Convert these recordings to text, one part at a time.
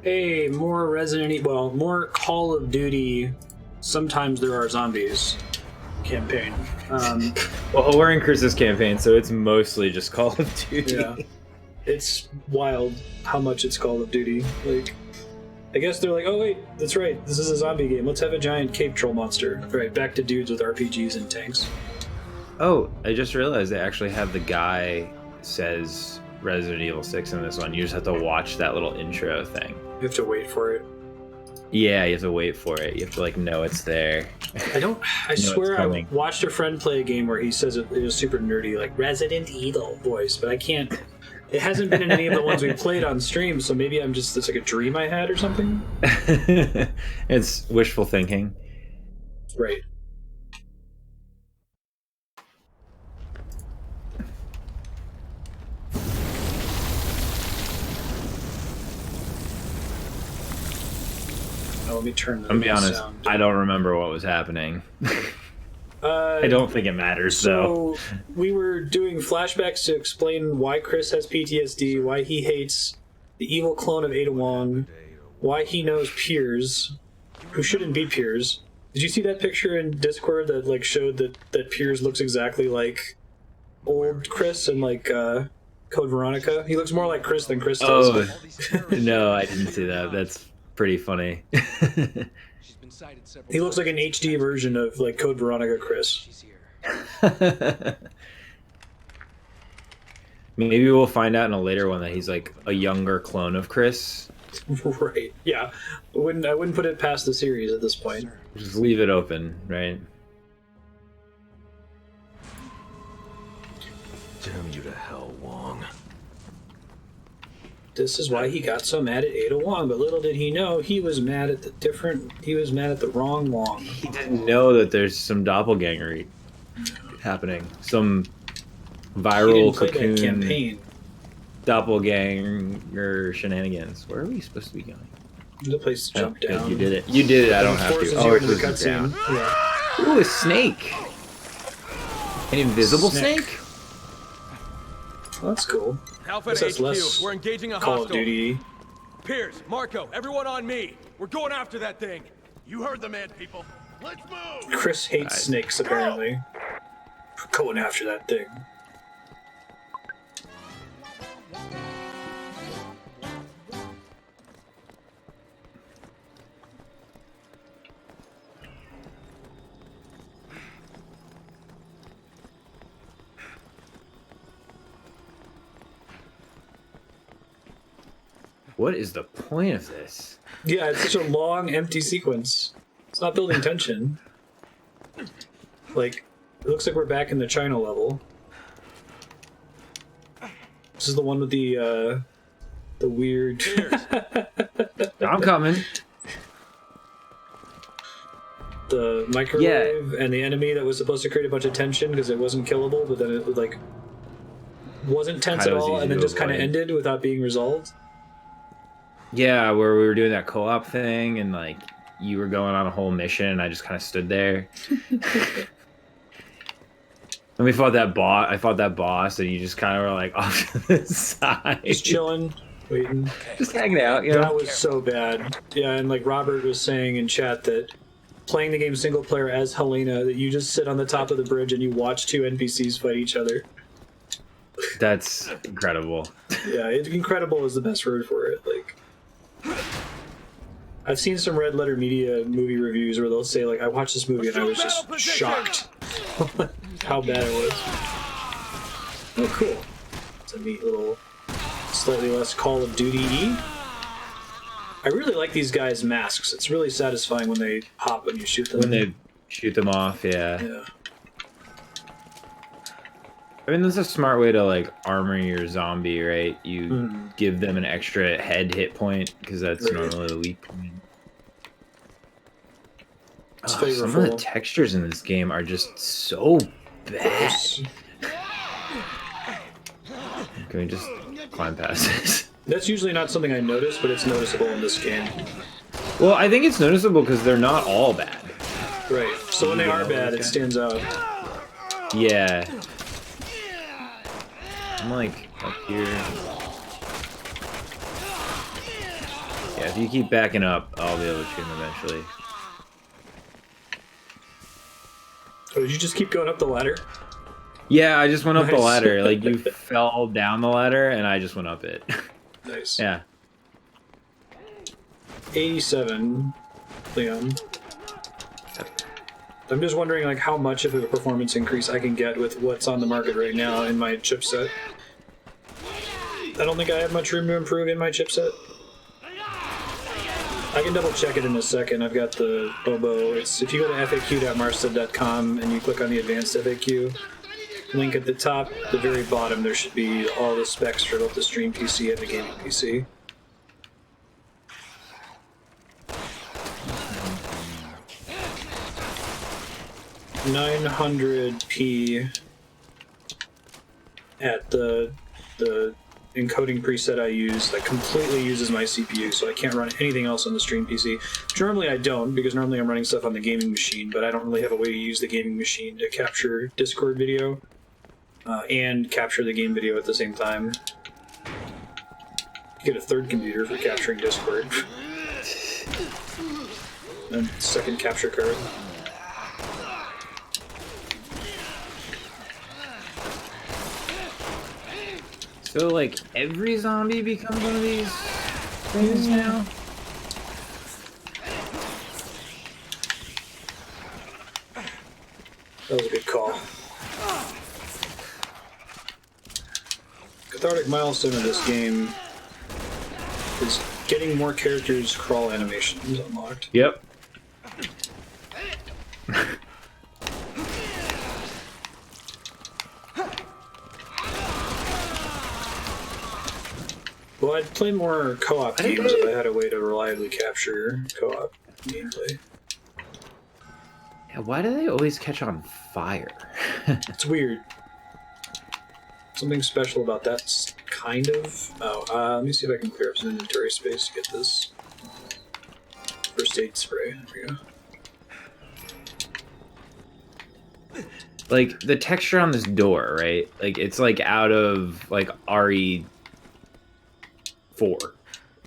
Hey, more Resident Evil, well, more Call of Duty. Sometimes there are zombies campaign. Well, we're in Chris's campaign, so it's mostly just Call of Duty. Yeah, it's wild how much it's Call of Duty. Like, I guess they're like, oh wait, that's right, this is a zombie game. Let's have a giant cave troll monster. All right, back to dudes with RPGs and tanks. Oh, I just realized they actually have the guy says Resident Evil 6 in this one. You just have to watch that little intro thing. You have to wait for it. Yeah, you have to wait for it. You have to like know it's there. I swear I watched a friend play a game where he says it was super nerdy, like Resident Evil voice, but I can't. It hasn't been in any of the ones we played on stream, so maybe it's like a dream I had or something. It's wishful thinking. Right. Let me turn the I'm be honest, sound. I don't remember what was happening. I don't think it matters, though. So we were doing flashbacks to explain why Chris has PTSD, why he hates the evil clone of Ada Wong, why he knows Piers, who shouldn't be Piers. Did you see that picture in Discord that like showed that Piers looks exactly like old Chris and like Code Veronica? He looks more like Chris than Chris does. Oh, no, I didn't see that. That's pretty funny. He looks like an HD version of like Code Veronica Chris. Maybe we'll find out in a later one that he's like a younger clone of Chris. Right. Yeah. I wouldn't put it past the series at this point. Just leave it open, right? Damn you to hell, Wong. This is why he got so mad at Ada Wong, but little did he know he was mad at the wrong Wong. He didn't know that there's some doppelganger happening. Some viral cocoon campaign. Doppelganger shenanigans. Where are we supposed to be going? The place to jump down. You did it. You did it. I don't have to. Oh, it's the cutscene. Yeah. Ooh, a snake. An invisible snake? Well, that's cool. Alpha to HQ, we're engaging a Call hostile. of Duty. Piers, Marco, everyone on me. We're going after that thing. You heard the man, people. Let's move! Chris hates snakes, apparently. We're going after that thing. What is the point of this? Yeah, it's such a long, empty sequence. It's not building tension. Like, it looks like we're back in the China level. This is the one with the weird... I'm coming. The microwave and the enemy that was supposed to create a bunch of tension because it wasn't killable, but then it like wasn't tense at all, and then just kind of ended without being resolved. Yeah, where we were doing that co-op thing, and like you were going on a whole mission, and I just kind of stood there. And we fought that boss. I fought that boss, and you just kind of were like off to the side, just chilling, waiting, just hanging out. You know? That was so bad. Yeah, and like Robert was saying in chat that playing the game single player as Helena, that you just sit on the top of the bridge and you watch two NPCs fight each other. That's incredible. Yeah, incredible is the best word for it. Like, I've seen some Red Letter Media movie reviews where they'll say like, I watched this movie and I was just shocked how bad it was. Oh, cool. It's a neat little, slightly less Call of Duty-y. I really like these guys' masks. It's really satisfying when they pop when you shoot them. When they shoot them off, yeah. Yeah. I mean, that's a smart way to like armor your zombie, right? You give them an extra head hit point because that's normally the weak point. Oh, some of the textures in this game are just so bad. Can we just climb past this? That's usually not something I notice, but it's noticeable in this game. Well, I think it's noticeable because they're not all bad. Right. So when they are bad, it stands out. Yeah. I'm like up here. Yeah, if you keep backing up, I'll be able to shoot him eventually. Oh, did you just keep going up the ladder? Yeah, I just went up the Nice. ladder. Like, you fell down the ladder, and I just went up it. Nice. Yeah. 87, Leon. I'm just wondering, like, how much of a performance increase I can get with what's on the market right now in my chipset. I don't think I have much room to improve in my chipset. I can double check it in a second. I've got the Oboe. It's if you go to faq.marstead.com and you click on the advanced FAQ link at the top, the very bottom, there should be all the specs for both the stream PC and the gaming PC. $900p at the encoding preset I use that completely uses my CPU, so I can't run anything else on the stream PC. Which normally I don't, because normally I'm running stuff on the gaming machine, but I don't really have a way to use the gaming machine to capture Discord video and capture the game video at the same time. Get a third computer for capturing Discord. And second capture card. So, like, every zombie becomes one of these things now? That was a good call. Cathartic milestone of this game is getting more characters' crawl animations unlocked. Yep. Well, I'd play more co-op games if I had a way to reliably capture co-op gameplay. Yeah, why do they always catch on fire? It's weird. Something special about that, kind of. Oh, let me see if I can clear up some inventory space to get this first aid spray. There we go. Like, the texture on this door, right? Like, it's like out of, like, RE4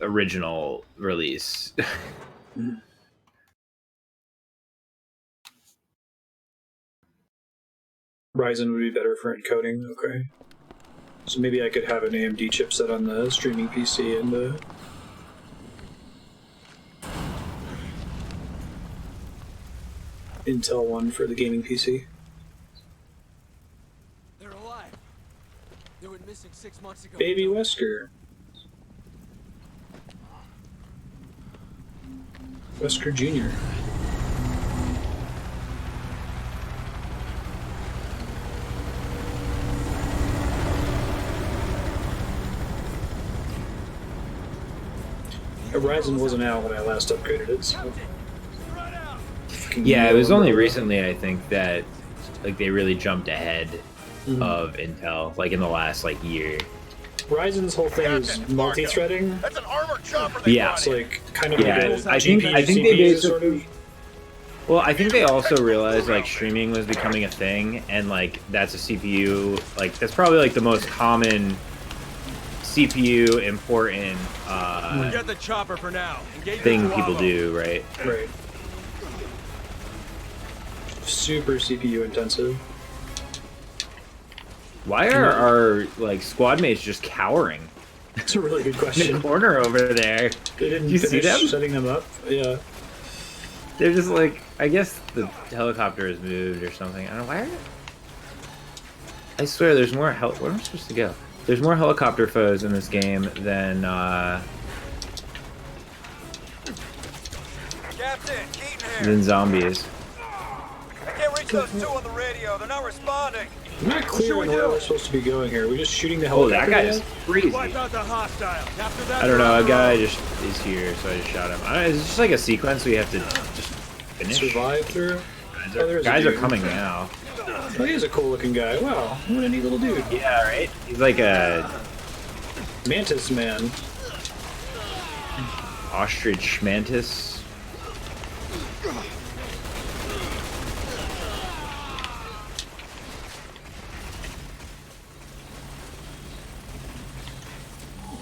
original release. Ryzen would be better for encoding, okay. So maybe I could have an AMD chipset on the streaming PC and the Intel one for the gaming PC. They're alive. They went missing 6 months ago. Baby Wesker. Wesker Jr. Ryzen wasn't out when I last upgraded it, so... Yeah, it was only recently, I think, that like they really jumped ahead of Intel, like in the last like year. Ryzen's whole thing is multi-threading. That's an armored chopper. Yeah, It's like kind of yeah. like a I think GPU, they CPU basically. sort of. Well, I think they also realized like streaming was becoming a thing, and like that's a CPU. Like that's probably like the most common CPU important Get the chopper for now. Engage thing the people Bravo. do, right? Right. Super CPU intensive. Why are our like squad mates just cowering That's a really good in question. the corner over there? They didn't you see finish them? setting them up. Yeah. They're just like, I guess the helicopter has moved or something. I don't know why. I swear, there's more where am I supposed to go? There's more helicopter foes in this game than Captain, Keaton here. than zombies. I can't reach those two on the radio. They're not responding. I'm not clear on where we're supposed to be going here. Are we just shooting the Oh, helicopter? that guy is down? crazy. Wipe out the hostile. After that, I don't know. A guy just is here, so I just shot him. It's just like a sequence we have to just finish. Survive through? Guys are coming now. Oh, he is a cool looking guy. Wow. What a neat little dude. Yeah, right. He's like a Mantis man. ostrich mantis.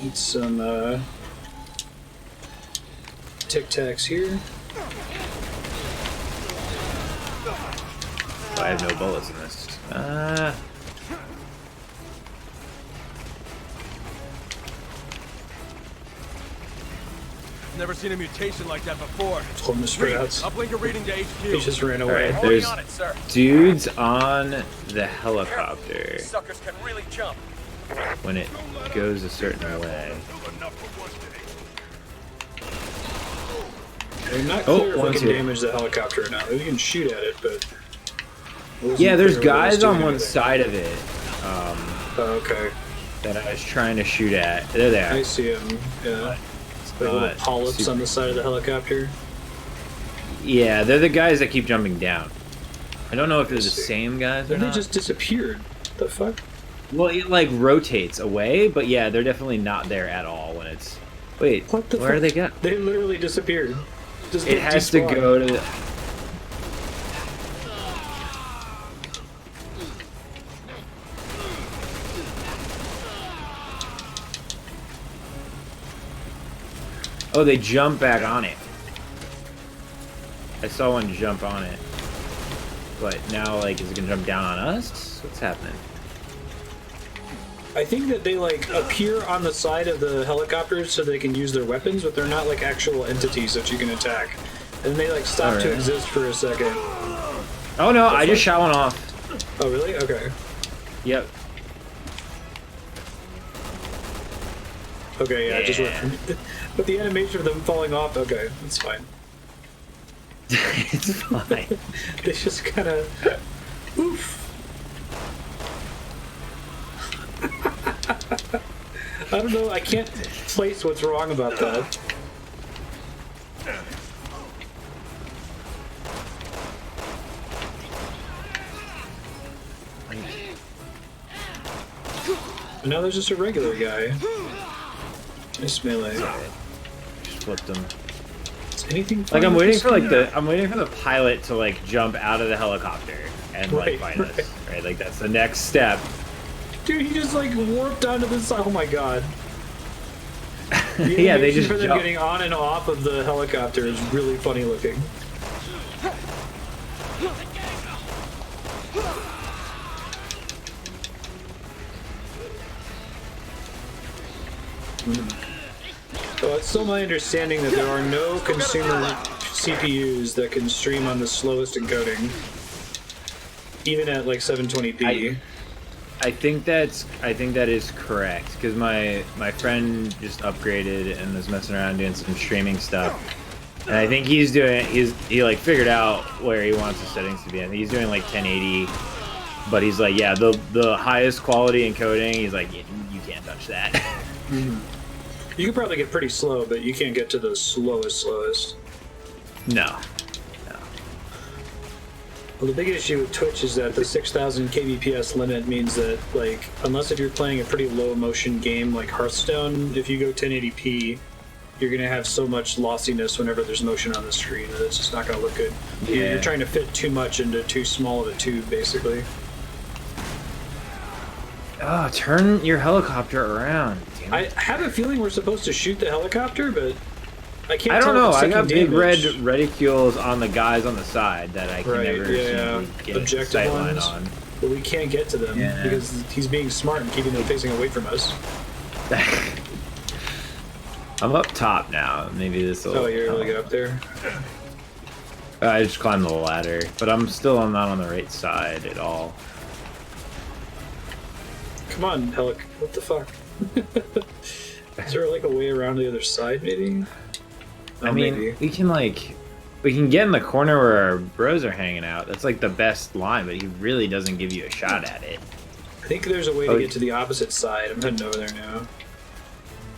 Need some Tic Tacs here. I have no bullets in this. Never seen a mutation like that before. Holding the sprouts. Uplink a reading to He HQ. just ran away. Alright, Holding there's on it, sir. dudes on the helicopter Suckers can really jump. when it goes a certain way. I'm not Oh, clear if we one's can here. damage the helicopter or not. We can shoot at it, but... it wasn't Yeah, there's clear whether it was guys on doing one anything. side of it Oh, okay. that I was trying to shoot at. There they I are. see him. Yeah. It's Like little not polyps super- on the side of the helicopter. Yeah, they're the guys that keep jumping down. I don't know if they're the see. same guys or And they not. just disappeared. The fuck? Well, it like rotates away, but yeah, they're definitely not there at all when it's. Wait, What the where fuck? do they go? They literally disappeared. Just It has to despawned. go to the. Oh, they jump back on it. I saw one jump on it. But now, like, is it gonna jump down on us? What's happening? I think that they like appear on the side of the helicopters so they can use their weapons, but they're not like actual entities that you can attack. And they like stop to Alright. exist for a second. Oh no, I just shot one off. Oh really? Okay. Yep. Okay, yeah, it just Yeah. went. But the animation of them falling off, okay, that's fine. It's fine. They just kind of. Oof. I don't know. I can't place what's wrong about that. And now there's just a regular guy. Nice melee. Just flipped them. Is anything Like fun I'm with waiting this for like guy? I'm waiting for the pilot to like jump out of the helicopter and like Right, find us. Right, like that's the next step. Dude, he just like warped onto this side. Oh my god. The Yeah, they animation just for them jump. getting on and off of the helicopter is really funny looking. So it's still my understanding that there are no consumer CPUs that can stream on the slowest encoding, even at like 720p. I think that is correct because my friend just upgraded and was messing around doing some streaming stuff, and I think he like figured out where he wants the settings to be. And he's doing like 1080, but he's like, yeah, the highest quality encoding. He's like, you can't touch that. You could probably get pretty slow, but you can't get to the slowest. No. Well, the big issue with Twitch is that the 6,000 kbps limit means that, like, unless if you're playing a pretty low motion game like Hearthstone, if you go 1080p, you're going to have so much lossiness whenever there's motion on the screen that it's just not going to look good. Yeah. You're trying to fit too much into too small of a tube, basically. Oh, turn your helicopter around. Damn I it. have a feeling we're supposed to shoot the helicopter, but I can't I don't tell know. if it's I got taking big red damage. reticules on the guys on the side that I can Right, never yeah, seem to get objective sight line ones. on. But we can't get to them Yeah. because he's being smart and keeping them facing away from us. I'm up top now. Maybe this will. Oh, you're able to get up there? I just climbed the ladder, but I'm still not on the right side at all. Come on, Helic. What the fuck? Is there like a way around the other side, maybe? Oh, I mean, maybe. we can get in the corner where our bros are hanging out. That's like the best line, but he really doesn't give you a shot at it. I think there's a way Oh, to get to the opposite side. I'm heading over there now.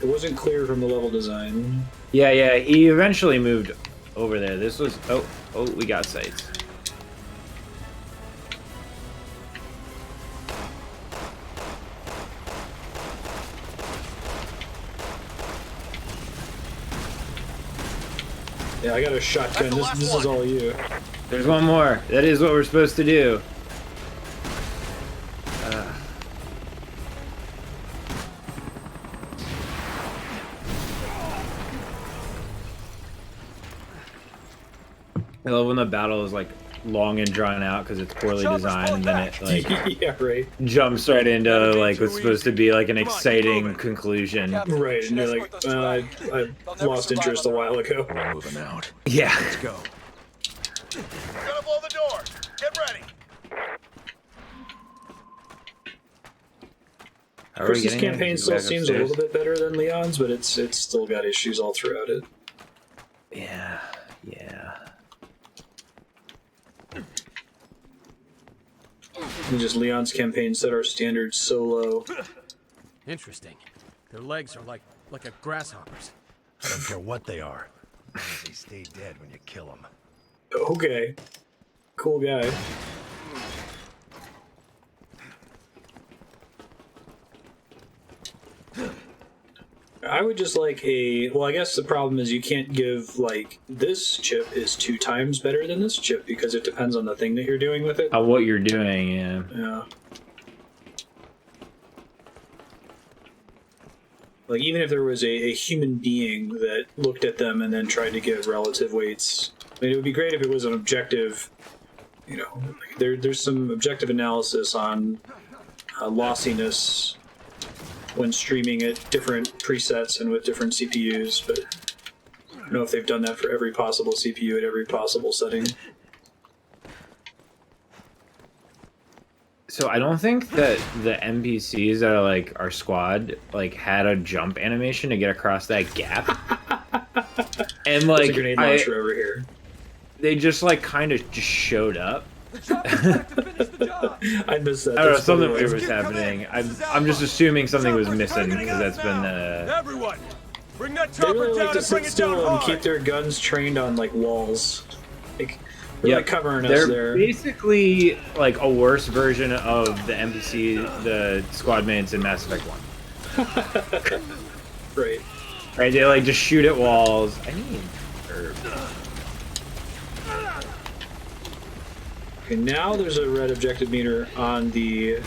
It wasn't clear from the level design. Yeah, he eventually moved over there. This was oh, we got sights. Yeah, I got a shotgun. That's the This last is one. all you. There's one more. That is what we're supposed to do. I love when the battle is like long and drawn out because it's poorly designed, and then it like Yeah, right. jumps right into like what's supposed to be like an exciting conclusion. Right, and you're like, I lost interest a while ago. We're moving out. Yeah. Let's go. Gonna blow the door. Get ready. Are we Chris's getting campaign it? still Back seems a upstairs? little bit better than Leon's, but it's still got issues all throughout it. Yeah. Yeah. And just Leon's campaign set our standards so low. Interesting. Their legs are like a grasshopper's. I don't care what they are. They stay dead when you kill them. Okay. Cool guy. I would just like a... Well, I guess the problem is you can't give, like, this chip is 2 times better than this chip because it depends on the thing that you're doing with it. What you're doing, yeah. Yeah. Like, even if there was a human being that looked at them and then tried to give relative weights, I mean, it would be great if it was an objective, you know, like there's some objective analysis on lossiness when streaming at different presets and with different CPUs, but I don't know if they've done that for every possible CPU at every possible setting. So I don't think that the NPCs that are like our squad like had a jump animation to get across that gap. And There's like a grenade launcher over here. they just like kind of just showed up. The chopper's back to finish the job. I missed that. I don't know, That's something funny. weird was happening. I'm just assuming something was missing because that's been Everyone, bring that They chopper really down like to and bring sit it down still and hard. keep their guns trained on like walls. Like they're like covering us they're there. basically like a worse version of the NPC, the squad mates in Mass Effect 1. Right. Right? They like just shoot at walls. I need herb. Okay, now there's a red objective meter on the. Okay,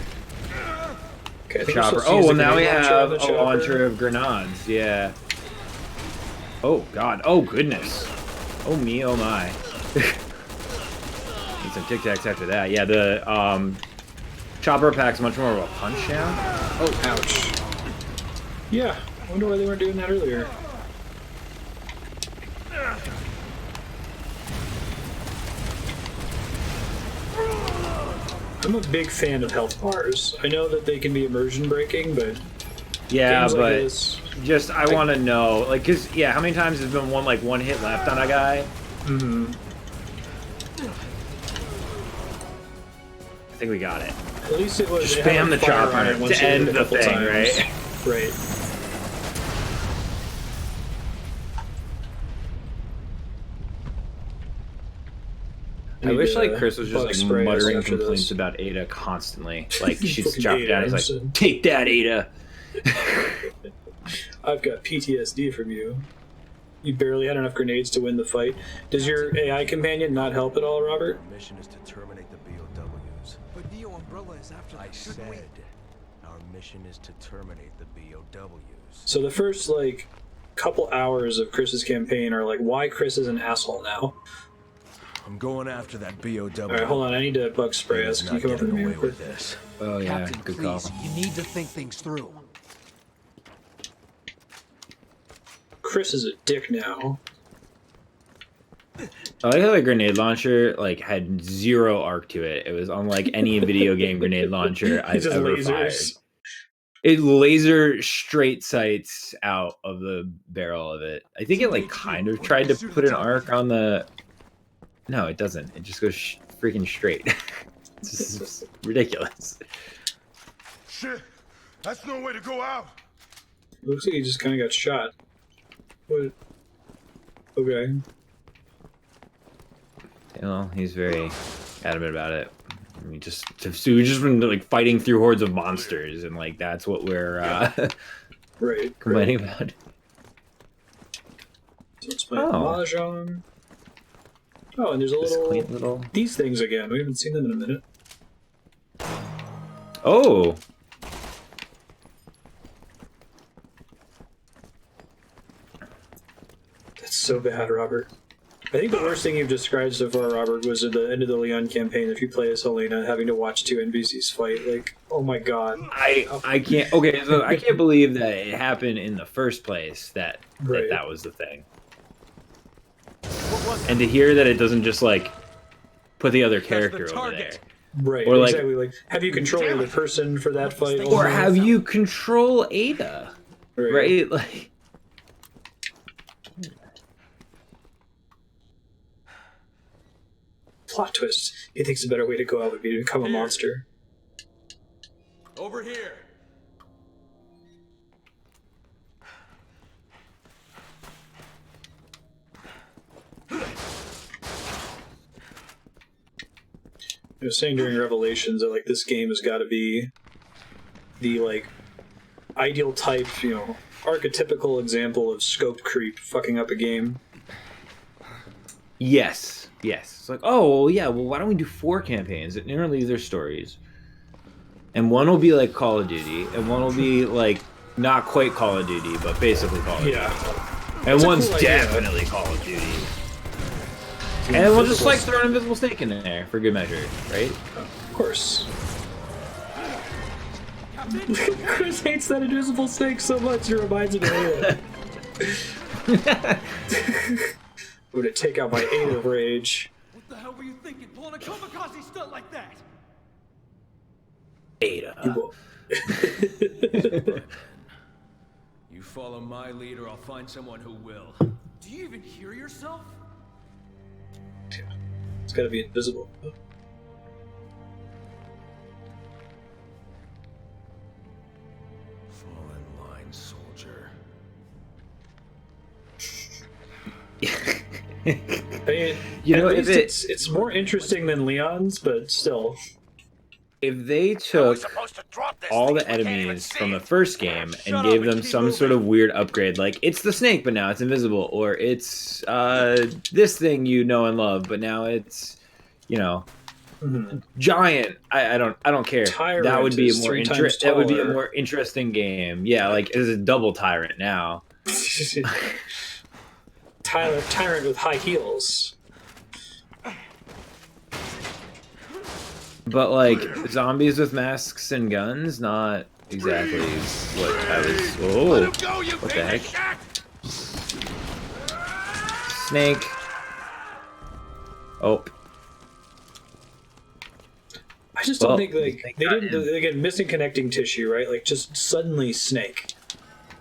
I think we're Chopper. supposed to Oh, use well the now we grenade launcher on have the a chopper. launcher of grenades. Yeah. Oh god. Oh goodness. Oh me. Oh my. Need some Tic Tacs after that. Yeah. The chopper pack's much more of a punch down. Oh, ouch. Yeah, I wonder why they weren't doing that earlier. I'm a big fan of health bars. I know that they can be immersion breaking, but Yeah, games but like this, just I want to know, like, cause yeah, how many times has been one hit left on a guy? mm-hmm. I think we got it. At least it was Just it had spam a the fire chopper on it once to you hit end it a the couple thing, times. right? Right. I wish like Need, Chris was just bug like spray us muttering after complaints this. about Ada constantly. Like she'd Fucking drop Ada, down, he's Anderson. like, "Take that, Ada." I've got PTSD from you. You barely had enough grenades to win the fight. Does your AI companion not help at all, Robert? Our mission is to terminate the BOWs. But Neo Umbrella is after I them. said Shouldn't we? our mission is to terminate the BOWs. So the first, like, couple hours of Chris's campaign are like, why Chris is an asshole now? I'm going after that BOW. Alright, hold on, I need to bug spray us. He's Can you not come over to getting me away real quick? with this. Oh yeah, Captain, good call. please, you need to think things through. Chris is a dick now. I like how the grenade launcher like had zero arc to it. It was unlike any video game grenade launcher I've Just ever lasers. fired. It laser straight sights out of the barrel of it. I think it like kind of tried to put an arc on the. No, it doesn't. It just goes freaking straight. It's just ridiculous. Shit! That's no way to go out! Looks like he just kind of got shot. What? Okay. Well, he's very adamant about it. I mean, we've just been like fighting through hordes of monsters, and like that's what we're Right. complaining about. So let's play Mahjong. Oh, and there's a This little... quaint little. These things again. We haven't seen them in a minute. Oh, That's so bad, Robert. I think the worst thing you've described so far, Robert, was at the end of the Leon campaign. If you play as Helena, having to watch two NPCs fight, like, oh my god. I can't. Okay, so I can't believe that it happened in the first place. That Right. that was the thing. And to hear that it doesn't just like put the other character over there, Right, or like, exactly. Like, have you controlled the person for that fight? or only? have you control Ada, right? Like. Plot twist. He thinks a better way to go out would be to become a monster. Over here. I was saying during Revelations that like this game has got to be the like ideal type, you know, archetypical example of scope creep fucking up a game. Yes. It's like, oh well, yeah. Well, why don't we do 4 campaigns that interleave their stories, and one will be like Call of Duty, and one will be like not quite Call of Duty, but basically Call of Duty, and one's cool idea. definitely Call of Duty. And we'll just like throw an invisible snake in there for good measure, right? Of course. Chris hates that invisible snake so much, it reminds him of Ada. I'm gonna take out my Ada rage. What the hell were you thinking, pulling a kamikaze stunt like that? Ada. You follow my lead, or I'll find someone who will. Do you even hear yourself? It's gotta be invisible. Fall in line, soldier. I mean, You know, at if least it's more interesting than Leon's, but still. if they took all the enemies from the first game and gave them some sort of weird upgrade, like it's the snake but now it's invisible, or it's this thing you know and love but now it's, you know, giant. I don't care. Tyrant that would be a is more 3 times that would be a taller. more interesting game. Yeah, like it's a double tyrant now. Tyrant with high heels. But like zombies with masks and guns, not exactly what I was. Oh, what the heck? Snake. Oh. I just don't Well, think like they didn't. Again, missing connecting tissue, right? Like just suddenly snake.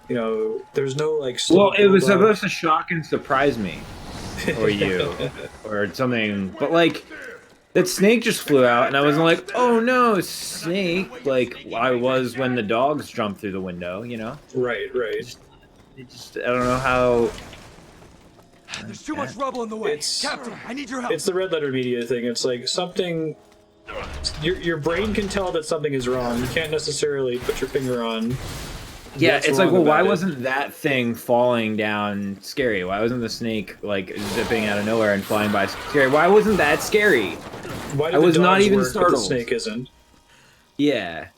You know, there's no like. Well, it was supposed to shock and surprise me, or you, or something. But like, that snake just flew out, and I wasn't like, "Oh no, snake!" Like I was when the dogs jumped through the window. You know. Right. It just I don't know how. There's too much rubble in the way. It's- Captain, I need your help. It's the red letter media thing. It's like something. Your brain can tell that something is wrong. You can't necessarily put your finger on. Yeah, what's it's like, wrong well, why about it. wasn't that thing falling down scary? Why wasn't the snake like zipping out of nowhere and flying by scary? Why wasn't that scary? Why did I was the not dogs even work, but startled. the snake isn't? Yeah,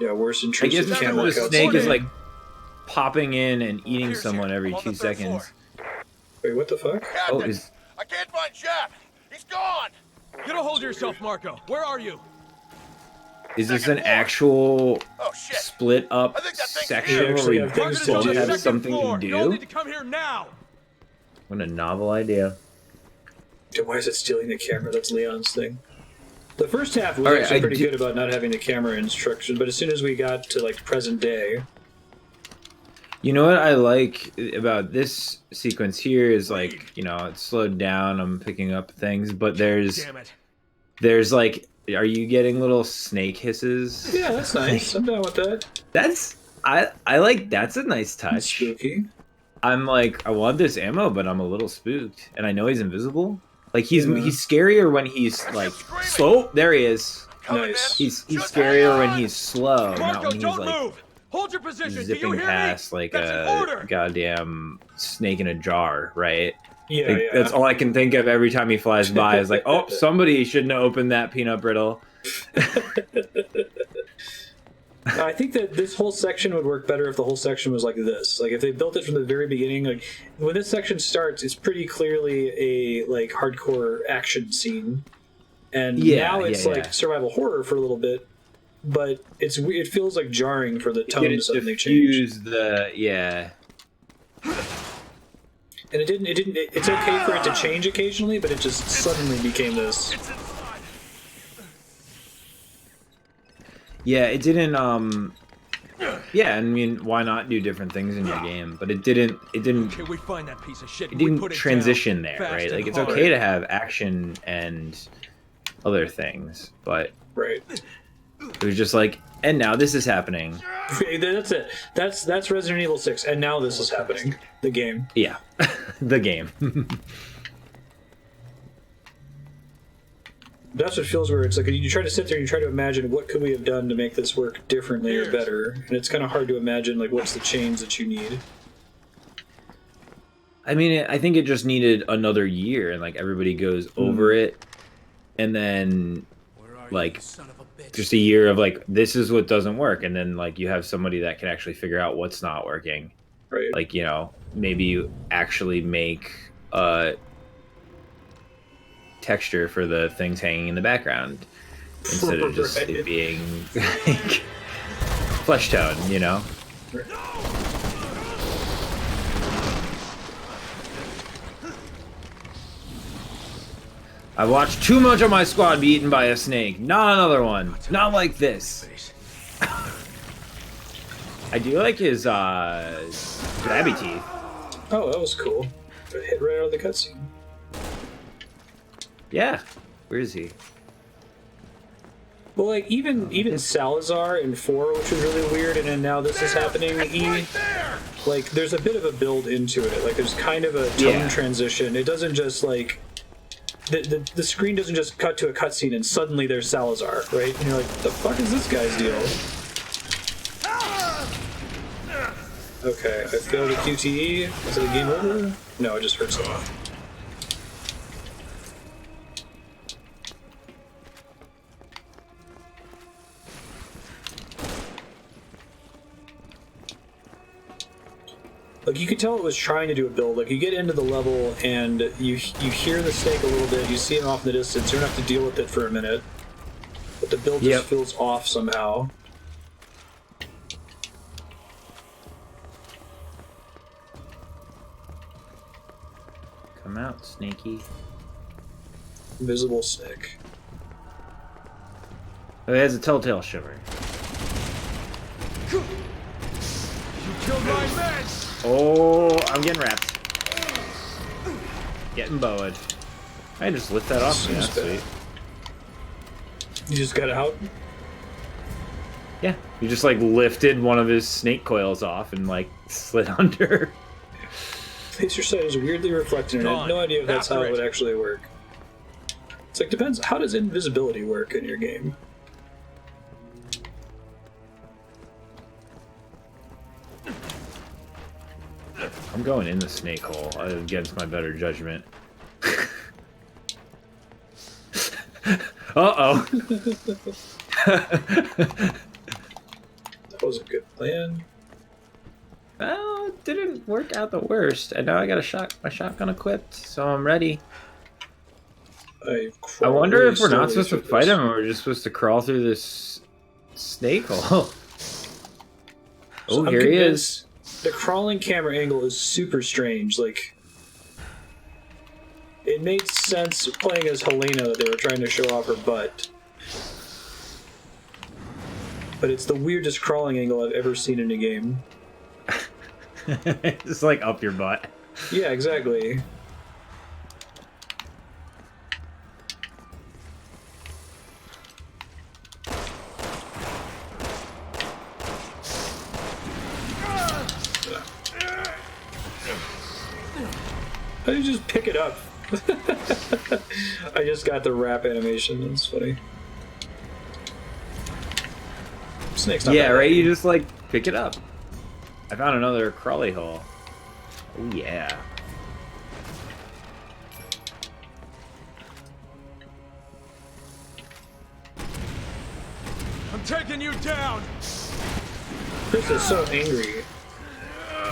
Yeah, worse I intrusive guess it's camera because the cuts. snake is like popping in and eating someone every 2 seconds. Wait, what the fuck? Oh, Captain, is I can't find Jeff. He's gone. Get a hold of yourself, Marco. Where are you? this an actual Oh shit. split up I think that thing's section here. where Actually we have things Target to is on do. the have second something floor. to You all do? need to come here now. What a novel idea. Dude, why is it stealing the camera? That's Leon's thing. The first half was All right, actually I pretty do- good about not having the camera instruction, but as soon as we got to like present day, You know what I like about this sequence here is like, you know, it's slowed down. I'm picking up things, but Damn it. there's like, are you getting little snake hisses? yeah, that's nice. I'm down with that. That's I like that's a nice touch. Spooky. I'm like, I want this ammo, but I'm a little spooked, and I know he's invisible. Like he's Yeah. he's scarier when he's like slow. There he is. Coming, Nice. man. He's Just scarier hang when on. hear slow, not Marco, when he's don't like move. Hold your position. Do you zipping hear past me? like That's an a order. goddamn snake in a jar, right? Yeah, Like, yeah. that's all I can think of every time he flies by is like, oh, somebody shouldn't have opened that peanut brittle. I think that this whole section would work better if the whole section was like this. Like if they built it from the very beginning. Like when this section starts, it's pretty clearly a like hardcore action scene, and now it's like survival horror for a little bit. But it feels like jarring for the tone to suddenly change. And it didn't. It's okay for it to change occasionally, but it just suddenly became this. Yeah, it didn't. Yeah, I mean, why not do different things in your game? But it didn't. Can we find that piece of shit? It didn't transition there, right? Like it's okay to have action and other things, but right. It was just like, and now this is happening. That's it. That's Resident Evil 6, and now this is happening. The game. Yeah, the game. That's what feels weird. It's like you try to sit there and you try to imagine what could we have done to make this work differently or better, and it's kind of hard to imagine like what's the change that you need. I mean, I think it just needed another year, and like everybody goes over it, and then like just a year of like this is what doesn't work, and then like you have somebody that can actually figure out what's not working. Right. Like, you know, maybe you actually make a texture for the things hanging in the background instead of just it being like flesh tone, you know? I watched too much of my squad be eaten by a snake. Not another one. Not like this. I do like his grabby teeth. Oh, that was cool. Got hit right out of the cutscene. Yeah. Where is he? Well, like even Salazar in 4, which was really weird, and then now this is happening. Like there's a bit of a build into it. Like there's kind of a tone transition. It doesn't just like the screen doesn't just cut to a cutscene and suddenly there's Salazar, right? And you're like, the fuck is this guy's deal? Okay, I failed a QTE. Is it a game over? No, I just hurt someone. Like you could tell it was trying to do a build. Like you get into the level and you hear the snake a little bit, you see him off in the distance, you don't have to deal with it for a minute. But the build just feels off somehow. Come out, Snaky. Invisible snake. Oh, he has a telltale shiver. You killed my men! Oh, I'm getting wrapped. Getting bowed. I just lift that off. Yeah, that's sweet. You just got out? Yeah, you just like lifted one of his snake coils off and like slid under. Laser sight is weirdly reflected, and I have no idea if that's how it would actually work. It's like, depends. How does invisibility work in your game? I'm going in the snake hole against my better judgment. Uh-oh. That was a good plan. Well, it didn't work out the worst. And now I got my shotgun equipped, so I'm ready. I wonder if we're not supposed to fight him, or we're just supposed to crawl through this snake hole. Oh, here he is. The crawling camera angle is super strange. Like, it made sense playing as Helena that they were trying to show off her butt. But it's the weirdest crawling angle I've ever seen in a game. It's like up your butt. Yeah, exactly. How do you just pick it up? I just got the rap animation. That's funny. Snake's not yeah, bad. right? You just like pick it up. I found another crawly hole. Oh yeah. I'm taking you down. Chris is so angry.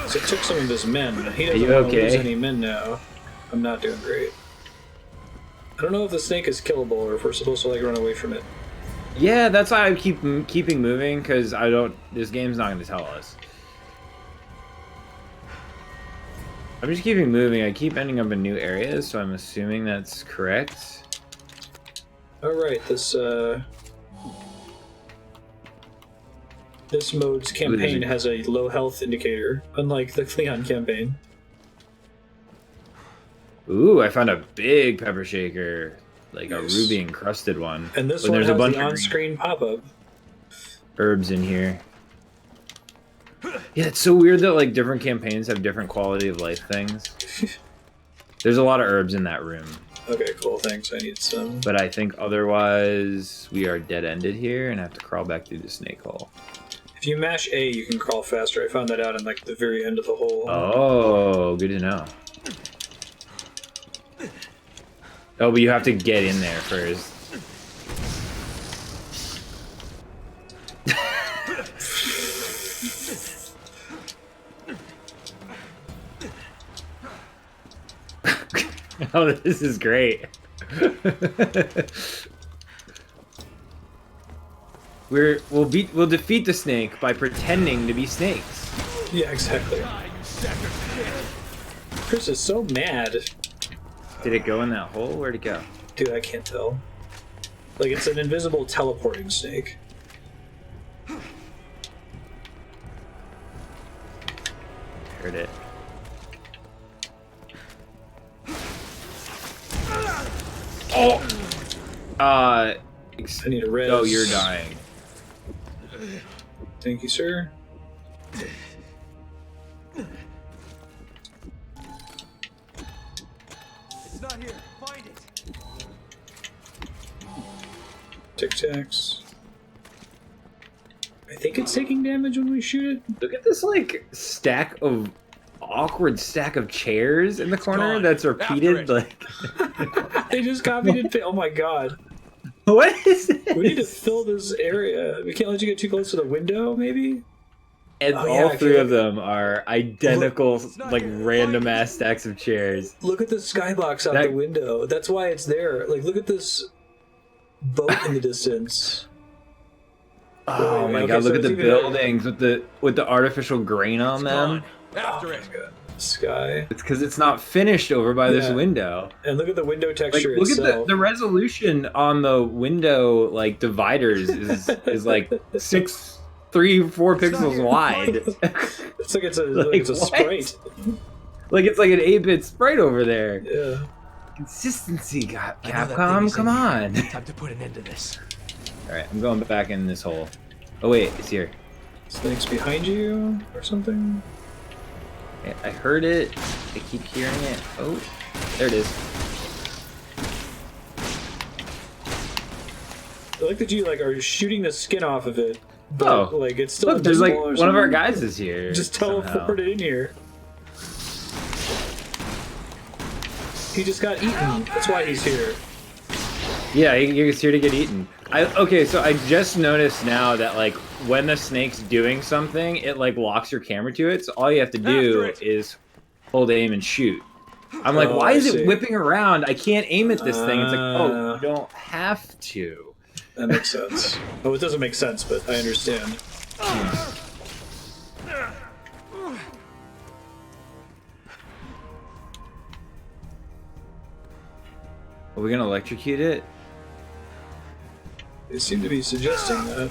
So it took some of his men. He doesn't you want to okay? lose any men now. I'm not doing great. I don't know if the snake is killable or if we're supposed to like run away from it. Yeah, that's why I keep keeping moving, because I don't. This game's not going to tell us. I'm just keeping moving. I keep ending up in new areas, so I'm assuming that's correct. Alright, this mode's campaign has a low health indicator, unlike the Cleon campaign. Ooh, I found a big pepper shaker, like a ruby encrusted one. And this But one there's has a bunch the of on-screen pop-up. herbs in here. Yeah, it's so weird that like different campaigns have different quality of life things. There's a lot of herbs in that room. Okay, cool, thanks. I need some. But I think otherwise we are dead-ended here and have to crawl back through the snake hole. If you mash A, you can crawl faster. I found that out in like the very end of the hole. Oh, good to know. Oh, but you have to get in there first. Oh, this is great. We'll defeat the snake by pretending to be snakes. Yeah, exactly. Chris is so mad. Did it go in that hole? Where'd it go? Dude, I can't tell. Like, it's an invisible teleporting snake. Heard it. Oh! I need a res. Oh, you're dying. Thank you, sir. It's not here. Find it. Tic Tacs. I think it's taking damage when we shoot it. Look at this, like, awkward stack of chairs in the corner gone. that's repeated, After like... They just copied and pasted. Oh my god. What is this? We need to fill this area. We can't let you get too close to the window, maybe? And Oh, all yeah, three okay. of them are identical, not like, here. random-ass stacks of chairs. Look at the skybox out That- the window. That's why it's there. Like, look at this boat in the distance. Oh Wait, my okay, god, so look at it's the even- buildings with the artificial grain on them. After it. Sky. It's because it's not finished over by this Yeah. window. And look at the window Like, texture look at itself. the resolution on the window, like, dividers is like 3 or 4 pixels wide. It's like it's a, Like, like it's a what? sprite. Like, it's like an 8-bit sprite over there. Yeah. Consistency, I know that thing Capcom, is come in on. here. Time to put an end to this. Alright, I'm going back in this hole. Oh wait, it's here. Snake's behind you or something. I heard it. I keep hearing it. Oh, there it is. I like that you like are shooting the skin off of it, but Oh. like it's still Look, there's like invisible or one of our something. guys is here. Just somehow. teleport it in here. He just got eaten. That's why he's here. Yeah, he's here to get eaten. Okay, so I just noticed now that like when the snake's doing something, it like locks your camera to it. So all you have to do After it. is hold aim and shoot. I'm like, Oh, why I is see. it whipping around? I can't aim at this thing. It's like, oh, Uh. you don't have to. That makes sense. Oh, it doesn't make sense, but I understand. Are we gonna electrocute it? They seem to be suggesting that.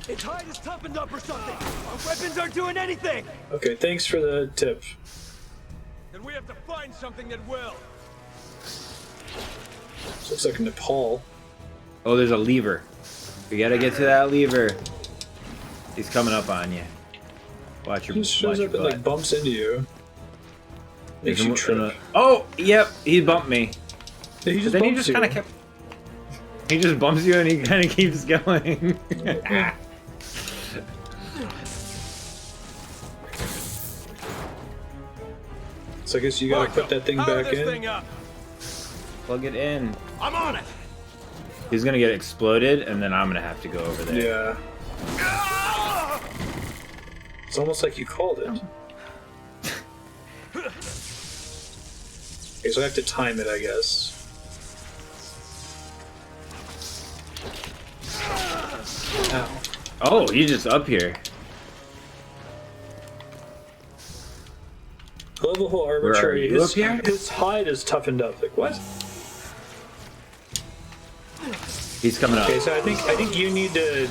Its hide is toughened up or something. Our weapons aren't doing anything. Okay, thanks for the tip. Then we have to find something that will. This looks like Nepal. Oh, there's a lever. We gotta get to that lever. He's coming up on you. Watch your, He just watch shows your up and butt. like bumps into you. Makes you There's a- trip. Oh, yep, he bumped me. He But just then he bumps just you. kind of kept. He just bumps you and he kind of keeps going. So I guess you gotta put that thing Power back this in. thing up. Plug it in. I'm on it. He's gonna get exploded, and then I'm gonna have to go over there. Yeah. It's almost like you called it. Okay, so I have to time it, I guess. Ow. Oh, he's just up here. I love the whole Where are arbitrary. you, up here? His hide is toughened up. Like what? He's coming up. Okay, so I think you need to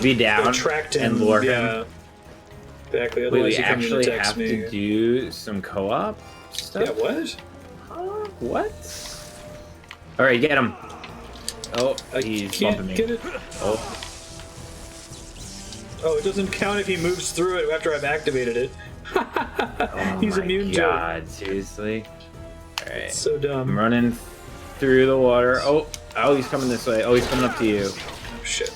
Be down attract him and lure yeah. him. Exactly. Wait, Otherwise we he comes and actually attacks have me. to do some co-op stuff? Yeah. What? What? Alright, get him. Oh, he's Can't bumping me. get it. Oh, Oh, it doesn't count if he moves through it after I've activated it. He's my immune God, to seriously? it. Alright. So I'm dumb. running through the water. Oh, he's coming this way. Oh, he's coming up to you. Oh, shit.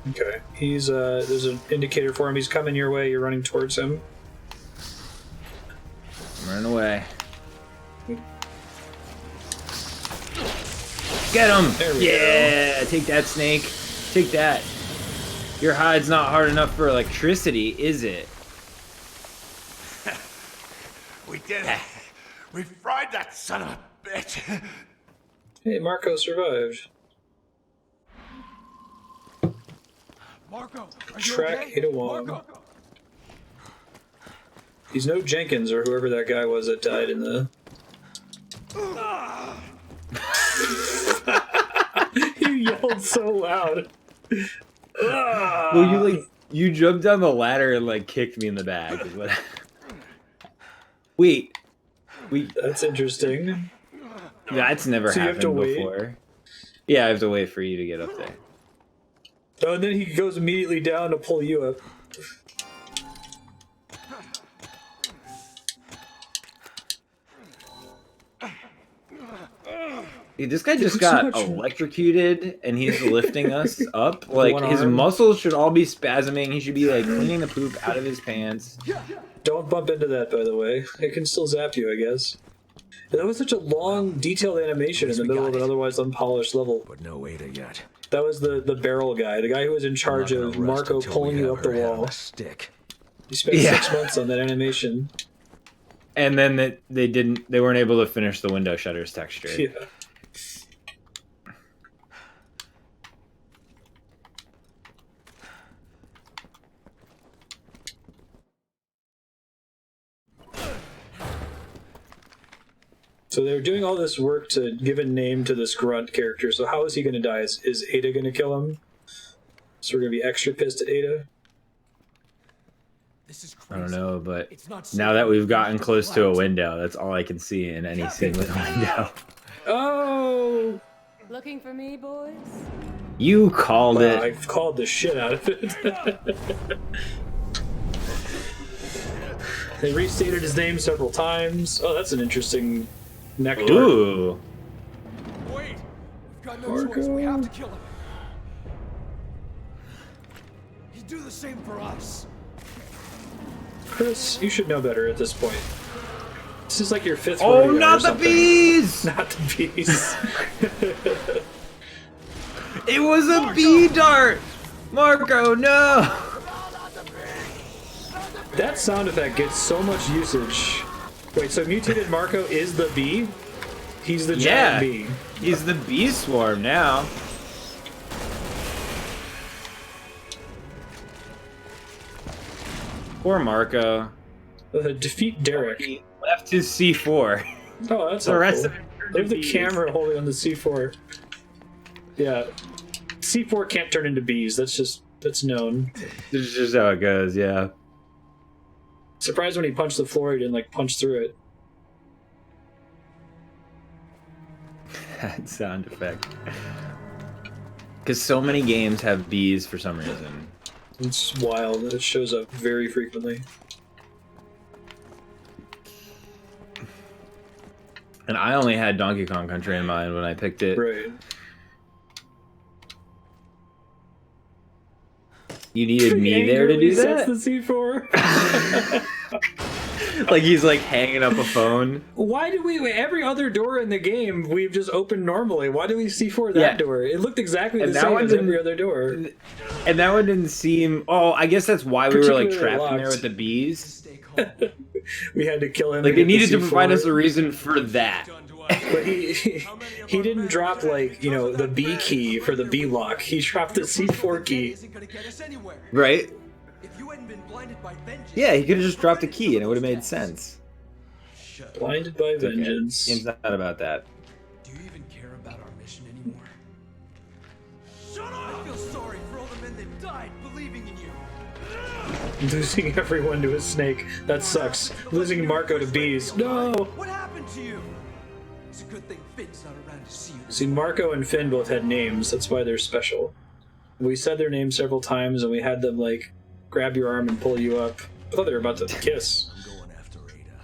Okay. He's there's an indicator for him. He's coming your way. You're running towards him. I'm running away. Get him! There we Yeah! Take that, snake. Take that. Your hide's not hard enough for electricity, is it? We did it. We fried that son of a bitch. Hey, Marco survived. Marco, are you Track okay? hit a wall. Marco. He's no Jenkins or whoever that guy was that died in the. You yelled so loud. Well, you jumped down the ladder and kicked me in the back. Is what... Wait. That's interesting. That's never So you have happened to wait? before. Yeah, I have to wait for you to get up there. Oh, and then he goes immediately down to pull you up. Dude, this guy just so got much- electrocuted and he's lifting us up. Like, One his arm. muscles should all be spasming. He should be, cleaning the poop out of his pants. Don't bump into that, by the way. It can still zap you, I guess. That was such a long, detailed animation in the middle of an otherwise unpolished level. But no Ada yet. That was the barrel guy, the guy who was in charge of Marco pulling you up the wall. Stick. He spent Yeah. 6 months on that animation. And then they weren't able to finish the window shutters texture. Yeah. So they're doing all this work to give a name to this grunt character. So how is he going to die? Is Ada going to kill him? So we're going to be extra pissed at Ada? This is I crazy. don't know, but It's not now safe. that we've gotten It's close to a clouds. window, that's all I can see in any scene with a window. Oh! Looking for me, boys? You called it. I've called the shit out of it. They restated his name several times. Oh, that's an interesting nectar. Ooh. Wait, we've got no choice. We have to kill him. He'd do the same for us. Chris, you should know better at this point. This is like your fifth Oh, rodeo or not the something. bees! Not the bees. It was a bee dart! Marco, no! That sound effect gets so much usage. Wait, so mutated Marco is the bee? He's the Yeah. giant bee. He's the bee swarm now. Poor Marco. Defeat Derek. Left his C4. Oh, that's The rest helpful. of it They have the bees. camera holding on the C4. Yeah. C4 can't turn into bees. That's known. This is just how it goes, yeah. Surprised when he punched the floor, he didn't punch through it. That sound effect. Because so many games have bees for some reason. It's wild. It shows up very frequently. And I only had Donkey Kong Country in mind when I picked it. Right. You needed me there to do Angrily that? sets the C4. Like he's like hanging up a phone. Why do we every other door in the game we've just opened normally? Why do we C4 that door? It looked exactly the same as every other door. And that one didn't seem. Oh, I guess that's why we were like trapped locked in there with the bees. We had to kill him. Like they needed to C4. provide us a reason for that. But he didn't drop like, you know, the B key for the B lock. He dropped the C4 key. Right? If you hadn't been blinded by vengeance. Yeah, he could have just dropped a key and it would have made sense. Blinded by vengeance. Game's not about that. Do you even care about our mission anymore? Shut up! I feel sorry for all the men that died believing in you. Losing everyone to a snake. That sucks. Losing Marco to bees. No! What happened to you? It's a good thing Finn's not around to see you. See, Marco and Finn both had names. That's why they're special. We said their names several times and we had them, like, grab your arm and pull you up. I thought they were about to kiss. I'm going after Ada.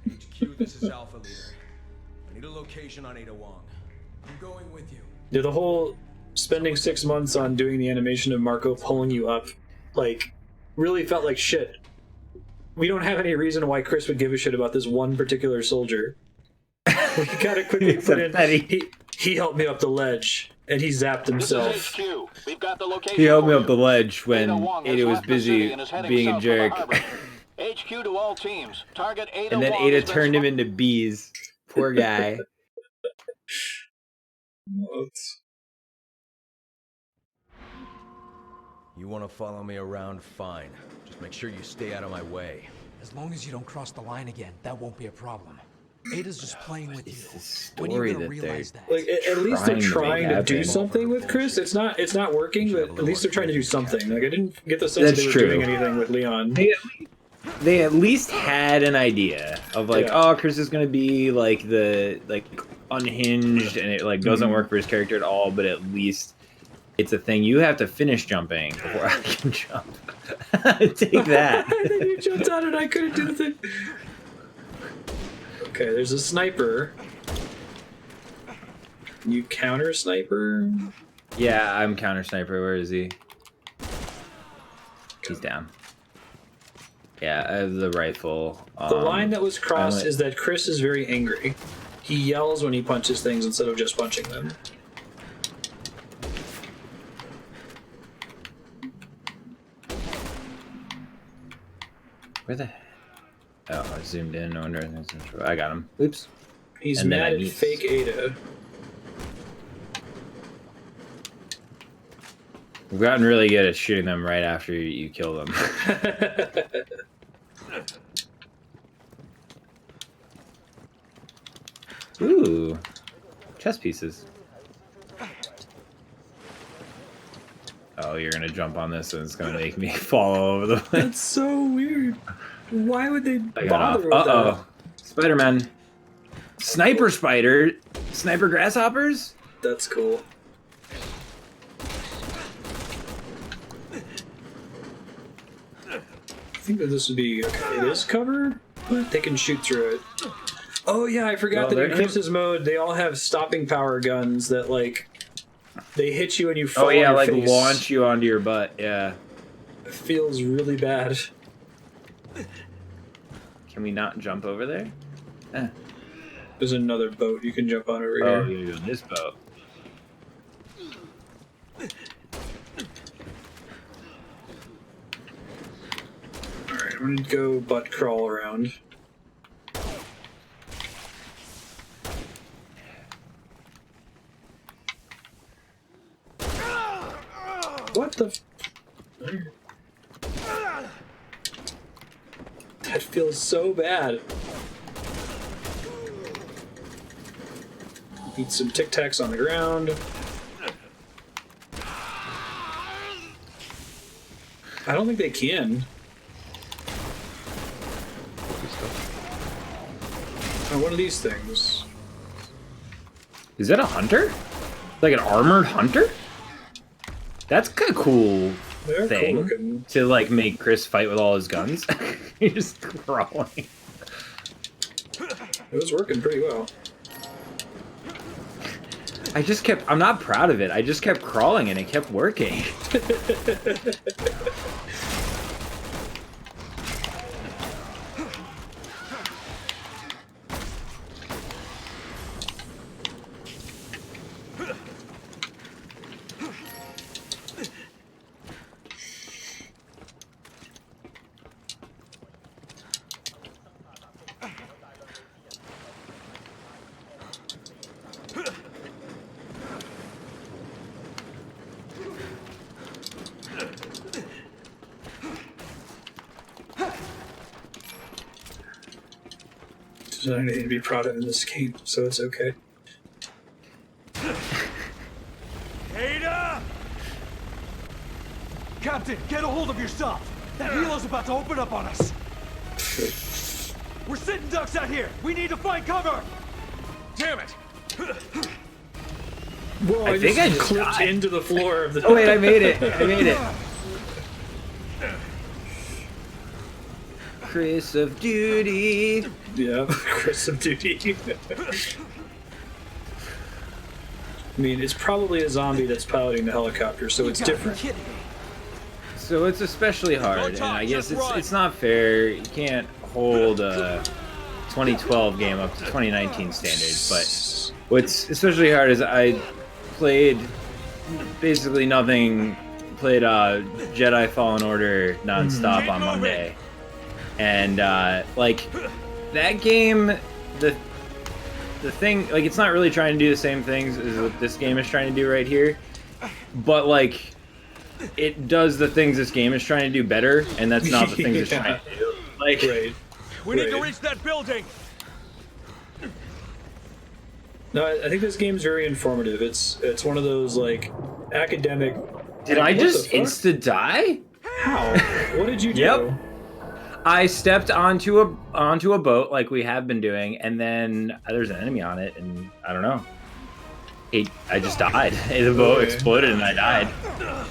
HQ, this is Alpha Leader. I need a location on Ada Wong. I'm going with you. Yeah, the whole spending 6 months on doing the animation of Marco pulling you up, like, really felt like shit. We don't have any reason why Chris would give a shit about this one particular soldier. We gotta quickly put in, he helped me up the ledge, and he zapped himself. He held me up the ledge when Ada was busy being a jerk. HQ to all teams. Target Ada And then Wong Ada has been turned him into bees. Poor guy. You want to follow me around? Fine. Just make sure you stay out of my way. As long as you don't cross the line again, that won't be a problem. Ada's just playing with you. When Story are you gonna that realize they're that? Like, at least they're trying to do happen. something with Chris. It's not working, but at least they're trying to do something. Like, I didn't get the sense That's they were true. doing anything with Leon. They at least had an idea of like, Yeah. oh, Chris is gonna be like the unhinged, and it like doesn't work for his character at all. But at least it's a thing. You have to finish jumping before I can jump. Take that. And then you jumped out and I couldn't do the thing. Okay, there's a sniper. You counter sniper? Yeah, I'm counter sniper. Where is he? He's down. Yeah, I have the rifle. The line that was crossed I'm is that Chris is very angry. He yells when he punches things instead of just punching them. Where the? Oh, I zoomed in. No wonder. I got him. Oops. He's And then mad I at need- fake Ada. We've gotten really good at shooting them right after you kill them. Ooh, chess pieces. Oh, you're gonna jump on this and it's gonna make me fall all over the place. That's so weird. Why would they I got off. bother with that? Uh-oh. Spider-Man. Sniper spider? Sniper grasshoppers? That's cool. I think that this would be okay. It is cover, but they can shoot through it. Oh yeah, I forgot Well, that in they're- Chris's mode they all have stopping power guns that like they hit you and you fall. Oh on yeah, your like face. launch you onto your butt. Yeah. It feels really bad. Can we not jump over there? Eh. There's another boat you can jump on over Oh, here. you're on this boat. Alright, I'm gonna go butt crawl around. What the That feels so bad. Eat some Tic Tacs on the ground. I don't think they can. Oh, one of these things. Is that a hunter? Like an armored hunter? That's kind of cool They're thing cool looking. to like make Chris fight with all his guns. He's just crawling. It was working pretty well. I'm not proud of it. I just kept crawling and it kept working. There's not anything to be proud of in this game, so it's okay. Ada! Captain, get a hold of yourself. That helo's about to open up on us. We're sitting ducks out here. We need to find cover. Damn it! Whoa, I think I just clipped into the floor of the... Oh wait, I made it. I made it. Chris of duty. Yeah, Chris of duty. I mean, it's probably a zombie that's piloting the helicopter, so it's different. So it's especially hard, and I guess it's not fair. You can't hold a 2012 game up to 2019 standards, but what's especially hard is I played basically nothing. Played Jedi Fallen Order nonstop on Monday, and like that game, the thing, like, it's not really trying to do the same things as what this game is trying to do right here, but like it does the things this game is trying to do better, and that's not the things it's trying to do. Like, We need to reach that building. No, I think this game's very informative. It's one of those like academic. did I just insta die? How? What did you do? Yep. I stepped onto a boat like we have been doing, and then there's an enemy on it, and I don't know. I just died. The boat exploded, and I died.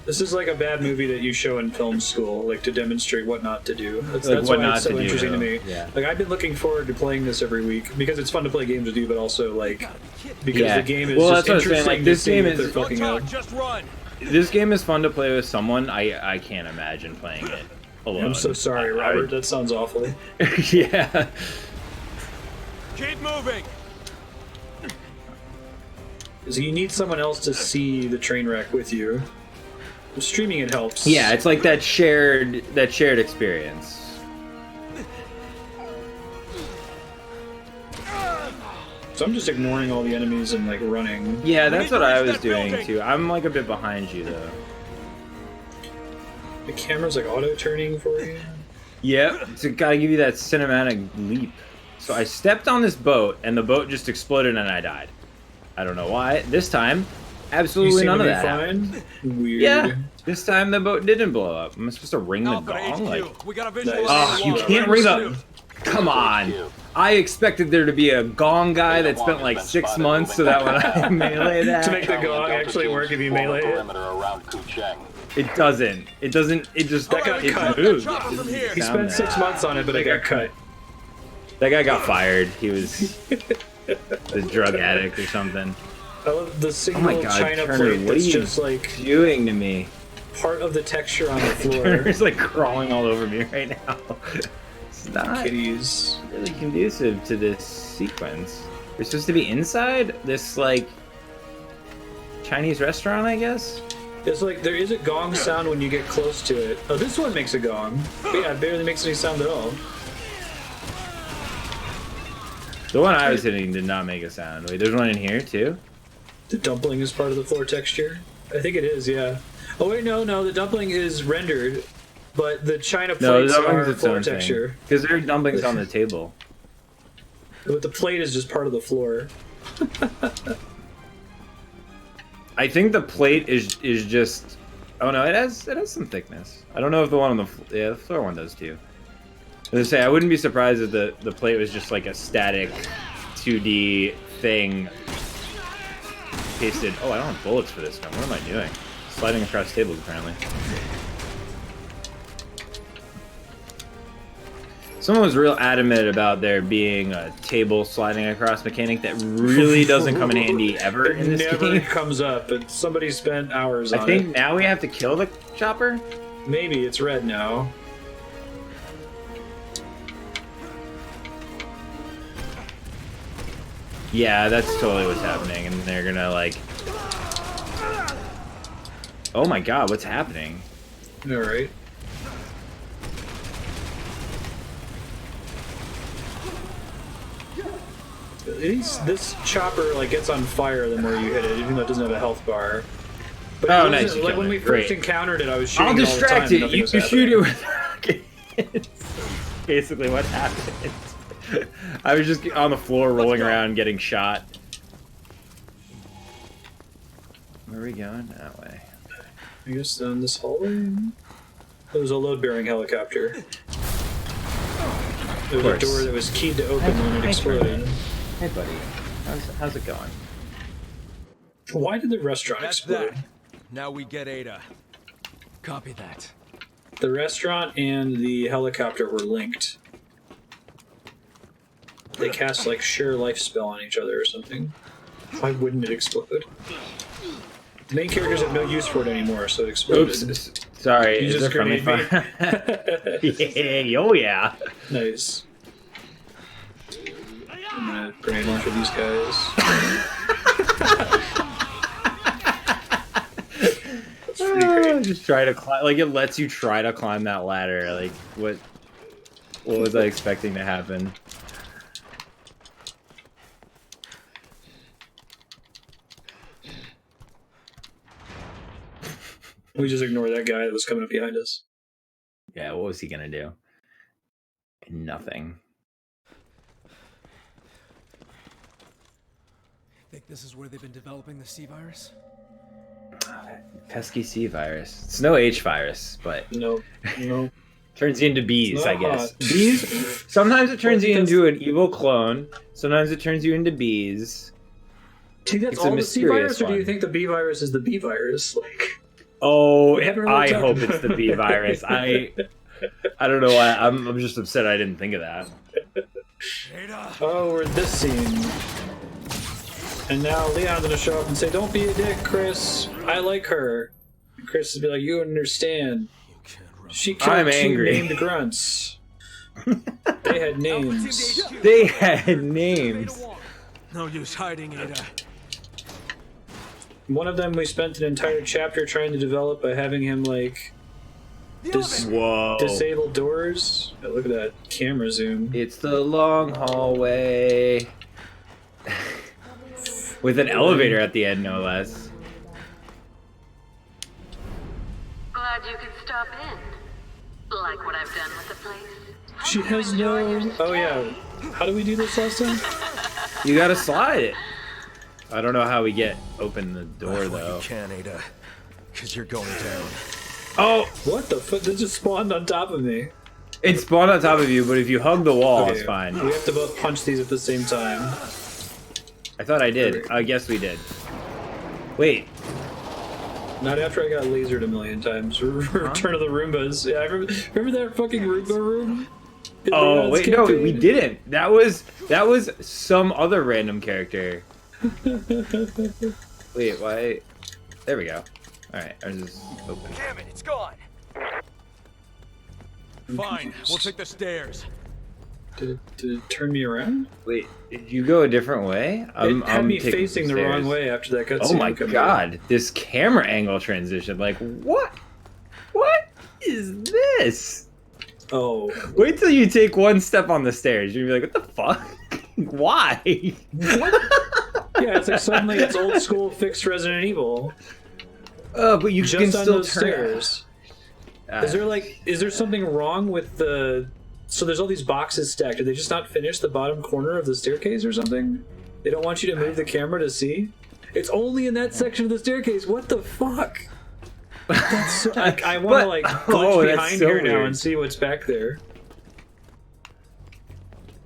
This is like a bad movie that you show in film school, like to demonstrate what not to do. That's what why not it's so to do, interesting to me. yeah. Like, I've been looking forward to playing this every week because it's fun to play games with you, but also like because the game is just that's what I'm saying. interesting. Like, this to see game what is they're fucking up. Just run. This game is fun to play with someone. I can't imagine playing it alone. I'm so sorry, Robert. That sounds awful. Yeah. Keep moving. So you need someone else to see the train wreck with you. Streaming it helps. Yeah, it's like that shared experience. So I'm just ignoring all the enemies and like running. Yeah, that's what I was doing too. I'm like a bit behind you though. The camera's like auto turning for you. Yep, it's gotta give you that cinematic leap. So I stepped on this boat, and the boat just exploded, and I died. I don't know why. This time, absolutely none of that happened. Weird. Yeah, this time the boat didn't blow up. Am I supposed to ring the Alpha to gong? HQ. Like, We got a visual. oh, you can't ring the. Come on. I expected there to be a gong guy that spent like 6 months so that when I melee that. To make the gong actually work if you melee it. It doesn't. It doesn't. It just That got cut. moves. He spent 6 months on it, but it got cut. That guy got fired. He was a drug addict or something. I love the Oh single my god, China Turner, plate what are that's you just like doing to me? part of the texture on the floor. Turner's like crawling all over me right now. It's not Kitties. really conducive to this sequence. We're supposed to be inside this like Chinese restaurant, I guess. It's like there is a gong sound when you get close to it. Oh, this one makes a gong. But yeah, it barely makes any sound at all. The one I was hitting did not make a sound. Wait, there's one in here too? The dumpling is part of the floor texture. I think it is, yeah. Oh wait, no, the dumpling is rendered, but the China No, plates the are dumpling's its floor own texture. thing. Because there are dumplings on the table. But the plate is just part of the floor. I think the plate is just. Oh no, it has some thickness. I don't know if the one on the floor one does too. As I say, I wouldn't be surprised if the plate was just like a static 2D thing pasted. Oh, I don't have bullets for this gun. What am I doing? Sliding across tables apparently. Someone was real adamant about there being a table sliding across mechanic that really doesn't come in handy ever in this Never game. comes up, but somebody spent hours on I think it. now we have to kill the chopper? Maybe it's red now. Yeah, that's totally what's happening, and they're gonna like... Oh my god, what's happening? Alright. This chopper like gets on fire the more you hit it, even though it doesn't have a health bar. But Oh, it nice, wasn't- you like killed when it. we first Great. encountered it, I was shooting I'll it all the time. distract and it. nothing You was can shoot it happening. with rockets. basically what happened. I was just on the floor rolling around getting shot. Where are we going? That way. I guess down this hallway. There was a load-bearing helicopter. There was a door that was keyed to open when it exploded. Hey, buddy. How's it going? Why did the restaurant That's explode? that. Now we get Ada. Copy that. The restaurant and the helicopter were linked. They cast like share life spell on each other or something. Why wouldn't it explode? The main characters have no use for it anymore, so it exploded. Oops. Sorry. You Is just there friendly grenade fire? Yeah. Oh yeah. Nice. I'm gonna grenade launcher these guys. That's pretty great. Just try to climb. Like it lets you try to climb that ladder. Like what? What was I expecting to happen? We just ignore that guy that was coming up behind us. Yeah. What was he gonna do? Nothing. Think this is where they've been developing the C virus? Pesky C virus. It's no H virus, but No. turns you into bees, It's I not guess. hot. Bees. Sometimes it turns Well, you because- into an evil clone. Sometimes it turns you into bees. Do you think It's that's a all the C mysterious virus, or do you one. think the B virus is the B virus? Like, Oh, We haven't really I talked hope about it's the bee virus. I don't know why. I'm just upset I didn't think of that. Ada! oh, we're in this scene. And now Leon's gonna show up and say, "Don't be a dick, Chris. I like her." And Chris would be like, "You understand. She killed I'm two angry." named grunts. They had names." They had names. No use hiding, Ada. One of them we spent an entire chapter trying to develop by having him like Whoa. disable doors. Oh, look at that camera zoom. It's the long hallway. With an elevator at the end, no less. Glad you could stop in. Like what I've done with the place. She has no. Oh yeah. How do we do this last time? You gotta slide it. I don't know how we open the door though. You can, Ada. Because you're going down. Oh, What the fuck? That just spawned on top of me. it spawned on top of you, but if you hug the wall, Okay, it's fine. We have to both punch these at the same time. I thought I did. I guess we did. Wait. Not after I got lasered a million times. Return of the Roombas. Yeah, I remember that fucking Roomba room? In Oh Leon's wait, no, campaign? we didn't. That was some other random character. Wait, why? There we go. All right, ours is open. Damn it, it's gone. Fine, we'll take the stairs. Did it turn me around? Wait, did you go a different way? It had me taking facing the stairs. wrong way after that cutscene. Oh my come god, this camera angle transition. Like, what? What is this? in. Oh. Wait till you take one step on the stairs. You're gonna be like, what the fuck? Why? Yeah, it's like suddenly it's old school fixed Resident Evil. But you Just can on still those turn. stairs. Is there something wrong with the... So there's all these boxes stacked. Did they just not finish the bottom corner of the staircase or something? They don't want you to move the camera to see? It's only in that section of the staircase. What the fuck? That's so, I want to like glitch that's behind so here now weird. and see what's back there.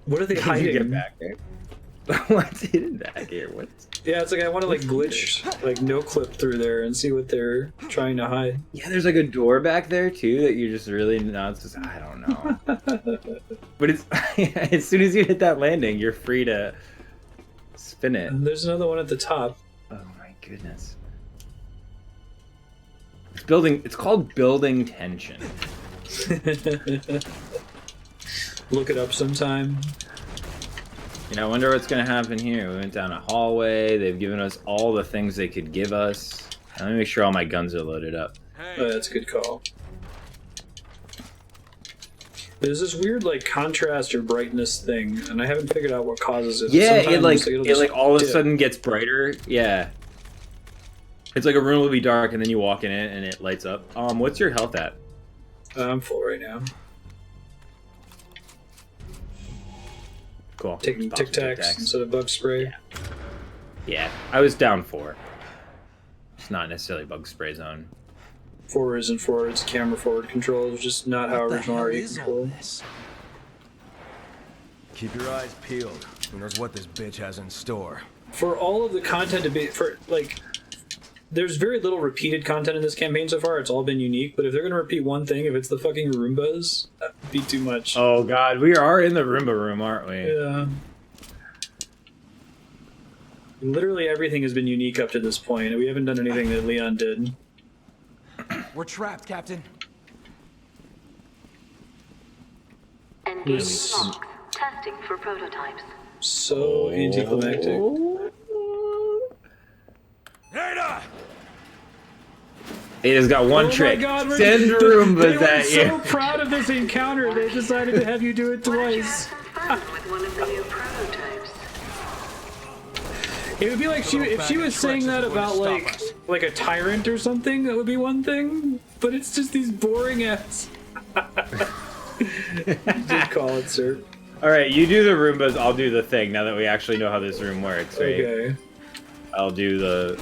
What are they Did hiding? you get back there? What's hidden back here? What? Yeah, it's like I want to like glitch, like no clip through there and see what they're trying to hide. Yeah, there's like a door back there too that you're just really not supposed to, I don't know. But it's as soon as you hit that landing, you're free to spin it. And there's another one at the top. Oh my goodness. It's called building tension. Look it up sometime. You know, I wonder what's gonna happen here. We went down a hallway, they've given us all the things they could give us. And let me make sure all my guns are loaded up. Oh, that's a good call. There's this weird like contrast or brightness thing, and I haven't figured out what causes it. Yeah, Sometimes it'll it just like all of a dip. sudden gets brighter. Yeah. It's like a room will be dark and then you walk in it and it lights up. What's your health at? I'm full right now. Cool. Taking Tic Tacs instead of bug spray. Yeah, I was down 4. It's not necessarily bug spray zone. Forwards and forwards, camera forward control is just not how original RE control. Keep your eyes peeled. Who knows what this bitch has in store? For all of the content to be there's very little repeated content in this campaign so far. It's all been unique, but if they're gonna repeat one thing, if it's the fucking Roombas, that'd be too much. Oh god, we are in the Roomba room, aren't we? Yeah. Literally everything has been unique up to this point. We haven't done anything that Leon did. We're trapped, Captain. Engaging locks. Testing for prototypes. So anticlimactic. Ada! Ada's got one trick. My God, Send they Roombas were at you. so proud of this encounter, they decided to have you do it Why don't you have twice. some fun with one of the new prototypes? It would be like if she was saying that about like a tyrant or something, that would be one thing. But it's just these boring ass. Did call it, sir. All right, you do the Roombas, I'll do the thing. Now that we actually know how this room works, right? Okay. I'll do the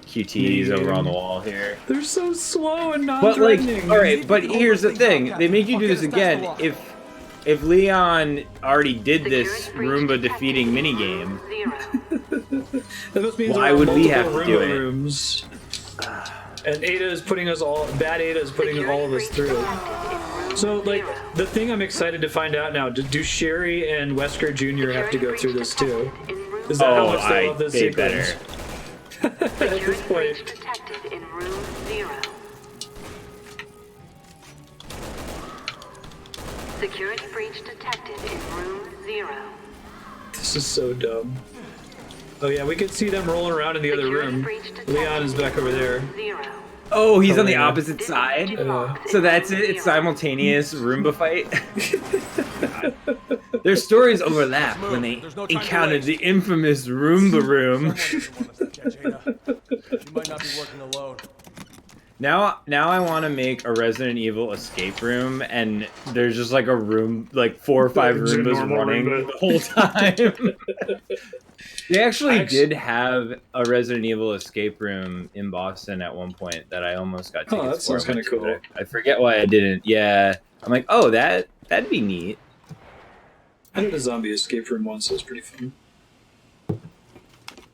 QTs over on the wall here. They're so slow and But like, non-threatening. all right, but here's the thing: they make you do this again. If Leon already did this Roomba defeating minigame, That must mean why there are would we multiple have to do Roomba it? Rooms. And Ada is putting us all. Bad Ada is putting all of us through it. So, like, the thing I'm excited to find out now: do Sherry and Wesker Jr. have to go through this too? Is that how much they love this they sequence? better. At this point, Detected in room 0. Security breach detected in room 0. this is so dumb. Oh yeah, we could see them rolling around in the other room. Leon is back over there. 0. Oh, he's on the yeah. opposite side. So that's it. It's simultaneous Roomba fight. Their stories overlap when they encountered the infamous Roomba room. You might not be working alone. Now I want to make a Resident Evil escape room, and there's just like a room, like 4 or 5 Just a Roombas normal running Roomba. the whole time. They actually did have a Resident Evil escape room in Boston at one point that I almost got tickets Oh, that for. sounds kind of cool. I forget why I didn't. Yeah, I'm like, oh, that'd be neat. I did a zombie escape room once. It was pretty fun.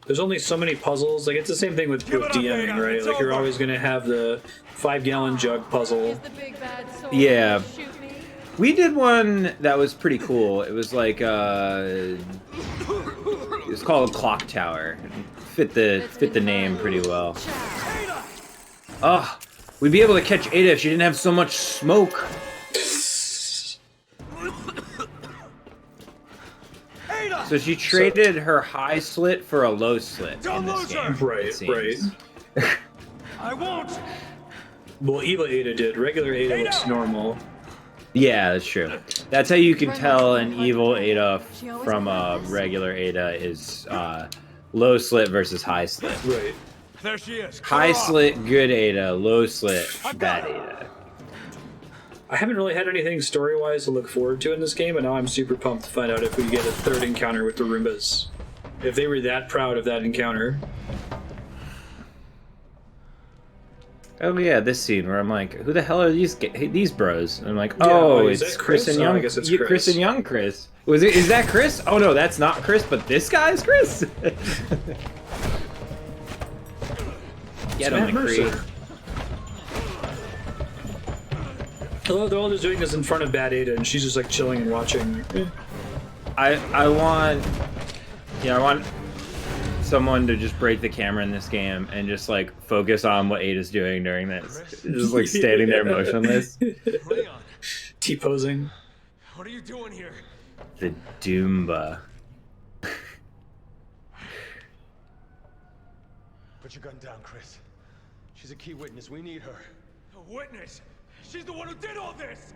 There's only so many puzzles. Like, it's the same thing with DMing, right? Like, you're always going to have the 5-gallon jug puzzle. Is the big bad soul Yeah. gonna shoot me? We did one that was pretty cool. It was like it was called a Clock Tower. Fit the name pretty well. Oh, we'd be able to catch Ada if she didn't have so much smoke. So she traded her high slit for a low slit in this game. Right, it seems. right. I won't! Well, Eva Ada did. Regular Ada looks normal. Yeah, that's true. That's how you can tell an evil Ada from a regular Ada is low slit versus high slit. Right. There she is. High slit, good Ada. Low slit, bad Ada. I haven't really had anything story-wise to look forward to in this game, and now I'm super pumped to find out if we get a third encounter with the Roombas. If they were that proud of that encounter. Oh yeah, this scene where I'm like, who the hell are these bros? And I'm like, Yeah, oh, is it's that Chris Chris? and Oh, Young. I guess it's Chris Chris. and Young Chris. Is that Chris? Oh no, that's not Chris, but this guy's Chris. Get him, Matt McCree. Mercer. Hello, they're all just doing this in front of Bad Ada, and she's just like chilling and watching. I want someone to just break the camera in this game and just like focus on what Ada's doing during this. Just like standing there motionless. Leon, T-posing. what are you doing here? The Doomba. Put your gun down, Chris. She's a key witness. We need her. A witness! She's the one who did all this!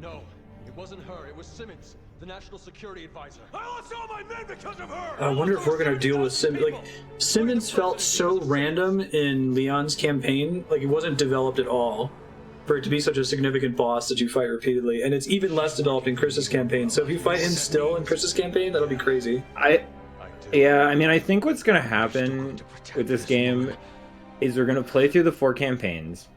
No, it wasn't her. It was Simmons, the national security advisor. I lost all my men because of her! I wonder if we're gonna deal with Simmons. Like, Simmons felt so random in Leon's campaign. Like, it wasn't developed at all. for it to be such a significant boss that you fight repeatedly, and it's even less developed in Chris's campaign. So if you fight him still in Chris's campaign, that'll be crazy. Yeah, I mean, I think what's gonna happen with this game is we're gonna play through the 4 campaigns,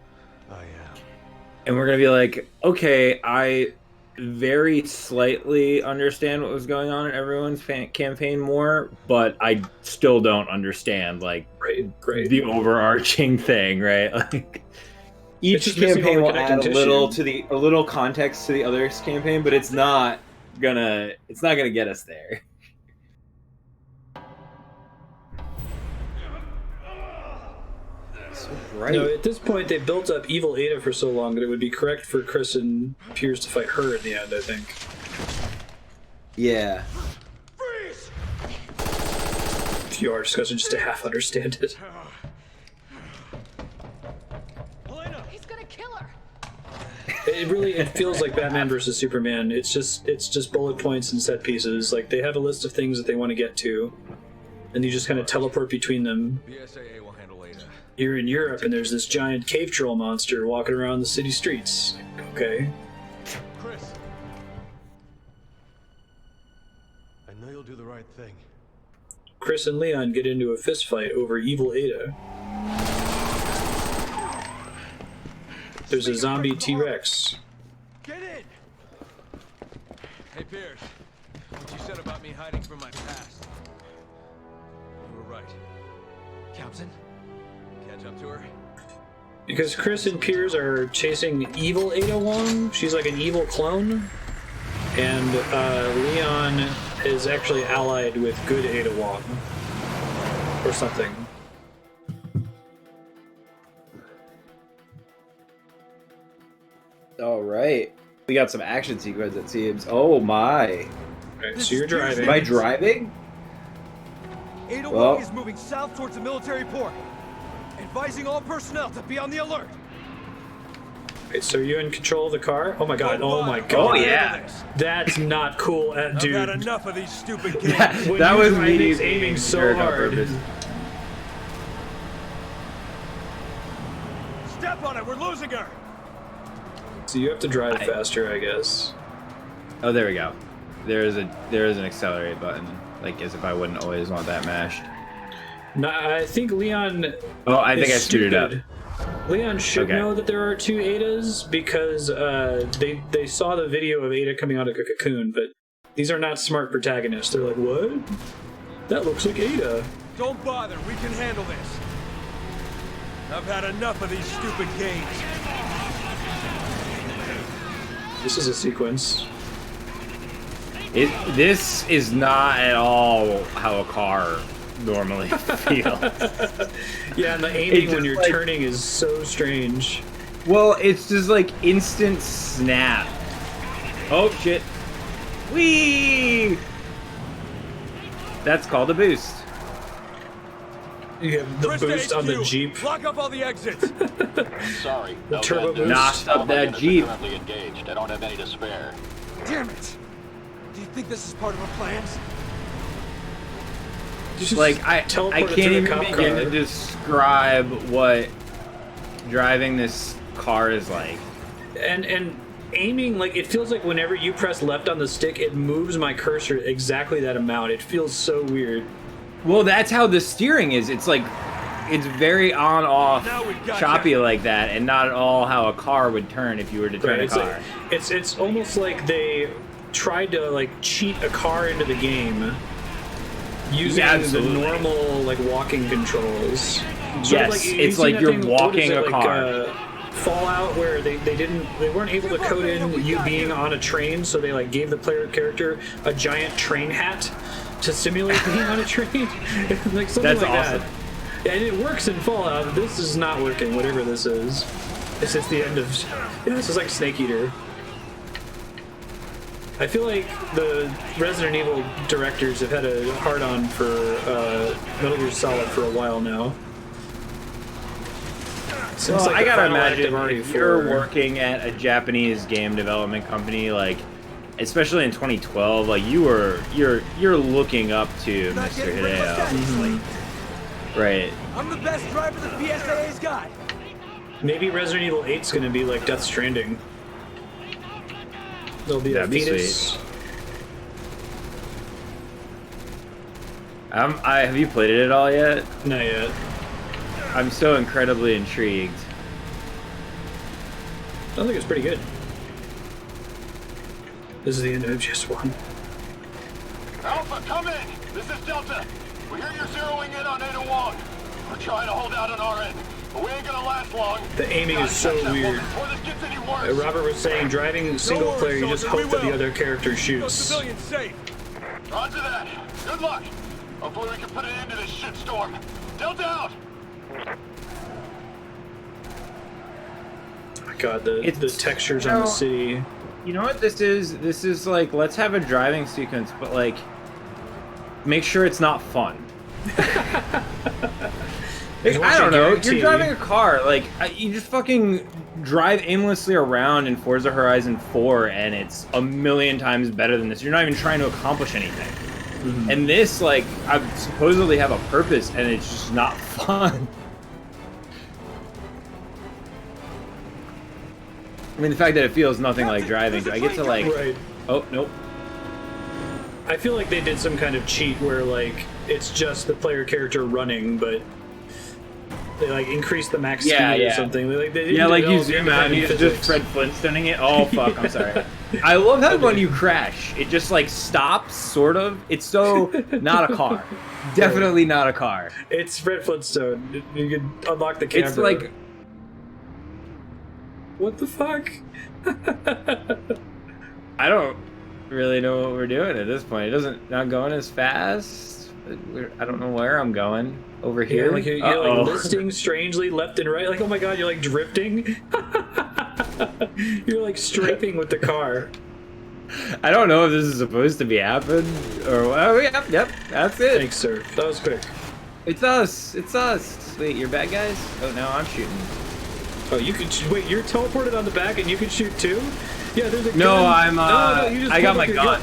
and we're gonna be like, okay, I very slightly understand what was going on in everyone's campaign more, but I still don't understand like the overarching thing, right? Like each campaign will add a little context to the other campaign, but it's not gonna get us there. Right. No, at this point, they built up evil Ada for so long that it would be correct for Chris and Piers to fight her in the end, I think. Yeah. If you are discussing just to half understand it. He's gonna kill her. It feels like Batman versus Superman. It's just bullet points and set pieces. Like they have a list of things that they want to get to, and you just kind of teleport between them. You're in Europe, and there's this giant cave troll monster walking around the city streets. Okay. Chris, I know you'll do the right thing. Chris and Leon get into a fist fight over evil Ada. There's a zombie T-Rex. Get in! Hey, Piers. What you said about me hiding from my past. You were right. Captain? Catch up to her? Because Chris and Piers are chasing evil Ada Wong. She's like an evil clone. And Leon is actually allied with good Ada Wong. Or something. All right. We got some action sequence, it seems. Oh my. Right, so you're driving. Am I driving? Ada Wong is moving south towards the military port. Advising all personnel to be on the alert. Okay, so you're in control of the car? Oh my god, oh my god. Oh yeah. That's not cool, dude. I've had enough of these stupid games. that was me aiming so hard. Step on it, we're losing her. So you have to drive faster, I guess. Oh, there we go. There is an accelerate button, like as if I wouldn't always want that mashed. No, I think Leon. Oh, I think I screwed it up. Leon should know that there are 2 Adas because they saw the video of Ada coming out of a cocoon, but these are not smart protagonists. They're like, what? That looks like Ada. Don't bother, we can handle this. I've had enough of these stupid games. This is a sequence. This is not at all how a car normally feels. Yeah, and the aiming when you're turning is so strange. Well, it's just like instant snap. Oh shit. Whee! That's called a boost. You have the boost on the Jeep. Lock up all the exits. Sorry. The turbo boost. Knocked up that Jeep. Engaged. I don't have any to spare. Damn it. Do you think this is part of our plans? Like I can't even begin to describe what driving this car is like. And aiming, like it feels like whenever you press left on the stick, it moves my cursor exactly that amount. It feels so weird. Well, that's how the steering is. It's like it's very on-off, choppy like that, and not at all how a car would turn if you were to turn a car. Like, it's almost like they tried to like cheat a car into the game using the normal like walking controls. Yes, it's like you're walking a car. Fallout, where they weren't able to code in you being on a train, so they like gave the player character a giant train hat to simulate being on a train. Like something That's like awesome. that. And it works in Fallout. This is not working, whatever this is. It's just the end of... Yeah, this is like Snake Eater. I feel like the Resident Evil directors have had a hard-on for Metal Gear Solid for a while now. Since, well, like, I gotta imagine if you're working at a Japanese game development company, like, especially in 2012, like you're looking up to Mr. Hideo. Mm-hmm. Right. I'm the best driver the PSAA's got. Maybe Resident Evil 8's gonna be like Death Stranding. There'll be That'd a be fetus. Have you played it at all yet? Not yet. I'm so incredibly intrigued. I think it's pretty good. This is the end of MGS1. Alpha, come in! This is Delta. We hear you're zeroing in on 801. We're trying to hold out on our end, but we ain't gonna last long. The aiming is so weird. Before this gets any worse. Robert was saying, driving single player, you just hope that the other character No shoots. civilians safe. Roger that. Good luck. Hopefully we can put an end to this shitstorm. Delta out! Oh my god, the textures on the No. city. You know what this is? This is like, let's have a driving sequence, but like, make sure it's not fun. Like, I don't know. guarantee. You're driving a car. Like, you just fucking drive aimlessly around in Forza Horizon 4, and it's a million times better than this. You're not even trying to accomplish anything. Mm-hmm. And this, like, I supposedly have a purpose, and it's just not fun. I mean, the fact that it feels nothing like driving. Do I get to, like... Right. Oh, nope. I feel like they did some kind of cheat where, like, it's just the player character running, but they, like, increase the max speed or something. They didn't do like it you all zoom out and you independent just physics. Fred Flintstoning it. Oh, fuck, I'm sorry. I love how when you crash, it just, like, stops, sort of. It's so not a car. Definitely not a car. It's Fred Flintstone. You can unlock the camera. It's like... What the fuck? I don't really know what we're doing at this point. It doesn't... Not going as fast. I don't know where I'm going. Over here? Yeah, like you're like listing strangely left and right. Like, oh my god, you're like drifting. You're like strafing with the car. I don't know if this is supposed to be happening or... Oh, yep, that's it. Thanks, sir. That was quick. It's us. It's us. Wait, you're bad guys? Oh, no, I'm shooting. Oh, you can wait. You're teleported on the back, and you can shoot too. Yeah, there's a gun. No, I'm. No, you just I got my pulled up your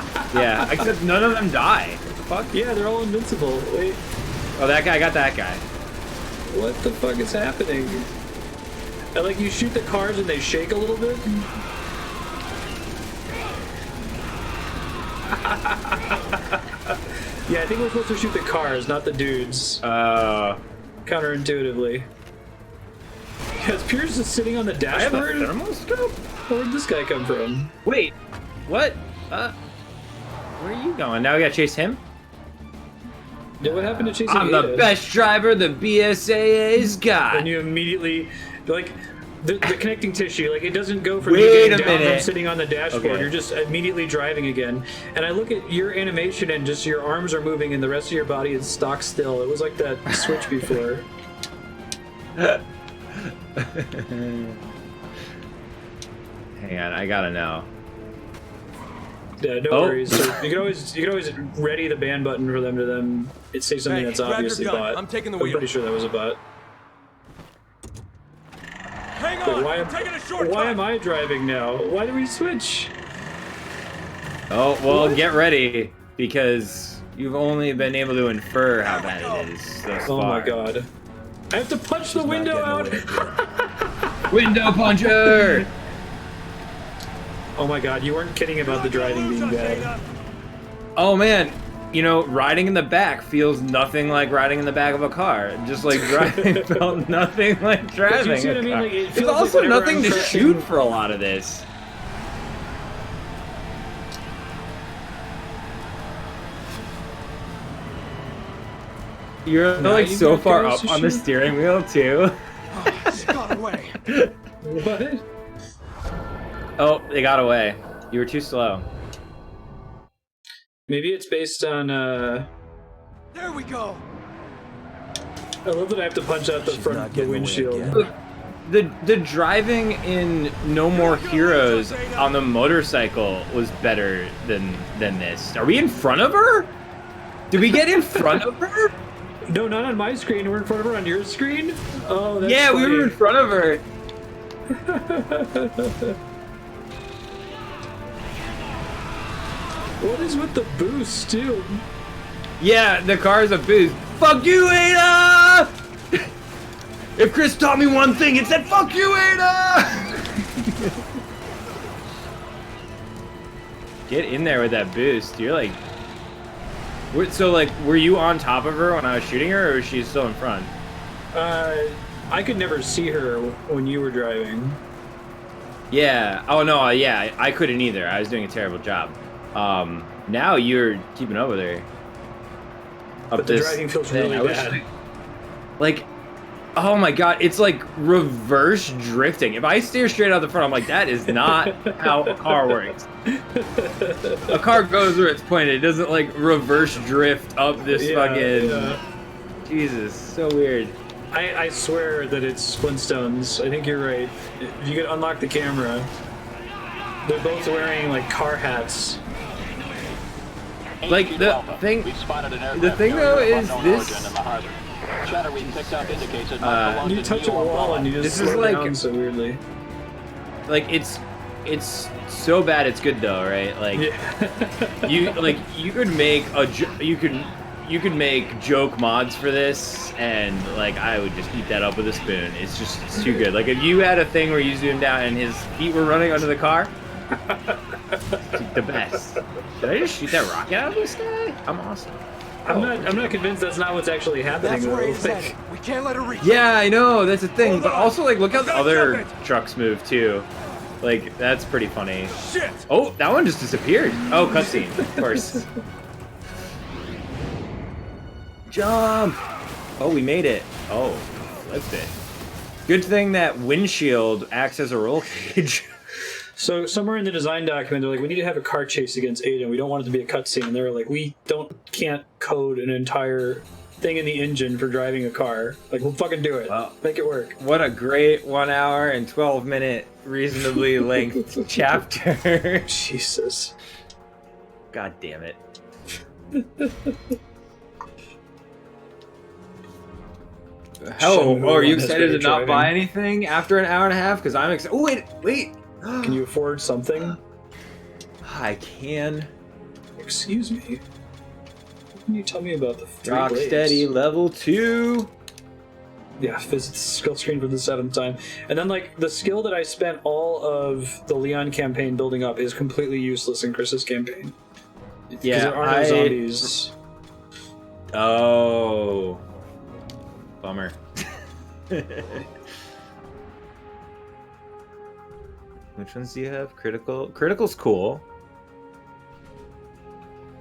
guns. Yeah, except none of them die. What the fuck? Yeah, they're all invincible. Wait, Oh, that guy got that guy. what the fuck is happening? And like you shoot the cars and they shake a little bit. Yeah, I think we're supposed to shoot the cars, not the dudes. Counterintuitively. Because Piers is sitting on the I have a dashboard. thermal scope? Where'd this guy come from? Wait, what? Where are you going? Now we gotta chase him? Yeah, what happened to chasing I'm the Ada? best driver the BSAA's got. And you immediately, like, the connecting tissue, like, it doesn't go from Wait you getting a down minute. from sitting on the dashboard. Okay. You're just immediately driving again. And I look at your animation and just your arms are moving and the rest of your body is stock still. It was like that switch before. Hang on, I gotta know. Yeah, no worries. So you can always ready the ban button for them to then say something Hey, that's grab your obviously gun. bot. I'm taking the I'm wheel. pretty sure that was a bot. Hang But on, why I'm taking a short why cut. am I driving now? Why do we switch? Oh, well, What? get ready, because you've only been able to infer how bad it is thus Oh far. my god. I have to punch the window out! Window puncher! Oh my god, you weren't kidding about the driving being bad. Oh man, you know, riding in the back feels nothing like riding in the back of a car. Just like driving felt nothing like driving see what a I mean? car. Like, it There's feels like also whenever nothing I'm to pressing- shoot for a lot of this. You're Now like you so got far girls up to on the shoot? steering wheel too. She got away. What? Oh, they got away. You were too slow. Maybe it's based on, There we go. I love that I have to punch out the front not of the getting away windshield. again. The driving in No More Heroes on the motorcycle was better than this. Are we in front of her? Did we get in front of her? No, not on my screen. We're in front of her on your screen? Oh, that's Yeah, funny. we were in front of her. What is with the boost, too? Yeah, the car's a boost. Fuck you, Ada! If Chris taught me one thing, it said "fuck you, Ada." Get in there with that boost. You're like, so like, were you on top of her when I was shooting her, or was she still in front? I could never see her when you were driving. Yeah. Oh no. Yeah, I couldn't either. I was doing a terrible job. Now you're keeping up with her. But the driving feels really bad. Like, oh my god, it's like reverse drifting. If I steer straight out the front, I'm like, that is not how a car works. A car goes where it's pointed. It doesn't like reverse drift up this fucking. Yeah. Jesus, so weird. I swear that it's Flintstones. I think you're right. If you could unlock the camera, they're both wearing like car hats. Like the thing though is this. You touch a wall and you just slow down so weirdly. Like it's so bad it's good though, right? Like you could make you could make joke mods for this, and like I would just eat that up with a spoon. It's too good. Like if you had a thing where you zoomed out and his feet were running under the car, the best. Did I just shoot that rocket out of the sky? I'm awesome. I'm not convinced that's not what's actually happening. That's where it's at. We can't let her reach. Yeah, I know, that's a thing. But also like look how the other trucks move too. Like that's pretty funny. Shit! Oh, that one just disappeared. Oh, cutscene, of course. Jump! Oh, we made it. Oh, flipped it. Good thing that windshield acts as a roll cage. So somewhere in the design document, they're like, we need to have a car chase against Ada. We don't want it to be a cutscene. And they're like, we can't code an entire thing in the engine for driving a car. Like, we'll fucking do it. Wow. Make it work. What a great 1 hour and 12-minute, reasonably length chapter. Jesus. God damn it. Are you excited to not buy anything after an hour and a half? Because I'm excited. Oh, wait. Can you afford something? I can. Excuse me. What can you tell me about the three Rocksteady level 2. Yeah, visit skill screen for the 7th time. And then, like, the skill that I spent all of the Leon campaign building up is completely useless in Chris's campaign. Yeah, there are no zombies. Oh. Bummer. Which ones do you have? Critical? Critical's cool.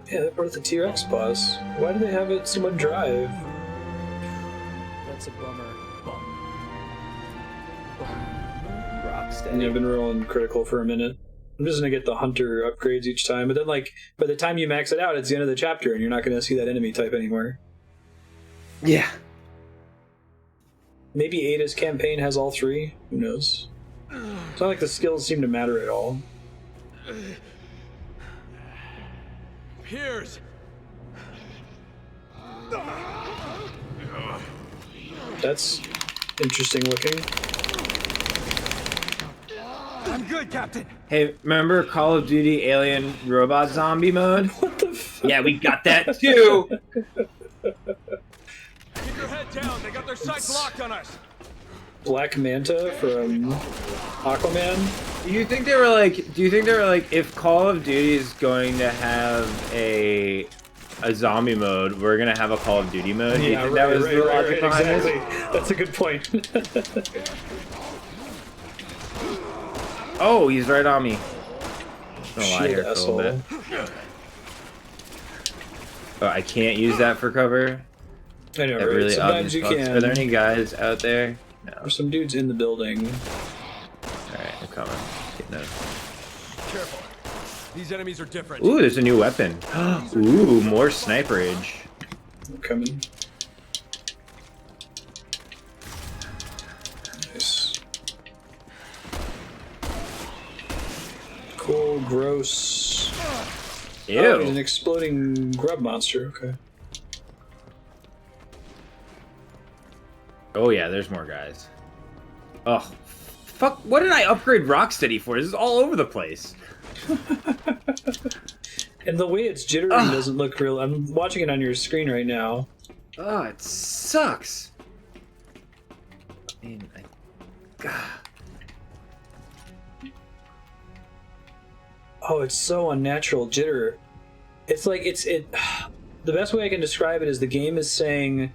Yeah, that brought the T-Rex boss. Why do they have it someone drive? That's a bummer. Yeah, I've been rolling critical for a minute. I'm just gonna get the hunter upgrades each time, but then like by the time you max it out, it's the end of the chapter, and you're not gonna see that enemy type anymore. Yeah. Maybe Ada's campaign has all 3. Who knows? It's not like the skills seem to matter at all. Piers! That's interesting looking. I'm good, Captain. Hey, remember Call of Duty Alien Robot Zombie mode? What the fuck? Yeah, we got that too! Keep your head down, they got their sights locked on us! Black Manta from Aquaman? Do you think they were like, if Call of Duty is going to have a zombie mode, we're gonna have a Call of Duty mode? Yeah, right, that was the logic behind exactly. this? That's a good point. Oh, he's right on me. I'm gonna lie Shit, here for asshole. a little bit. Oh, I can't use that for cover? I know, That right? really Sometimes you obvious fucks. can. Are there any guys out there? No. There's some dudes in the building. Alright, I'm coming. Getting those. Careful. These enemies are different. Ooh, there's a new weapon. Ooh, more sniperage. I'm coming. Nice. Cool, gross. Ew. Oh, he's an exploding grub monster. Okay. Oh yeah, there's more guys. Oh, fuck! What did I upgrade Rocksteady for? This is all over the place. And the way it's jittering doesn't look real. I'm watching it on your screen right now. Oh, it sucks. mean, God. Oh, it's so unnatural jitter. It's like the best way I can describe it is the game is saying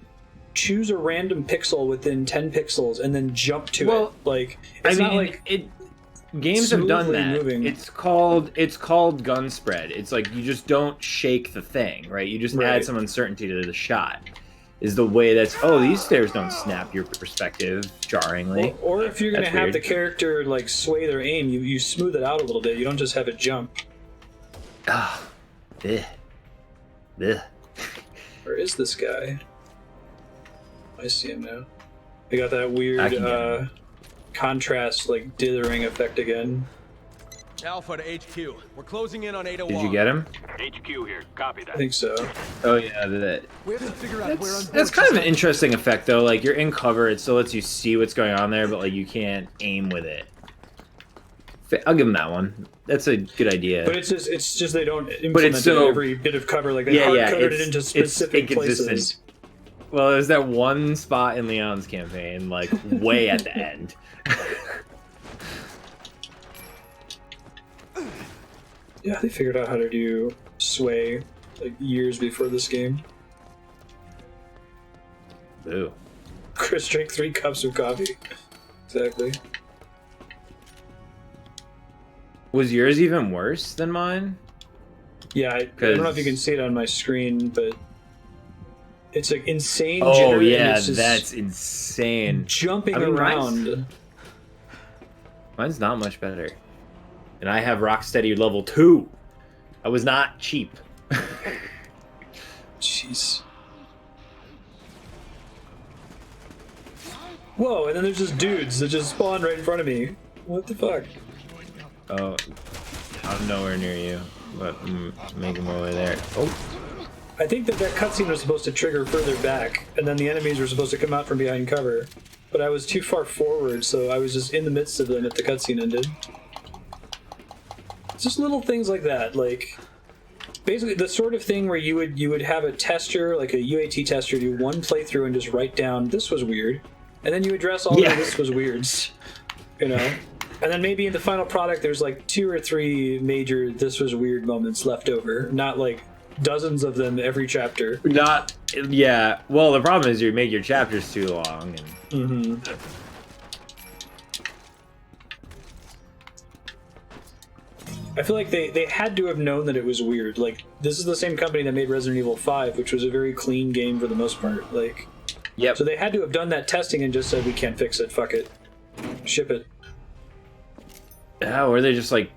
choose a random pixel within 10 pixels and then jump to it. Like it's not like games have done that. Moving. It's called gun spread. It's like you just don't shake the thing, right? You just add some uncertainty to the shot. Is the way that's these stairs don't snap your perspective jarringly. Or if you're gonna have weird. the character like sway their aim, you smooth it out a little bit. You don't just have it jump. Ah, bleh. Bleh. Where is this guy? I see him now. They got that weird contrast, like dithering effect again. Alpha to HQ. We're closing in on 801. Did you get him? HQ here. Copy that. I think so. Oh yeah, that. We have to figure out where That's kind of an interesting effect though. Like you're in cover, it still lets you see what's going on there, but like you can't aim with it. I'll give them that one. That's a good idea. But it's just they don't implement every bit of cover. Like they hard-coded it into specific places. Well, there's that one spot in Leon's campaign, like way at the end. Yeah, they figured out how to do sway like years before this game. Ooh. Chris drank 3 cups of coffee. Exactly. Was yours even worse than mine? Yeah, I don't know if you can see it on my screen, but it's like insane. Oh jitter, yeah, and it's that's insane. Jumping around. Mine's not much better. And I have Rocksteady level 2. I was not cheap. Jeez. Whoa, and then there's just dudes that just spawn right in front of me. What the fuck? Oh, I'm nowhere near you, but I'm making my way there. Oh. I think that cutscene was supposed to trigger further back, and then the enemies were supposed to come out from behind cover. But I was too far forward, so I was just in the midst of them if the cutscene ended. It's just little things like that, like basically the sort of thing where you would have a tester, like a UAT tester, do one playthrough and just write down this was weird, and then you address all the this was weirds, you know. And then maybe in the final product, there's like 2 or 3 major this was weird moments left over, not like dozens of them every chapter. Not, yeah. Well, the problem is you make your chapters too long. And... I feel like they had to have known that it was weird. Like, this is the same company that made Resident Evil 5, which was a very clean game for the most part. Like, yep. So they had to have done that testing and just said, we can't fix it, fuck it. Ship it. Yeah, or they just like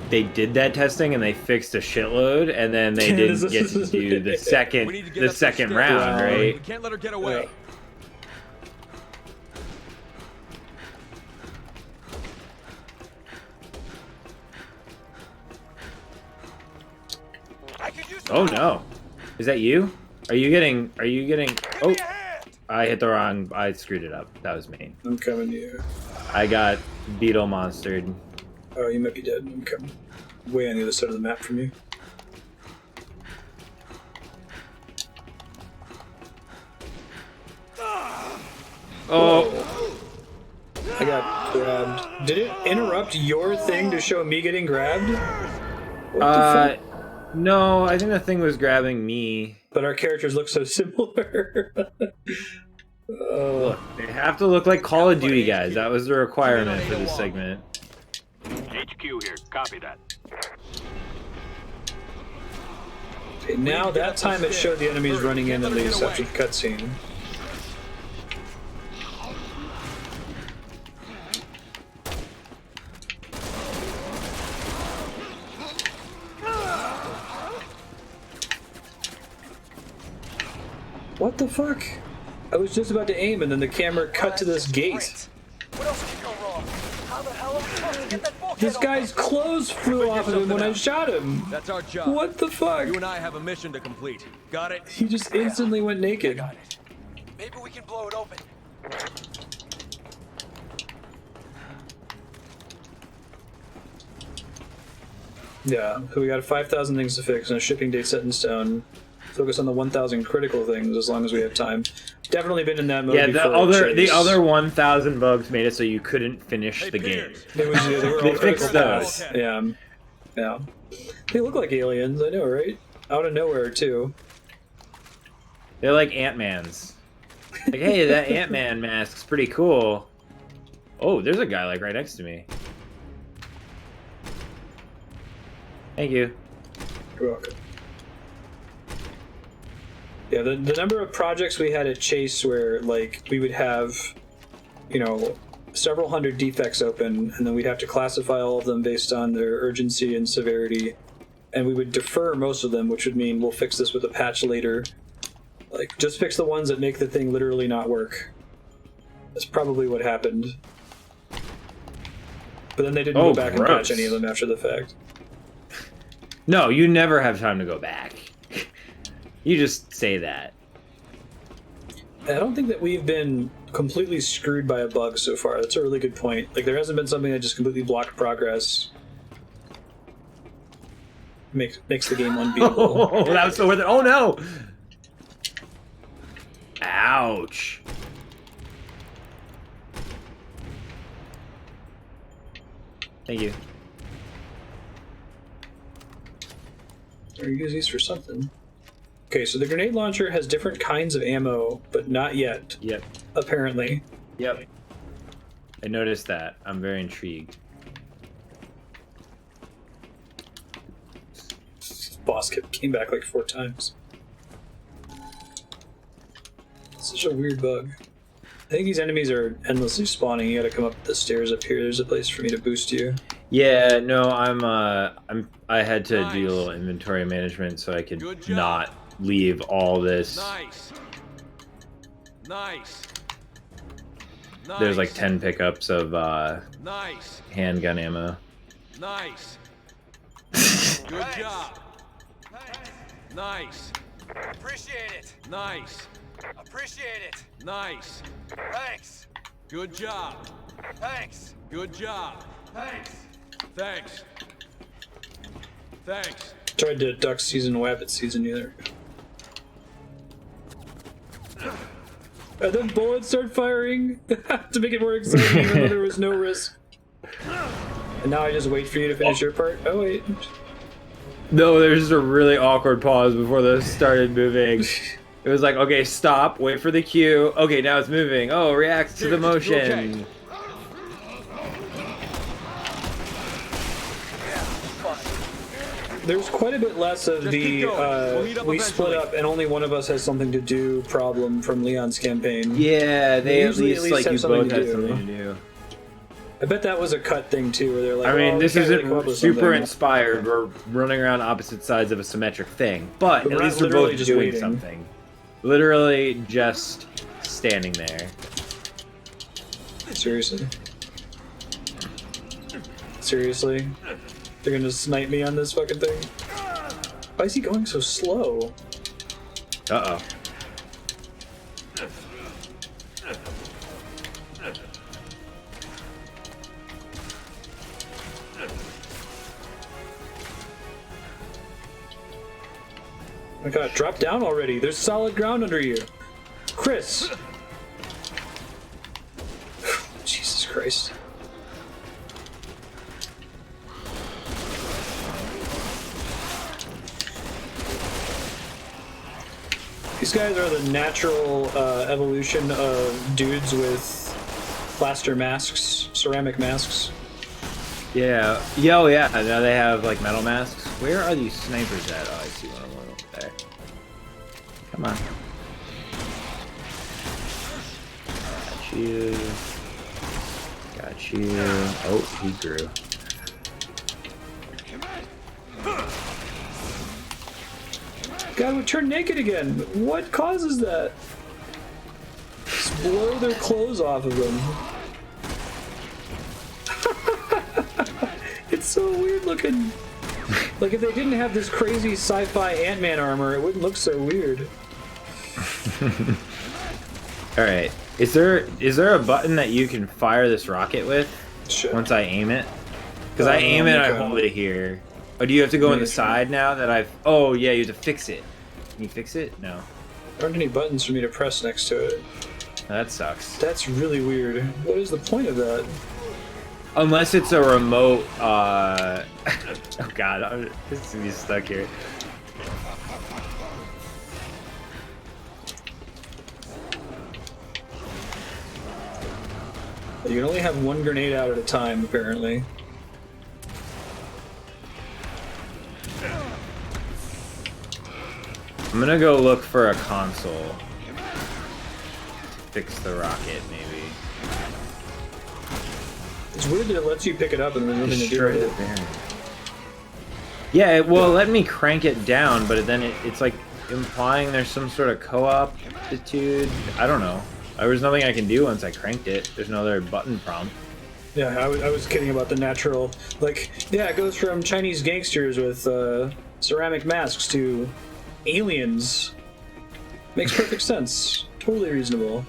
they did that testing and they fixed a shitload, and then they didn't get to do the second round, right? We can't let her get away. Oh no, is that you? Are you getting? Oh, I hit the wrong. I screwed it up. That was me. I'm coming to you. I got beetle monstered. Oh, you might be dead. I'm coming. Way on the other side of the map from you. Oh. Whoa. I got grabbed. Did it interrupt your thing to show me getting grabbed? What the fuck? No, I think the thing was grabbing me. But our characters look so similar. Look, they have to look like Call of Duty guys. That was the requirement for this segment. HQ here. Copy that. Okay, now that time it showed the enemies running in at least after the cutscene. What the fuck? I was just about to aim and then the camera cut to this gate. What else could go wrong? How the hell am I supposed to get that bulkhead This guy's clothes flew off of him when I shot him. That's our job. What the fuck? You and I have a mission to complete. Got it? He just instantly went naked. Got it. Maybe we can blow it open. Yeah, so we got 5,000 things to fix and a shipping date set in stone. Focus on the 1,000 critical things as long as we have time. definitely been in that mode. Yeah, before the other 1,000 bugs made it so you couldn't finish the game. They were They all fixed critical those. paths. Yeah. They look like aliens, I know, right? Out of nowhere, too. They're like Ant-Mans. Like, hey, that Ant-Man mask's pretty cool. Oh, there's a guy like right next to me. Thank you. You're welcome. Yeah, the number of projects we had at Chase where, like, we would have, you know, several hundred defects open, and then we'd have to classify all of them based on their urgency and severity, and we would defer most of them, which would mean we'll fix this with a patch later. Like, just fix the ones that make the thing literally not work. That's probably what happened. But then they didn't go back and patch any of them after the fact. No, you never have time to go back. You just say that. I don't think that we've been completely screwed by a bug so far. That's a really good point. Like, there hasn't been something that just completely blocked progress. Makes the game unbeatable. Oh, that was so worth it. Oh, no! Ouch. Thank you. Or use these for something. Okay, so the grenade launcher has different kinds of ammo, but not yet. Yep. Apparently. Yep. I noticed that. I'm very intrigued. Boss came back like 4 times. Such a weird bug. I think these enemies are endlessly spawning. You gotta come up the stairs up here. There's a place for me to boost you. Yeah, no, I had to do a little inventory management so I could not leave all this. Nice. There's like 10 pickups of handgun ammo. Nice. Good job. Nice. Appreciate it. Nice. Appreciate it. Nice. Thanks. Good job. Thanks. Good job. Thanks. Thanks. Thanks. Tried to duck season wabbit season either. And then bullets start firing to make it more exciting, even though there was no risk. And now I just wait for you to finish your part. Oh wait. No, there's just a really awkward pause before this started moving. It was like, okay, stop, wait for the cue. Okay, now it's moving. Oh, it reacts to the motion. There's quite a bit less of the we split up and only one of us has something to do problem from Leon's campaign. Yeah, they at least like you both had do. something to do. I bet that was a cut thing too, where they're like, I mean, well, this we can't really come up isn't with super something. inspired. We're running around opposite sides of a symmetric thing, but We're at not least we're literally both just doing waiting. something. Literally just standing there. Seriously? Seriously? They're gonna snipe me on this fucking thing? Why is he going so slow? Uh-oh. Oh my god, drop down already. There's solid ground under you. Chris! Jesus Christ. These guys are the natural evolution of dudes with plaster masks, ceramic masks. Yeah. Yo, yeah. Now they have like metal masks. Where are these snipers at? Oh, I see one over there. Come on. Got you. Got you. Oh, he grew. God would turn naked again. What causes that? Just blow their clothes off of them. It's so weird looking. Like if they didn't have this crazy sci-fi Ant-Man armor, it wouldn't look so weird. All right. Is there a button that you can fire this rocket with once I aim it? Because I aim it, I hold it here. Oh, do you have to go on the side now that I've... Oh, yeah, you have to fix it. Can you fix it? No. aren't any buttons for me to press next to it. That sucks. That's really weird. What is the point of that? Unless it's a remote, oh god, I'm just gonna be stuck here. You can only have one grenade out at a time, apparently. I'm gonna go look for a console. Fix the rocket, maybe. It's weird that it lets you pick it up and there's nothing to do with it. Yeah, well, let me crank it down, but then it's like implying there's some sort of co-op attitude. I don't know. There was nothing I can do once I cranked it. There's no other button prompt. Yeah, I was kidding about the natural. Like, yeah, it goes from Chinese gangsters with ceramic masks to aliens. Makes perfect sense. Totally reasonable.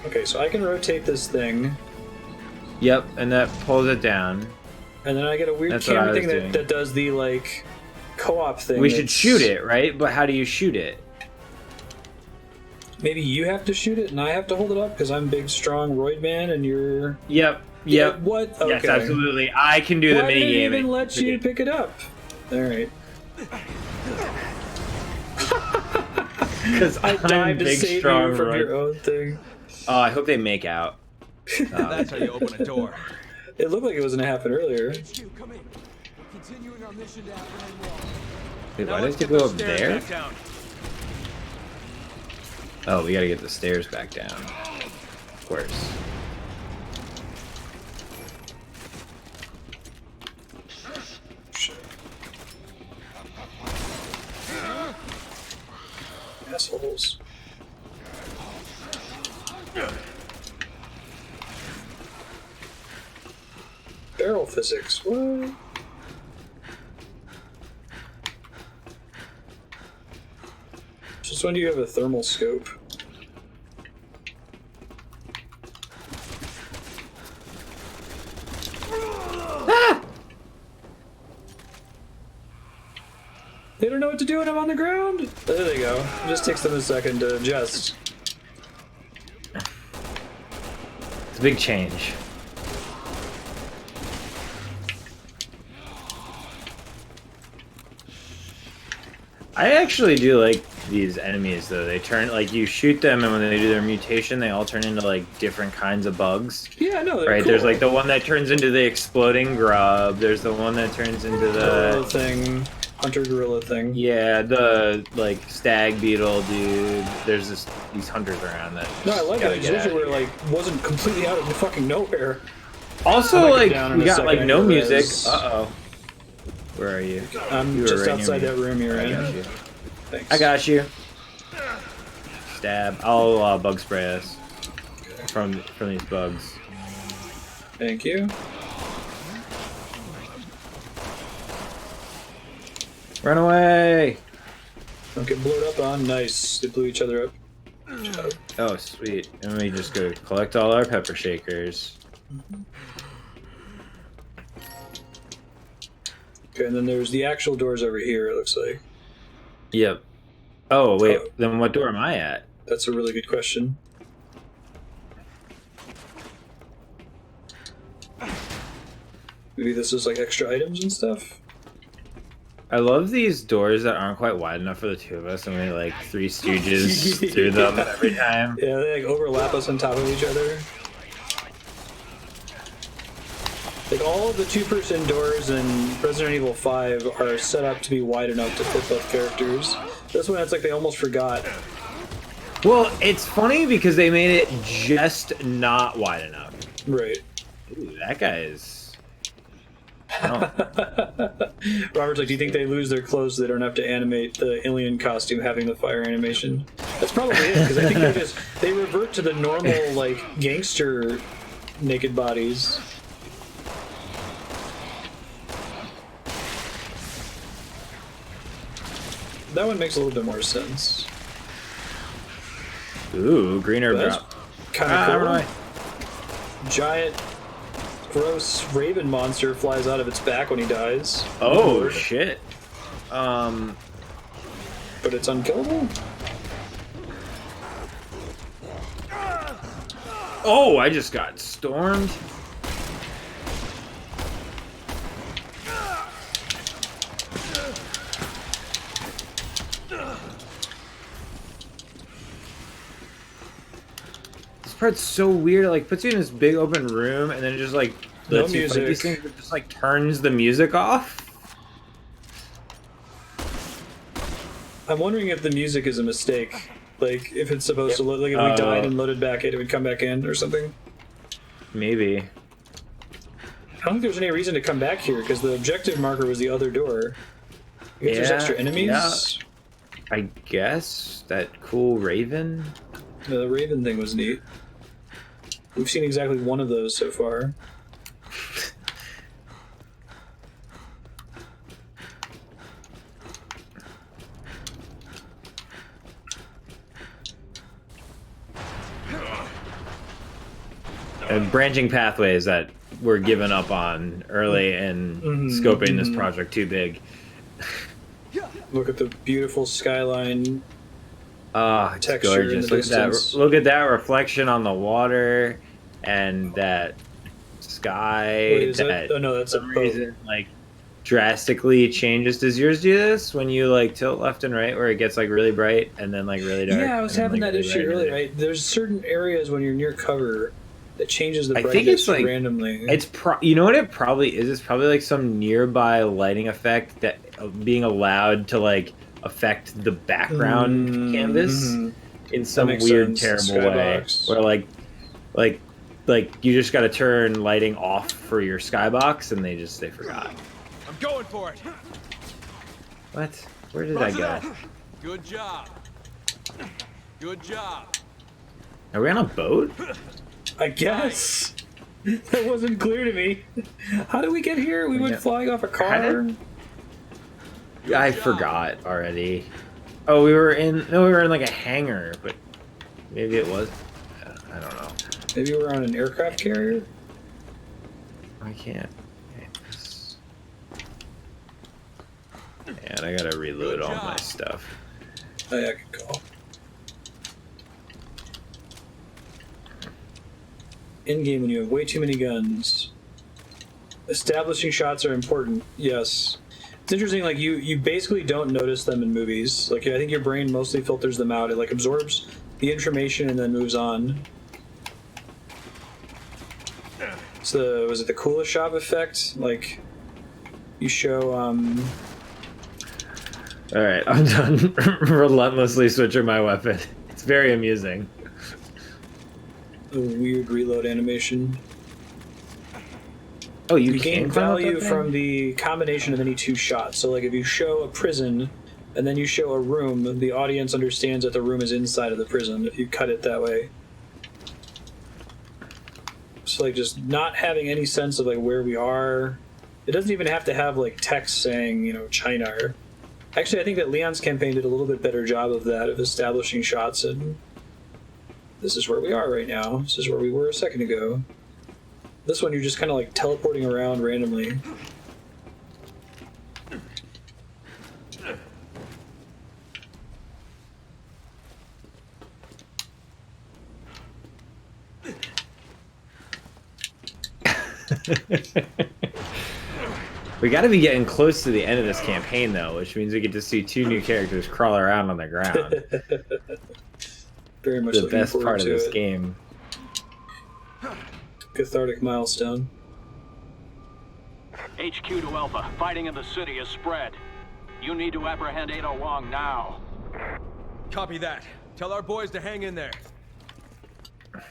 Okay, so I can rotate this thing. Yep, and that pulls it down. And then I get a weird camera thing that does the, like, co-op thing. We should shoot it, right? But how do you shoot it? Maybe you have to shoot it and I have to hold it up because I'm big, strong Roid Man and you're... Yep. What? Okay. Yes, absolutely. I can do the Why minigame. did it even let you pick it up? Alright. Because I died to save you from your own thing. Oh, I hope they make out. That's how you open a door. It looked like it was gonna happen earlier. HQ, come in. Continuing our mission to Apprehend Wall. Wait, Now why let's does it get go the up stairs there? back down. Oh, we gotta get the stairs back down. Of course. Assholes. Barrel physics, what? Just when do you have a thermal scope? They don't know what to do when I'm on the ground? There they go. It just takes them a second to adjust. It's a big change. I actually do like these enemies though. They turn, like, you shoot them and when they do their mutation they all turn into like different kinds of bugs. Yeah, no, they're right, cool. There's like the one that turns into the exploding grub, there's the one that turns into Gorilla the thing. Hunter gorilla thing. yeah, the like stag beetle dude. There's these hunters around that No, I like gotta it. get Those out were of here. like wasn't completely out of fucking nowhere. Also, like, down in we a got second, like I no need music. res. Uh-oh. Where are you? I'm You were just right near outside me. that room you're I in. got you. Thanks. I got you. Stab. I'll bug spray us from these bugs. Thank you. Run away! Don't get blowed up on. Nice. They blew each other up. Oh, sweet. And we just go collect all our pepper shakers. Okay, and then there's the actual doors over here, it looks like. Yep. Oh, wait. Oh. Then what door am I at? That's a really good question. Maybe this is like extra items and stuff? I love these doors that aren't quite wide enough for the two of us, and we like Three Stooges through them every time. Yeah, they like overlap us on top of each other. Like all of the two-person doors in Resident Evil 5 are set up to be wide enough to fit both characters. This one, it's like they almost forgot. Well, it's funny because they made it just not wide enough. Right. Ooh, that guy is... Oh. Robert's like, do you think they lose their clothes so they don't have to animate the alien costume having the fire animation? That's probably it, because I think they revert to the normal, like, gangster naked bodies. That one makes a little bit more sense. Ooh, green herb That's drop. kind of cool. Giant, gross raven monster flies out of its back when he dies. Oh, Lord. shit. but it's unkillable? Oh, I just got stormed. This part's so weird. It like puts you in this big open room, and then it just like lets you fight these things. It just like turns the music off. I'm wondering if the music is a mistake. Like, if it's supposed to load, like if we died and loaded back in, it would come back in or something. Maybe. I don't think there's any reason to come back here, because the objective marker was the other door. I guess there's extra enemies? Yeah. I guess. That cool raven? No, the raven thing was neat. We've seen exactly one of those so far. And branching pathways that were given up on early in scoping this project too big. Look at the beautiful skyline. It's Texture gorgeous. in the distance. Look at that reflection on the water and that sky. Wait, is that? Oh no, that's a boat. Like drastically changes. Does yours do this when you like tilt left and right, where it gets like really bright and then like really dark? Yeah, I was having like, that really issue earlier. Right? There's certain areas when you're near cover that changes the brightness I think it's like, randomly. It's you know what it probably is? It's probably like some nearby lighting effect that being allowed to like affect the background canvas in some weird, terrible way. Where like you just got to turn lighting off for your skybox, and they forgot. I'm going for it. What? Where did I go? Good job. Good job. Are we on a boat? I guess. That wasn't clear to me. How did we get here? We went flying off a car? I forgot already. Oh, we were in like a hangar, but maybe it was. I don't know. Maybe we're on an aircraft carrier? I can't. Man, I gotta reload all my stuff. Oh yeah, good call. In-game when you have way too many guns. Establishing shots are important, yes. It's interesting, like, you basically don't notice them in movies. Like, I think your brain mostly filters them out. It, like, absorbs the information and then moves on. It's was it the coolest shop effect? Like, you show, Alright, I'm done relentlessly switching my weapon. It's very amusing. a weird reload animation. Oh, you gain value from the combination of any two shots. So, like, if you show a prison and then you show a room, the audience understands that the room is inside of the prison if you cut it that way. So, like, just not having any sense of, like, where we are. It doesn't even have to have, like, text saying, you know, China. Actually, I think that Leon's campaign did a little bit better job of that, of establishing shots, and this is where we are right now. This is where we were a second ago. This one, you're just kind of like teleporting around randomly. We got to be getting close to the end of this campaign, though, which means we get to see two new characters crawl around on the ground. Very much the best part of this game. Cathartic milestone. HQ to Alpha. Fighting in the city has spread. You need to apprehend Ada Wong now. Copy that. Tell our boys to hang in there.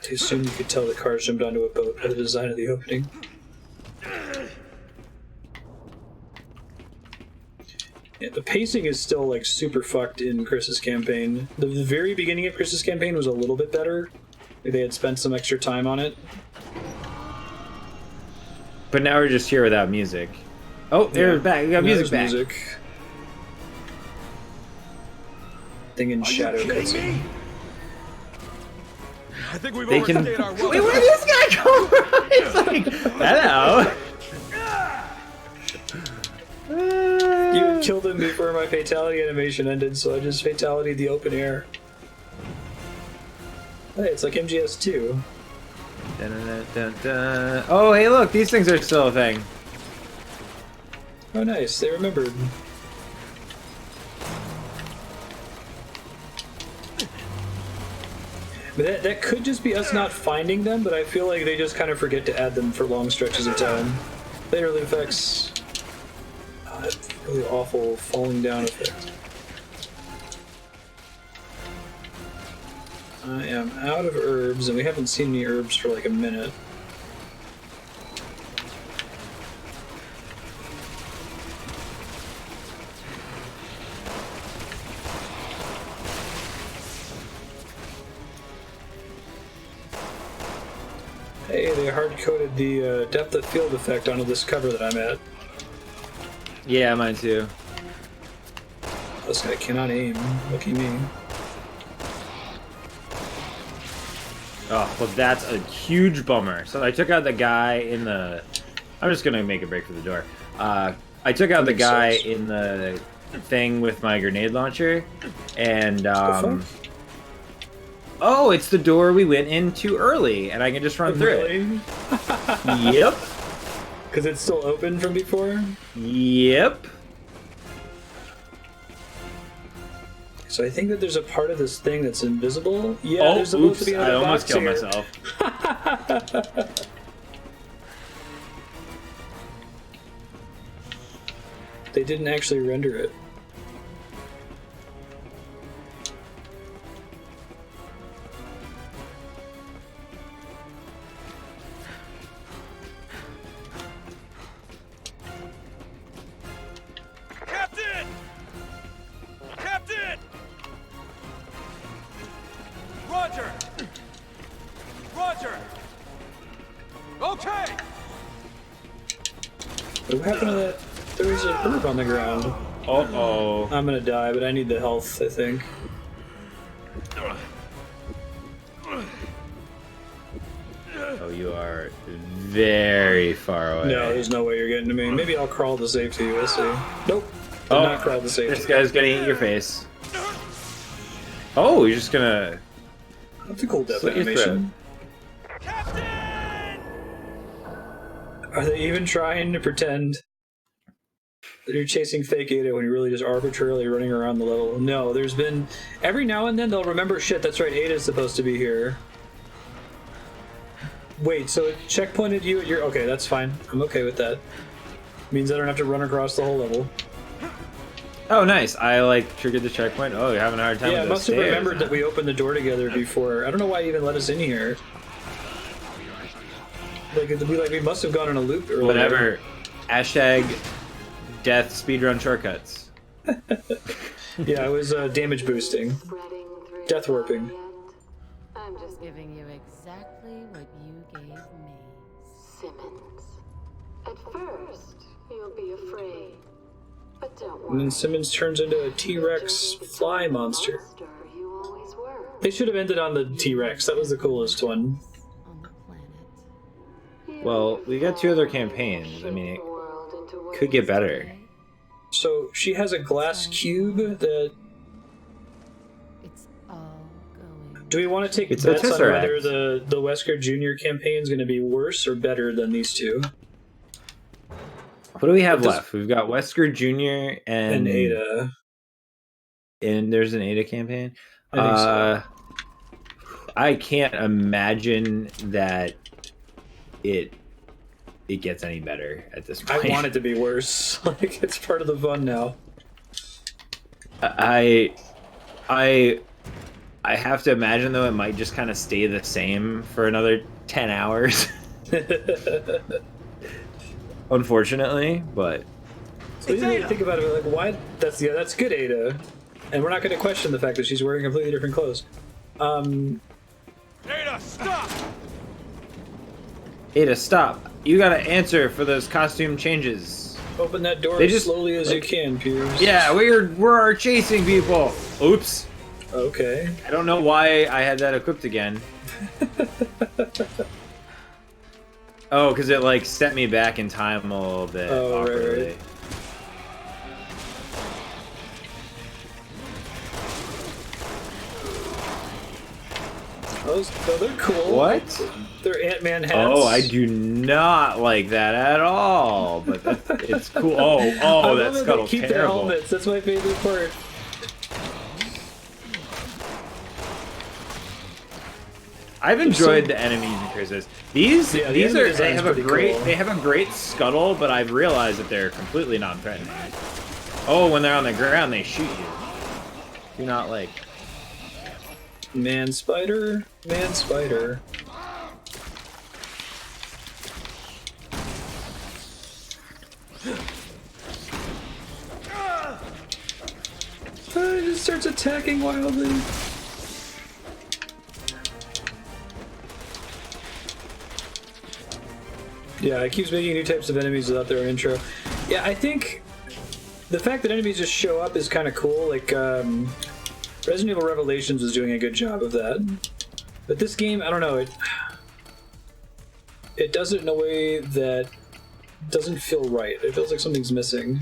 Too soon you could tell the cars jumped onto a boat by the design of the opening. Yeah, the pacing is still like super fucked in Chris's campaign. The very beginning of Chris's campaign was a little bit better. Like they had spent some extra time on it. But now we're just here without music. Oh, they're back. We got music back. Music. Thing in shadow cutscene. I think we've They can. overstayed our welcome. Wait, where did this guy come from? It's like, hello. You killed him before my fatality animation ended, so I just fatality'd the open air. Hey, it's like MGS2. Dun, dun, dun, dun. Oh, hey, look, these things are still a thing. Oh, nice. They remembered. But that could just be us not finding them, but I feel like they just kind of forget to add them for long stretches of time. Later loot effects. Oh, that really awful falling down effect. I am out of herbs, and we haven't seen any herbs for like a minute. Hey, they hard-coded the depth of field effect onto this cover that I'm at. Yeah, mine too. This guy cannot aim. Lucky me. Oh, well, that's a huge bummer. So I took out the guy in the... I'm just gonna make a break for the door. I took out the guy in the thing with my grenade launcher, and oh, it's the door we went in too early, and I can just run through it. Yep. Because it's still open from before? Yep. So I think that there's a part of this thing that's invisible. Yeah, oh, there's supposed oops, to be I another almost box killed here. myself. They didn't actually render it. Captain! Captain! Roger! Roger! Okay! What happened to that? There was a herb on the ground. Uh-oh. I'm gonna die, but I need the health, I think. Oh, you are very far away. No, there's no way you're getting to me. Maybe I'll crawl to safety, we'll see. Nope. Did not crawl to safety. This guy's gonna eat your face. Oh, you're just gonna... That's a cool death slit your animation. Are they even trying to pretend that you're chasing fake Ada when you're really just arbitrarily running around the level? No, there's been... Every now and then they'll remember, shit, that's right, Ada's supposed to be here. Wait, so it checkpointed you at your... Okay, that's fine. I'm okay with that. Means I don't have to run across the whole level. Oh, nice. I, like, triggered the checkpoint. Oh, you're having a hard time with Yeah, I those must have stairs, remembered huh? that we opened the door together before. I don't know why you even let us in here. Like, we must have gone on a loop earlier. Whatever. Hashtag death speedrun shortcuts. Yeah, it was damage boosting. Death warping. I'm just giving you exactly what you gave me, Simmons. At first, you'll be afraid, but don't worry. And then Simmons turns into a T-Rex fly monster. You always were. They should have ended on the T-Rex. That was the coolest one. On the planet. Well, we got 2 other campaigns. I mean, it could get better. So she has a glass cube that... It's all going. Do we want to take It's a bets on Tesseract. whether the Wesker Jr. campaign is going to be worse or better than these two? What do we have left? We've got Wesker Jr. And Ada. And there's an Ada campaign. I think so. I can't imagine that it gets any better at this point. I want it to be worse. Like, it's part of the fun now. I have to imagine, though, it might just kind of stay the same for another 10 hours. Unfortunately, but... So you need to think about it, like, why? That's good, Ada. And we're not going to question the fact that she's wearing completely different clothes. Ada, stop! Ada, stop. You gotta answer for those costume changes. Open that door They as just- slowly as you can, Piers. Yeah, we're chasing people. Oops. Okay. I don't know why I had that equipped again. Oh, because it like set me back in time a little bit. Oh, right, awkwardly. right. they're cool. What? They're Ant-Man hats. Oh, I do not like that at all. But it's cool. Oh, I that love scuttle's they keep their terrible. helmets. That's my favorite part. I've enjoyed the enemies in Chris's. These the they design's have a pretty great cool. they have a great scuttle, but I've realized that they're completely non-threatening. Oh, when they're on the ground, they shoot you. Do not like. Man spider. It just starts attacking wildly. Yeah, it keeps making new types of enemies without their intro. Yeah, I think the fact that enemies just show up is kind of cool. Like, Resident Evil Revelations was doing a good job of that. But this game, I don't know, it does it in a way that doesn't feel right. It feels like something's missing.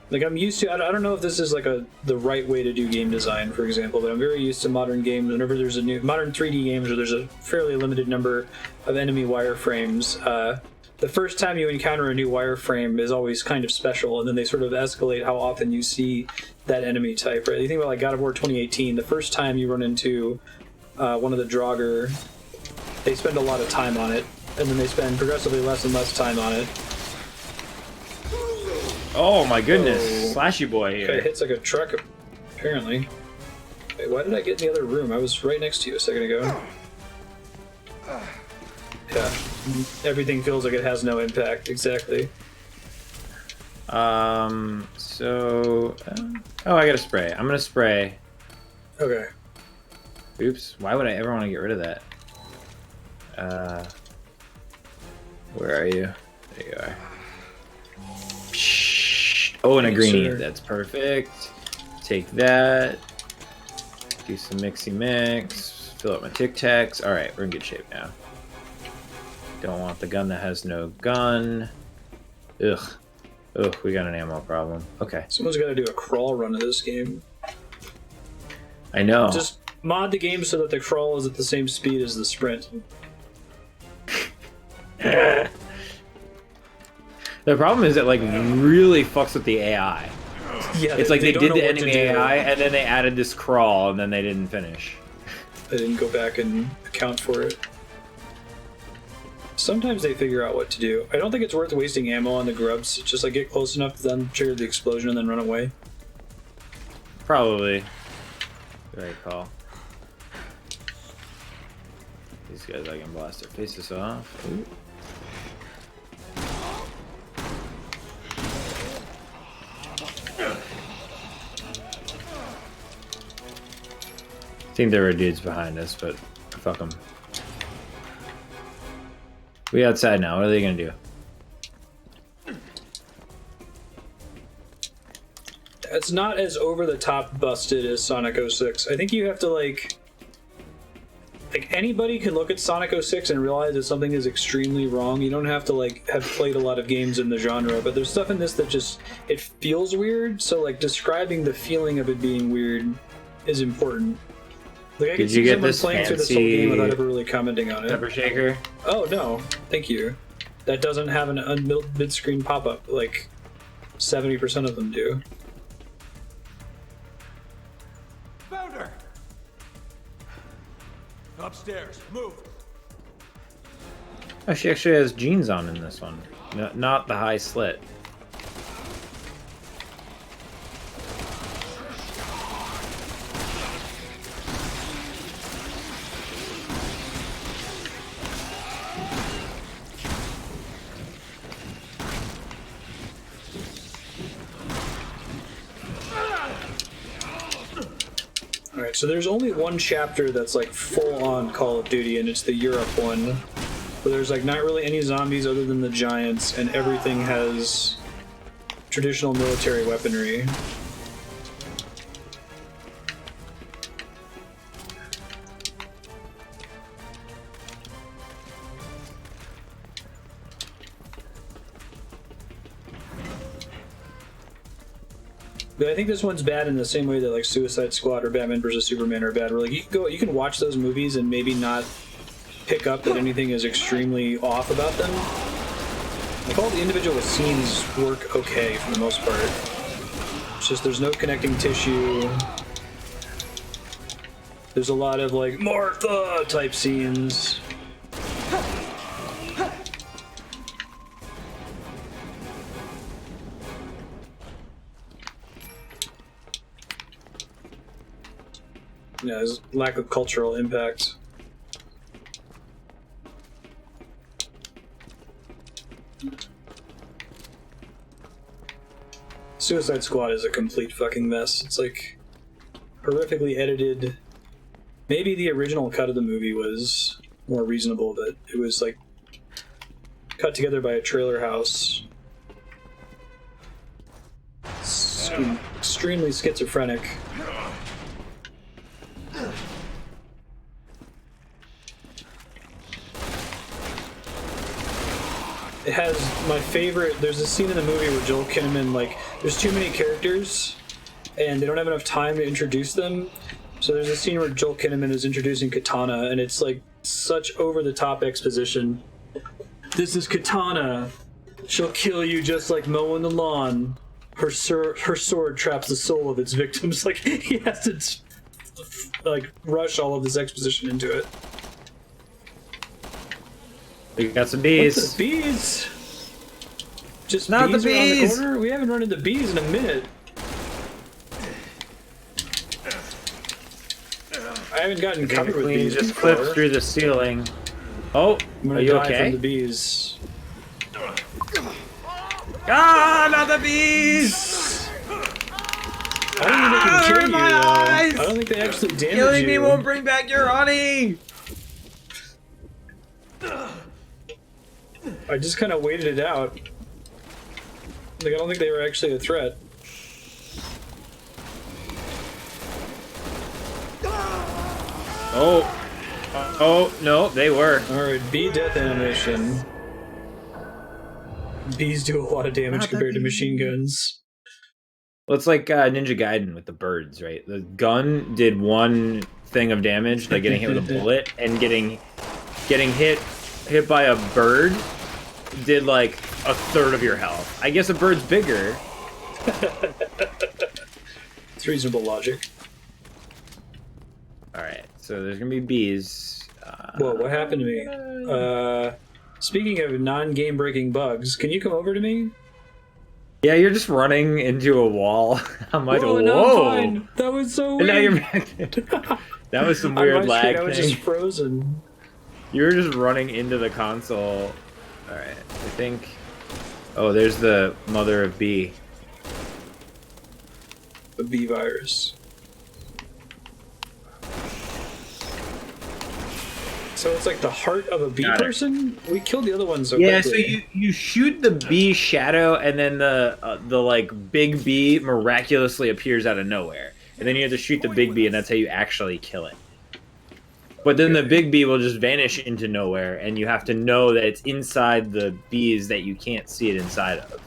Like, I'm used to, I don't know if this is like the right way to do game design, for example, but I'm very used to modern games. Whenever there's a new, modern 3D games where there's a fairly limited number of enemy wireframes, the first time you encounter a new wireframe is always kind of special, and then they sort of escalate how often you see that enemy type, right? You think about like God of War 2018, the first time you run into one of the Draugr, they spend a lot of time on it, and then they spend progressively less and less time on it. Oh my goodness, Slashy boy here. Okay, hits like a truck, apparently. Wait, why did I get in the other room? I was right next to you a second ago. Yeah, everything feels like it has no impact, exactly. Oh, I got a spray. I'm gonna spray. Okay. Oops, why would I ever want to get rid of that? Where are you? There you are. Oh, and a green. Sure. That's perfect. Take that. Do some mixy mix. Fill up my Tic Tacs. Alright, we're in good shape now. Don't want the gun that has no gun. Ugh. Ugh, we got an ammo problem. Okay. Someone's got to do a crawl run of this game. I know. Just mod the game so that the crawl is at the same speed as the sprint. The problem is that like really fucks with the AI. Yeah, It's like they don't did know the what to enemy do. AI and then they added this crawl and then they didn't finish. They didn't go back and account for it. Sometimes they figure out what to do. I don't think it's worth wasting ammo on the grubs. Just like get close enough to them, trigger the explosion, and then run away. Probably. Right call. These guys, I can blast their faces off. Ooh. I think there were dudes behind us, but fuck them. We outside now. What are they gonna do? It's not as over the top busted as Sonic 06. I think you have to like anybody can look at Sonic 06 and realize that something is extremely wrong. You don't have to like have played a lot of games in the genre, but there's stuff in this that just it feels weird. So like describing the feeling of it being weird is important. Like I Did can you see get someone this playing through this whole fancy game without ever really commenting on it. pepper shaker? Oh no, thank you. That doesn't have an mid-screen pop-up like 70% of them do. Found her! Upstairs, move! Oh, she actually has jeans on in this one. No, not the high slit. Alright, so there's only one chapter that's like full-on Call of Duty, and it's the Europe one. Where there's like not really any zombies other than the giants, and everything has traditional military weaponry. But I think this one's bad in the same way that like Suicide Squad or Batman vs Superman are bad. Where like you can watch those movies and maybe not pick up that anything is extremely off about them. Like all the individual scenes work okay for the most part. It's just there's no connecting tissue. There's a lot of like Martha type scenes. Yeah, there's lack of cultural impact. Suicide Squad is a complete fucking mess. It's like horrifically edited. Maybe the original cut of the movie was more reasonable, but it was like cut together by a trailer house. Extremely schizophrenic. It has my favorite. There's a scene in the movie where Joel Kinnaman, like, there's too many characters and they don't have enough time to introduce them. So there's a scene where Joel Kinnaman is introducing Katana, and it's like such over-the-top exposition. This is Katana. She'll kill you just like mowing the lawn. Her sword traps the soul of its victims. Like, he has to like rush all of this exposition into it. We got some bees. What's the bees? Just not bees the around the bees. corner? We haven't run into bees in a minute. I haven't gotten covered with Queen bees just before. clipped through the ceiling. Oh, I'm gonna are you die okay? from the bees. Ah, not the bees! I don't think they can kill you, my though. eyes! I don't think they actually damage Killing you. me won't bring back your honey! I just kind of waited it out. Like, I don't think they were actually a threat. Oh. Oh, no, they were. Alright, bee death animation. Bees do a lot of damage compared to machine guns. Well, it's like Ninja Gaiden with the birds, right? The gun did one thing of damage, like getting hit with a bullet, and getting hit by a bird did like a third of your health. I guess a bird's bigger. It's reasonable logic. Alright, so there's gonna be bees. Whoa, what happened to me? Speaking of non-game breaking bugs, can you come over to me? Yeah, you're just running into a wall. I'm like, whoa! No, I'm fine. That was so And weird. now you're back. That was some weird lag I was thing. just frozen. You were just running into the console. Alright, I think... Oh, there's the mother of bee. The bee virus. So it's like the heart of a bee person? We killed the other one so Yeah, quickly. so you shoot the bee shadow, and then the like big bee miraculously appears out of nowhere, and then you have to shoot the big bee, and that's how you actually kill it. But then the big bee will just vanish into nowhere, and you have to know that it's inside the bees that you can't see it inside of,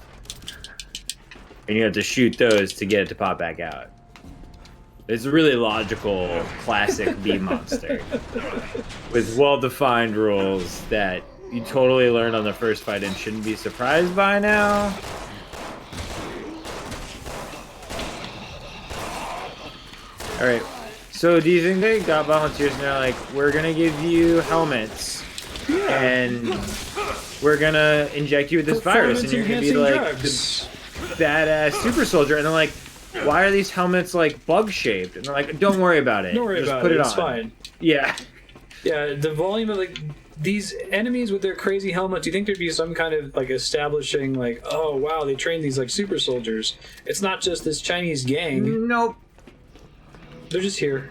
and you have to shoot those to get it to pop back out. It's a really logical, classic bee monster with well-defined rules that you totally learned on the first fight and shouldn't be surprised by now. Alright, so do you think they got volunteers and they're like, we're gonna give you helmets and we're gonna inject you with this virus and you're gonna be like the badass super soldier, and they're like, why are these helmets like bug shaped? And they're like, don't worry about it. Don't worry Just about put it. it It's on. fine. Yeah. Yeah, the volume of like these enemies with their crazy helmets. You think there'd be some kind of like establishing like, oh wow, they trained these like super soldiers. It's not just this Chinese gang. Nope. They're just here.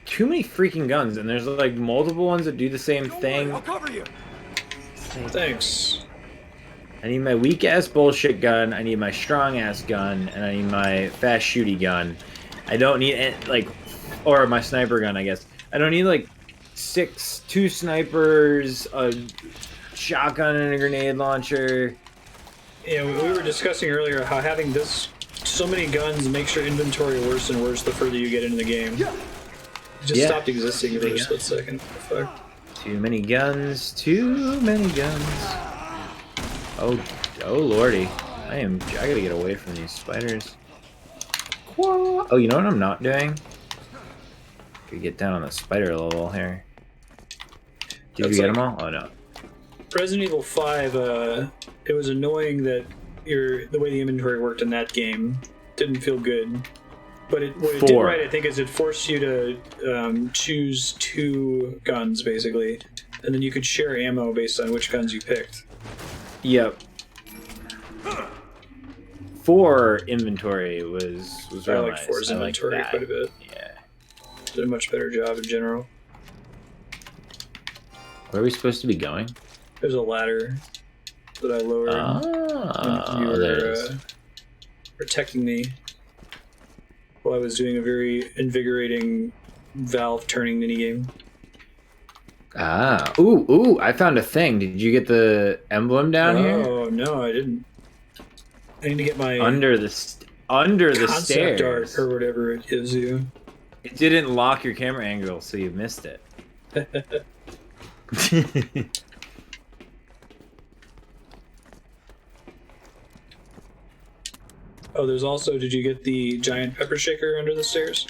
Too many freaking guns, and there's like multiple ones that do the same thing. I'll cover you. Thanks. I need my weak-ass bullshit gun, I need my strong-ass gun, and I need my fast shooty gun. I don't need, like, or my sniper gun, I guess. I don't need, like, 2 snipers, a shotgun and a grenade launcher. Yeah, we were discussing earlier how having so many guns makes your inventory worse and worse the further you get into the game. It just stopped existing for a split second. Fuck. Too many guns, too many guns. Oh lordy. I gotta get away from these spiders. Oh, you know what I'm not doing? Could get down on the spider level here. Did you get them all? Oh no. Resident Evil 5, it was annoying that the way the inventory worked in that game didn't feel good. But what it did right, I think, is it forced you to choose 2 guns, basically. And then you could share ammo based on which guns you picked. Yep. 4 inventory was real nice. 4's inventory quite a bit. Yeah. Did a much better job in general. Where are we supposed to be going? There's a ladder that I lowered. You were protecting me while I was doing a very invigorating valve turning minigame. Ooh, I found a thing. Did you get the emblem down here? Oh, no, I didn't. I need to get my under the stairs art or whatever it gives you. It didn't lock your camera angle, so you missed it. Oh, there's also, did you get the giant pepper shaker under the stairs?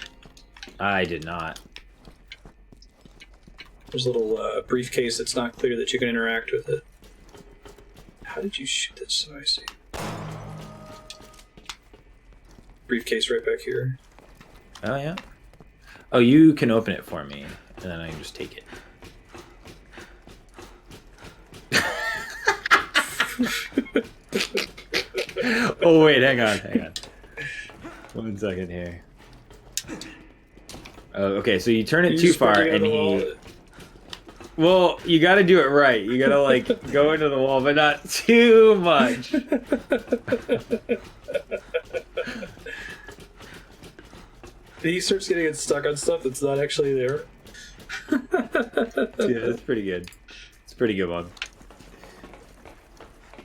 I did not. There's a little briefcase that's not clear that you can interact with it. How did you shoot that so I see? Briefcase right back here. Oh, yeah? Oh, you can open it for me, and then I can just take it. Oh, wait, hang on. 1 second here. Oh, okay, so you turn it too far, and he... Well, you gotta do it right. You gotta, like, go into the wall, but not too much. He starts getting it stuck on stuff that's not actually there. Yeah, that's pretty good. It's a pretty good one.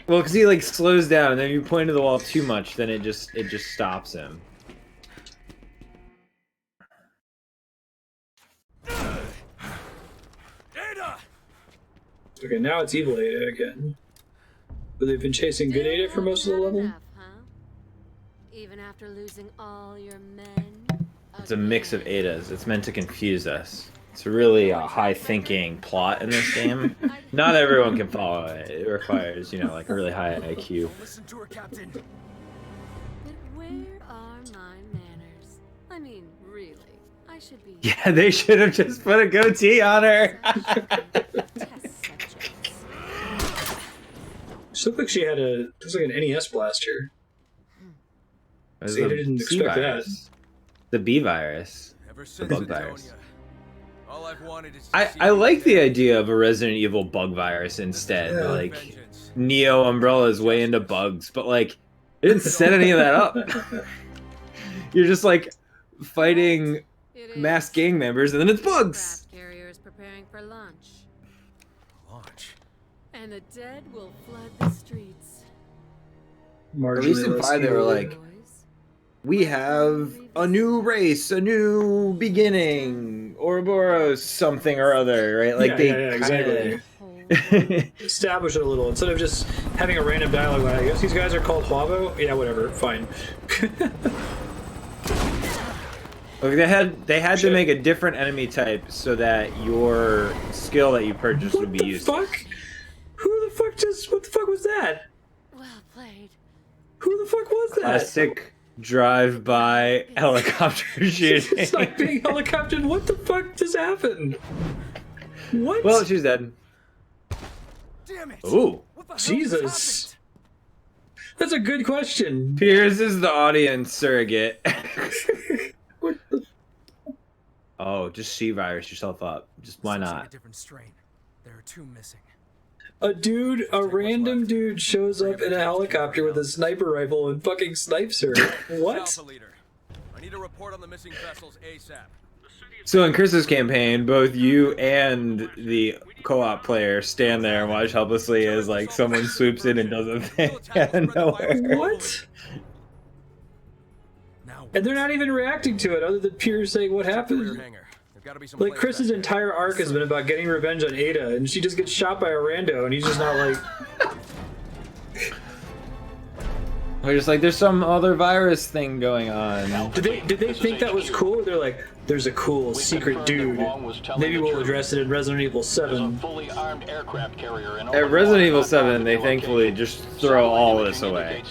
Well, because he like slows down, and then you point to the wall too much, then it just stops him. Okay, now it's evil Ada again. But they've been chasing good Ada for most of the level. Enough, huh? Even after losing all your men. It's a mix of Adas. It's meant to confuse us. It's really a high-thinking plot in this game. Not everyone can follow it. It requires, you know, like a really high IQ. Listen to her, Captain. But where are my manners? I mean, really, I should be. Yeah, they should have just put a goatee on her. Test subjects. She looked like she had looks like an NES blaster. There's Ada a didn't C expect virus. The B virus. Ever The since bug Antonia, virus. all I've wanted is to see I you like the dead. idea of a Resident Evil bug virus instead. Yeah. Like, Vengeance. Neo Umbrella's way into bugs, but like, it didn't set any of that up. You're just like fighting It masked gang members, and then it's bugs. Craft carriers preparing for launch, Launch. and the dead will flood the streets. At least in 5 they were like, Boys, we have a new race, a new beginning, Ouroboros something or other, right? Like yeah, exactly. Establish it a little instead of just having a random dialogue. Like, I guess these guys are called Huavo. Yeah, whatever, fine. Look, they had to make a different enemy type so that your skill that you purchased would be used. What the fuck? What the fuck was that? well played. Who the fuck was that? Classic drive-by helicopter shooting. It's like being helicoptered. What the fuck just happened? What? Well, she's dead. Damn it! Ooh. What the hell Jesus. just That's a good question. Piers is the audience surrogate. What the Oh, just C-virus yourself up. Just why Sounds like not? a different strain. There are 2 missing. A random dude shows up in a helicopter with a sniper rifle and fucking snipes her. What? Alpha leader, I need a report on the missing vessels ASAP. So in Chris's campaign, both you and the co-op player stand there and watch helplessly as like someone swoops in and does a thing out of nowhere. What? And they're not even reacting to it, other than Piers saying what happened. Like, Chris's entire arc has been about getting revenge on Ada, and she just gets shot by a rando, and he's just not like... We're just like, there's some other virus thing going on. Did they think that was cool? They're like, there's a cool secret dude. Maybe we'll address it in Resident Evil 7. At Resident Evil 7, they thankfully just throw all this away.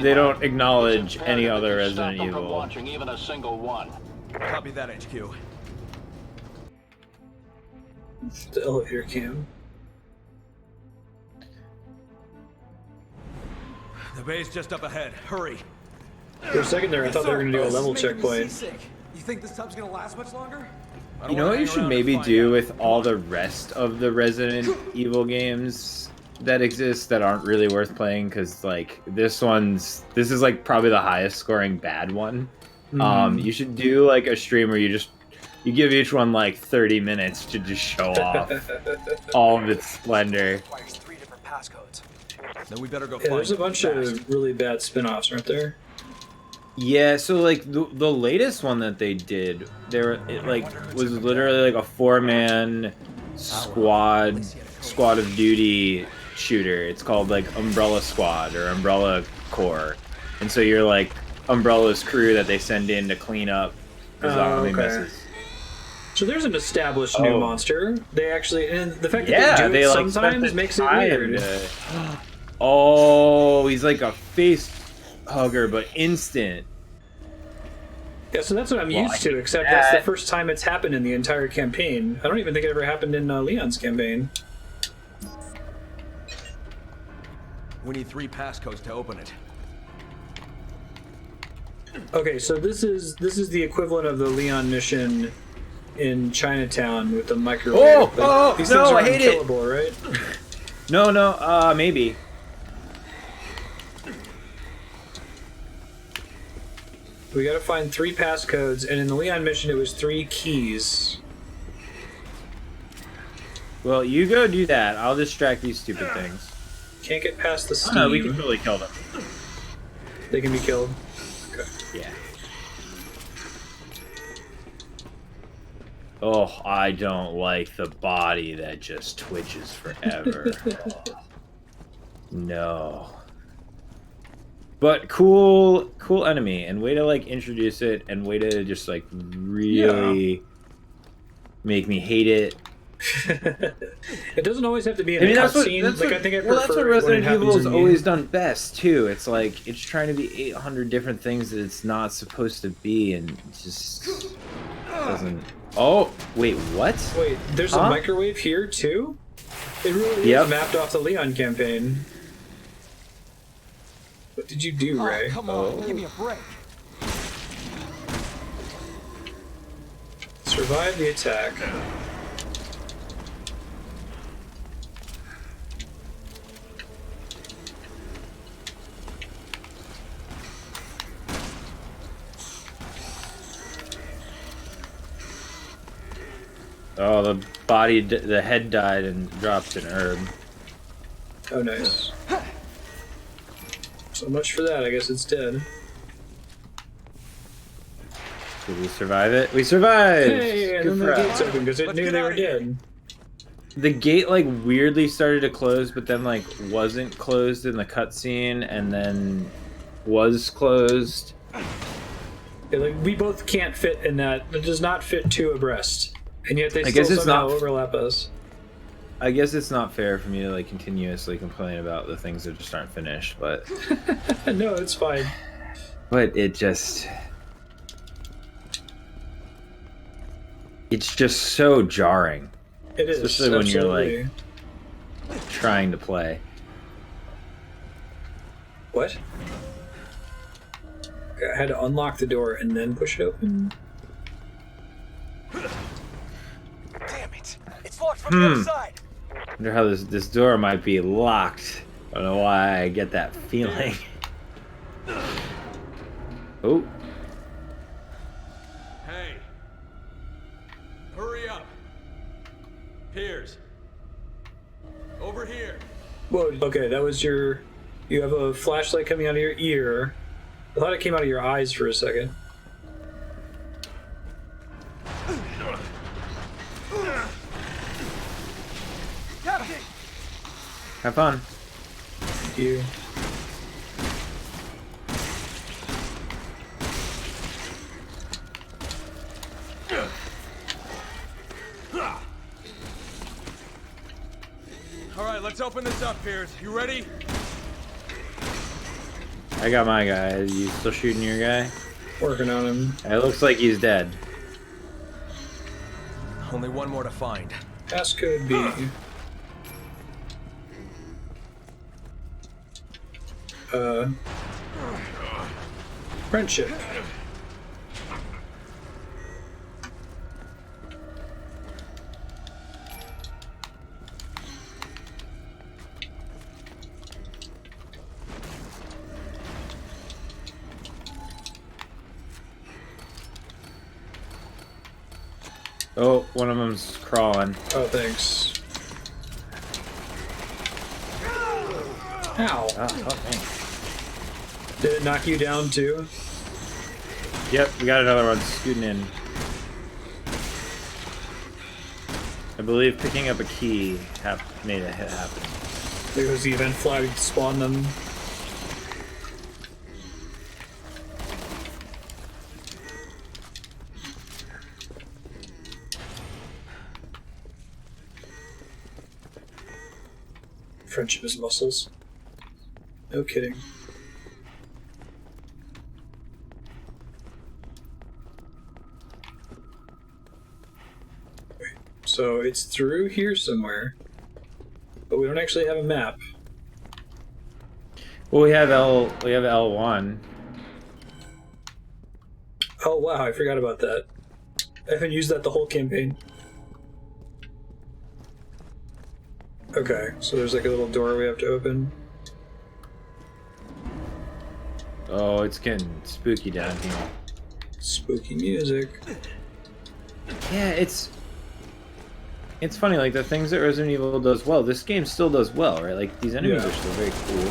They don't acknowledge any other Resident Evil. Copy that, HQ. The elevator cam. The bay's just up ahead. Hurry. For a second there, I thought they were going to do a level checkpoint. You think this tub's gonna last much longer? You know what you should maybe do with all the rest of the Resident Evil games that exist that aren't really worth playing? Because like this is like probably the highest scoring bad one. You should do like a stream where you give each one like 30 minutes to just show off all of its splendor. Requires 3 different passcodes. Then we better go Yeah, find there's a bunch of really bad spin-offs, aren't there? Yeah, so like the latest one that they did, it was literally like a 4-man squad of duty shooter. It's called like Umbrella Squad or Umbrella Corps, and so you're like Umbrella's crew that they send in to clean up the zombie messes. So there's an established new monster. They actually, and the fact that Yeah, they do it like sometimes makes it weird. Oh, he's like a face hugger, but instant. Yeah, so that's what I'm used to, except that's the first time it's happened in the entire campaign. I don't even think it ever happened in Leon's campaign. We need 3 passcodes to open it. Okay, so this is the equivalent of the Leon mission in Chinatown with the microwave. These things are I hate it. unkillable, right? No, maybe. We gotta find 3 passcodes, and in the Leon mission it was 3 keys. Well, you go do that. I'll distract these stupid things. Can't get past the steam. No, we can totally kill them. They can be killed. Okay. Yeah. Oh, I don't like the body that just twitches forever. No. But cool enemy, and way to like introduce it, and way to just like really make me hate it. It doesn't always have to be in a cutscene. Like, I think I prefer that's what Resident Evil has always done. done best too. It's like it's trying to be 800 different things that it's not supposed to be, and it just doesn't. Oh, wait, what? Wait, there's a microwave here too? It really is mapped off the Leon campaign. What did you do, Ray? Come on, give me a break. Survive the attack. Oh, the head died and dropped an herb. Oh, nice. So much for that, I guess it's dead. Did we survive it? We survived! Hey, and then the gates open because it knew they were dead. The gate, like, weirdly started to close, but then, like, wasn't closed in the cutscene, and then was closed. Yeah, like, we both can't fit in that. It does not fit 2 abreast. And yet they still somehow overlap us. I guess it's not fair for me to, like, continuously complain about the things that just aren't finished, but... No, it's fine. But it just... It's just so jarring. It is, especially when you're, like, trying to play. What? Okay, I had to unlock the door and then push it open. Damn it! It's locked from the other side. wonder how this door might be locked. I don't know why I get that feeling. Oh. Hey. Hurry up. Piers. Over here. Whoa, okay, that was your... You have a flashlight coming out of your ear. I thought it came out of your eyes for a second. Have fun. Thank you. All right, let's open this up, Piers. You ready? I got my guy. You still shooting your guy? Working on him. It looks like he's dead. Only one more to find. Passcode B. Friendship. Oh, one of them's crawling. Oh, thanks. Ow. Oh, thanks. Did it knock you down too? Yep, we got another one scooting in. I believe picking up a key made a hit happen. There was the event flag to spawn them. Friendship is muscles. No kidding. Wait, so it's through here somewhere, but we don't actually have a map. Well, we have L1. Oh wow, I forgot about that. I haven't used that the whole campaign. Okay, so there's like a little door we have to open. Oh, it's getting spooky down here. Spooky music. Yeah, it's funny, like the things that Resident Evil does well, this game still does well, right? Like these enemies are still very cool.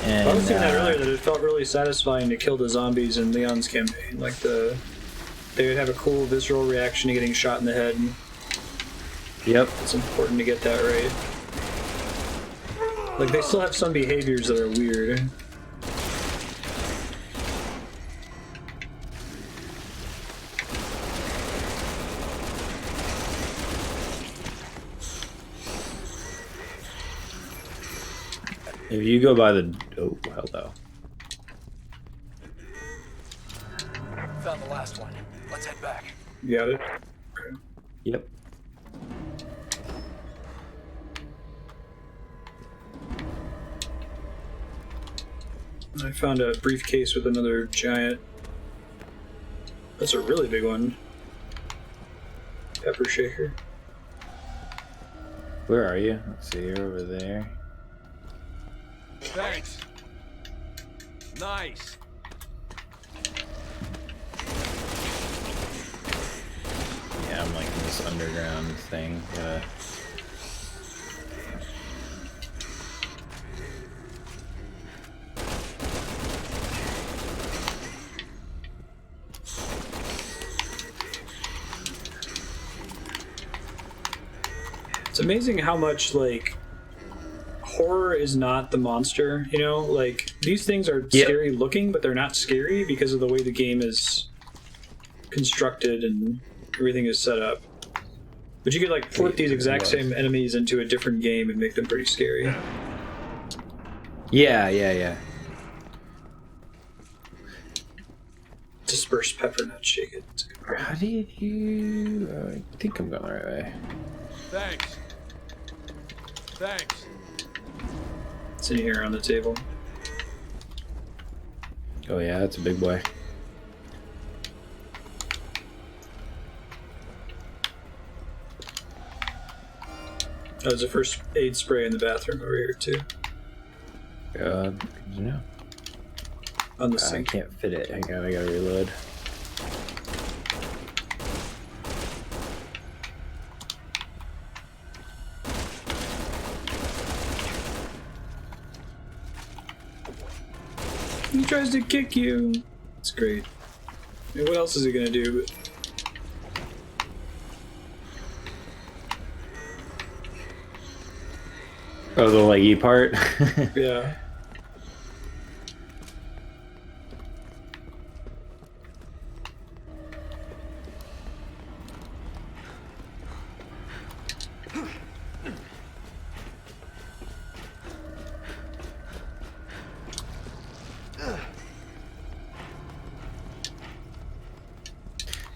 And I was saying that earlier, that it felt really satisfying to kill the zombies in Leon's campaign. Like they would have a cool visceral reaction to getting shot in the head. Yep. It's important to get that right. Like they still have some behaviors that are weird. If you go by the... Oh, hello. Found the last one. Let's head back. You got it? Okay. Yep. I found a briefcase with another giant. That's a really big one. Pepper shaker. Where are you? Let's see, you're over there. Thanks. Nice. Yeah, I'm like in this underground thing. It's amazing how much, like, horror is not the monster, you know? Like, these things are scary looking, but they're not scary because of the way the game is constructed and everything is set up. But you could, like, put these exact same enemies into a different game and make them pretty scary. Yeah. Disperse pepper, not shake it. It's a good one. How do you... I think I'm going the right way. Thanks. Thanks. It's in here on the table. Oh yeah, that's a big boy. There's a first aid spray in the bathroom over here too. Good to know. On the I sink. can't fit it. Hang on, I gotta reload. He tries to kick you. It's great. I mean, what else is he gonna do? Oh, the leggy part? Yeah.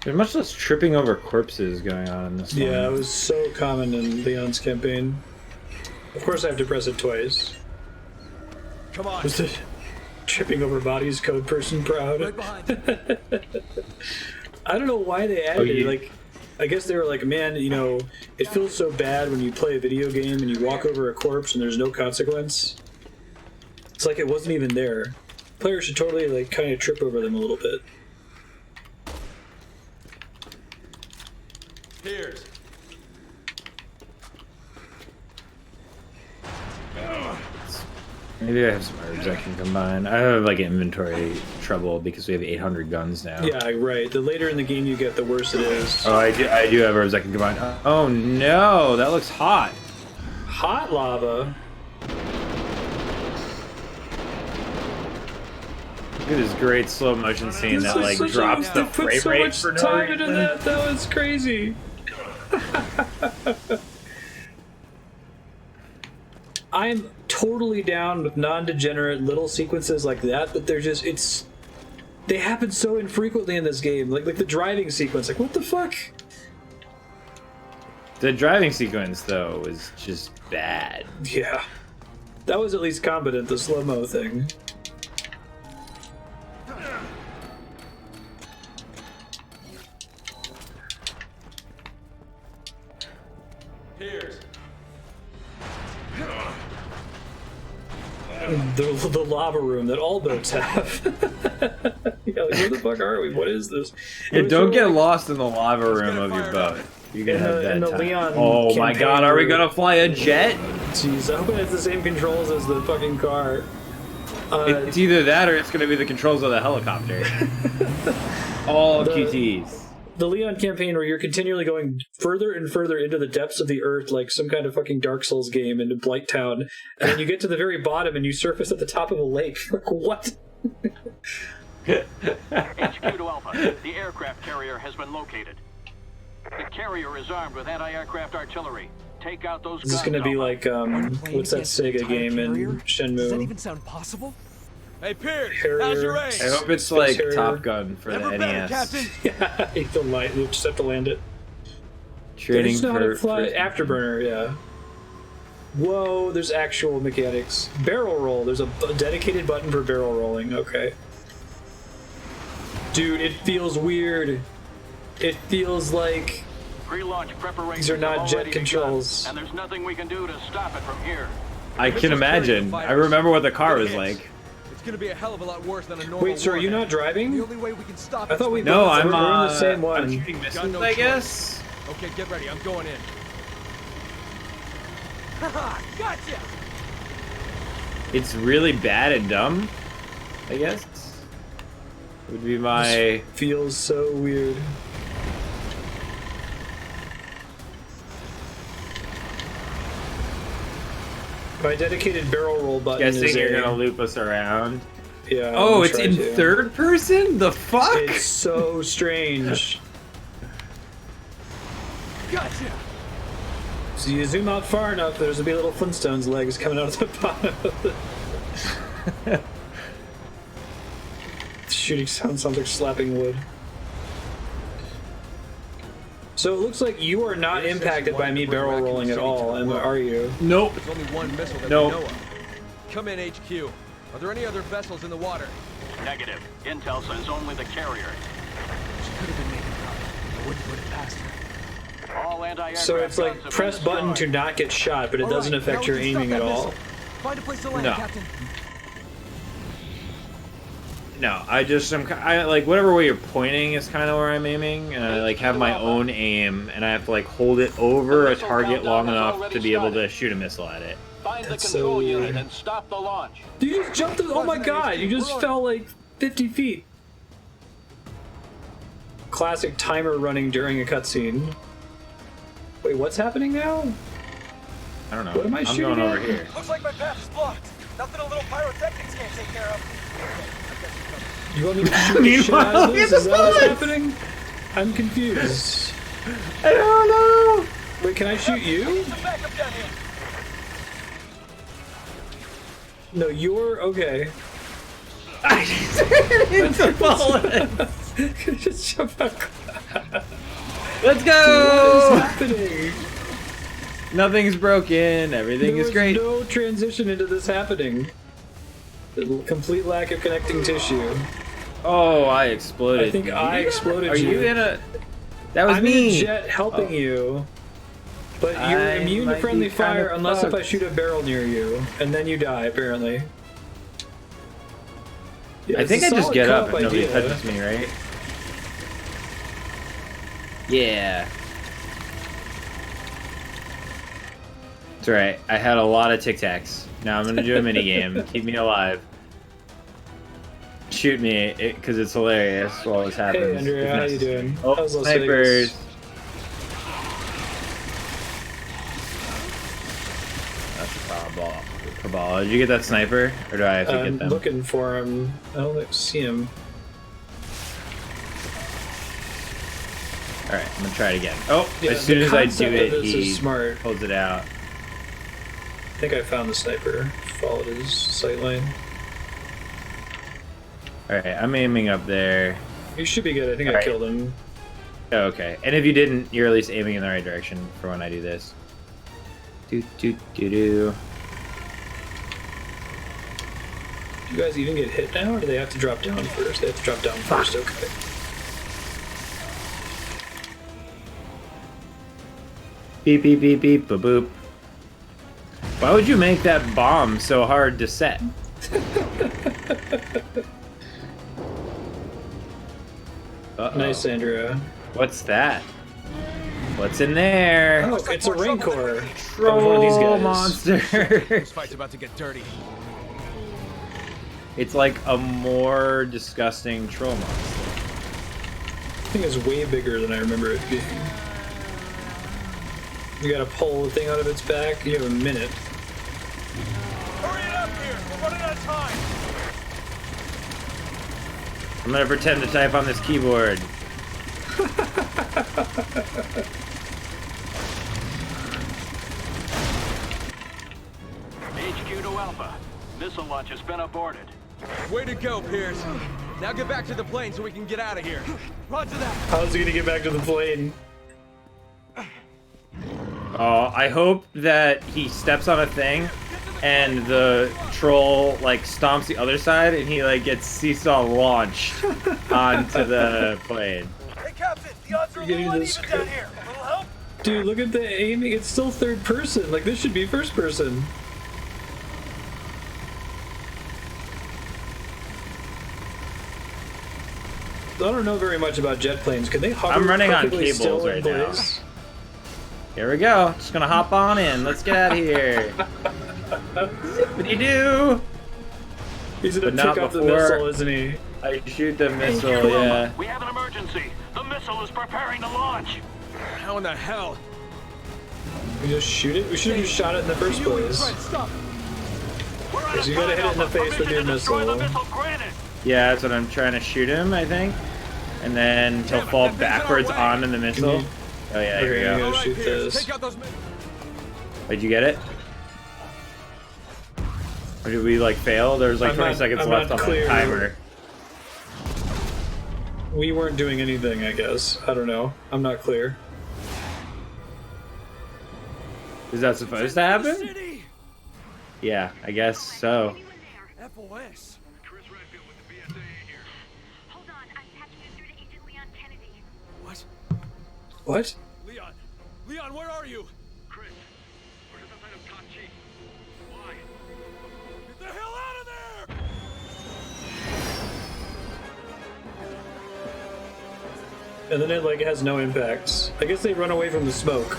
There's much less tripping over corpses going on in this one. Yeah, it was so common in Leon's campaign. Of course I have to press it twice. Come on. Was the tripping over bodies code person proud? Right behind you. I don't know why they added it. Like, I guess they were like, man, you know, it feels so bad when you play a video game and you walk over a corpse and there's no consequence. It's like it wasn't even there. Players should totally like kind of trip over them a little bit. Piers. Maybe I have some herbs I can combine. I have like inventory trouble because we have 800 guns now. Yeah, right. The later in the game you get, the worse it is. Oh, I do have herbs I can combine. Oh no, that looks hot. Hot lava. Look at this great slow motion scene This that is like such drops a, the they put frame so rate much for no time into reason. that was crazy. I'm totally down with non-degenerate little sequences like that, but they're just, they happen so infrequently in this game. Like the driving sequence, like what the fuck? The driving sequence though was just bad. Yeah. That was at least competent, the slow-mo thing. Piers. The lava room that all boats have. Yeah, like, where the fuck are we? What is this? Yeah, don't get lost in the lava room of your boat. You're gonna have in that the time. Leon Oh my campaign god, are we where- gonna fly a jet? Jeez, I hope it has the same controls as the fucking car. It's either that or it's gonna be the controls of the helicopter. All QTs. The Leon campaign where you're continually going further and further into the depths of the earth like some kind of fucking Dark Souls game into Blight Town, and then you get to the very bottom and you surface at the top of a lake. Like, what? HQ to Alpha. The aircraft carrier has been located. The carrier is armed with anti-aircraft artillery. Take out those guns. This is gonna be like, what's that Sega game in Does that Shenmue? even sound possible? Hey, Piers. Harrier. How's your range? I hope it's Space like Harrier. Top Gun for Never the better, NES. Captain. Yeah, you just have to land it. They Training just know how to for fly Afterburner, yeah. Whoa, there's actual mechanics. Barrel roll, there's a dedicated button for barrel rolling, okay. Dude, it feels weird. It feels like Pre-launch preparations these are not have jet already begun, controls. and there's nothing we can do to stop it from here. I can imagine. I remember what the car was like. It's gonna be a hell of a lot worse than a normal Wait, so are you not The driving? only way we can stop I thought we No, both I'm we're in the same one. I'm shooting Got missiles, no I choice. guess. Okay, get ready. I'm going in. Haha, gotcha! It's really bad and dumb, I guess. Would be my. Feels so weird. My dedicated barrel roll button Guessing is you're gonna loop us around. Yeah. Oh, I'm it's trying in to. third person? The fuck? It's so strange. Gotcha! So you zoom out far enough, there's a little Flintstones legs coming out of the bottom of the... The shooting sounds like slapping wood. So it looks like you are not impacted by me barrel rolling at all, Emma, are you? Nope. There's only one missile that No. we know of. Come in, HQ. Are there any other vessels in the water? Negative. Intel says only the carrier. She could have been making cover. I wouldn't put it past her. All anti-aircraft So it's like guns have press been button to destroyed. not get shot, but it All doesn't right, affect now your we can stop aiming that at all. missile. Find a place to land, No. Captain. No, I like whatever way you're pointing is kind of where I'm aiming, and I like have my own aim, and I have to like hold it over a target long enough to be able to shoot a missile at it. Find the That's control so unit weird. and stop the launch. You just jumped. Oh my god! You just fell like 50 feet. Classic timer running during a cutscene. Wait, what's happening now? I don't know. What am I I'm shooting going at? over here. Looks like my path is blocked. Nothing a little pyrotechnics can't take care of. You want me to shoot the shit out of this? Is that what's happening? I'm confused. I don't know. Wait, can I shoot you? Some backup down here. No, you're okay. I just ran into bullets. Just jump back. Let's What is go. happening? Nothing's broken. Everything There is was great. no transition into this happening. The complete lack of connecting tissue. Oh, I exploded. I think I exploded Are you in a? That was I'm me. in a jet helping you, but you're I immune to might friendly be kinda fire unless if I fucked. shoot a barrel near you, and then you die apparently. Yeah, I it's think a I just solid get up co-op and nobody idea. touches me, right? Yeah. That's right. I had a lot of Tic Tacs. Now I'm gonna do a mini game. Keep me alive. Shoot me, because it's hilarious while this happens. Hey Andrea, how you doing? Oh, How's Las snipers. Vegas? That's a ball. Did you get that sniper, or do I have to I'm get them? looking for him. I don't see him. All right, I'm gonna try it again. Oh, Yeah, as soon the as I do concept it, of this he is smart. pulls it out. I think I found the sniper. Followed his sight line. All right, I'm aiming up there. You should be good. I think I Alright. killed him. Oh, okay, and if you didn't, you're at least aiming in the right direction for when I do this. Do do do do. Do you guys even get hit now, or do they have to drop down first? They have to drop down first. Okay. Beep beep beep beep boop boop. Why would you make that bomb so hard to set? Uh-oh. Nice, Andrea. What's that? What's in there? Oh, it's a rancor. Troll one of these guys. monster. This fight's about to get dirty. It's like a more disgusting troll monster. I think it's way bigger than I remember it being. You gotta pull the thing out of its back. You have a minute. Hurry it up here. We're running out of time. I'm gonna pretend to type on this keyboard. HQ to Alpha. Missile launch has been aborted. Way to go, Piers. Now get back to the plane so we can get out of here. Roger that. How's he gonna get back to the plane? Oh, I hope that he steps on a thing and the troll like stomps the other side and he like gets seesaw launched onto the plane. Hey, Captain. The odds are a Getting little this uneven down here. A little help? Dude, look at the aiming. It's still third person. Like, this should be first person. I don't know very much about jet planes. Can they hover I'm running on perfectly cables still in right now. place? Here we go. Just gonna hop on in. Let's get out of here. Zippity-doo. He's gonna But not pick up the before- missile, isn't he? I shoot the missile, yeah. We have an emergency. The missile is preparing to launch. How in the hell? We just shoot it? We should have just shot it in the first place. Stop. We're out Because of you gotta time, hit it in the Alpha. face with your Permission to destroy the missile. missile granted. Yeah, that's what I'm trying to shoot him, I think. And then he'll Damn it, fall that thing's in our backwards way. onto the missile. Oh yeah, here we Okay, go. go. All right, shoot Piers, this. take out those. Did you get it? Or did we like fail? There's like I'm 20 not- seconds I'm left not on clear. the timer. We weren't doing anything, I guess. I don't know. I'm not clear. Is that supposed to happen? City. Yeah, I guess so. FOS. Hold on, I'm patching you through to Agent Leon Kennedy. What? What? Leon, Leon, where are you? Chris, we're just outside of Taunted. Why? Get the hell out of there! And then it like has no impacts. I guess they run away from the smoke.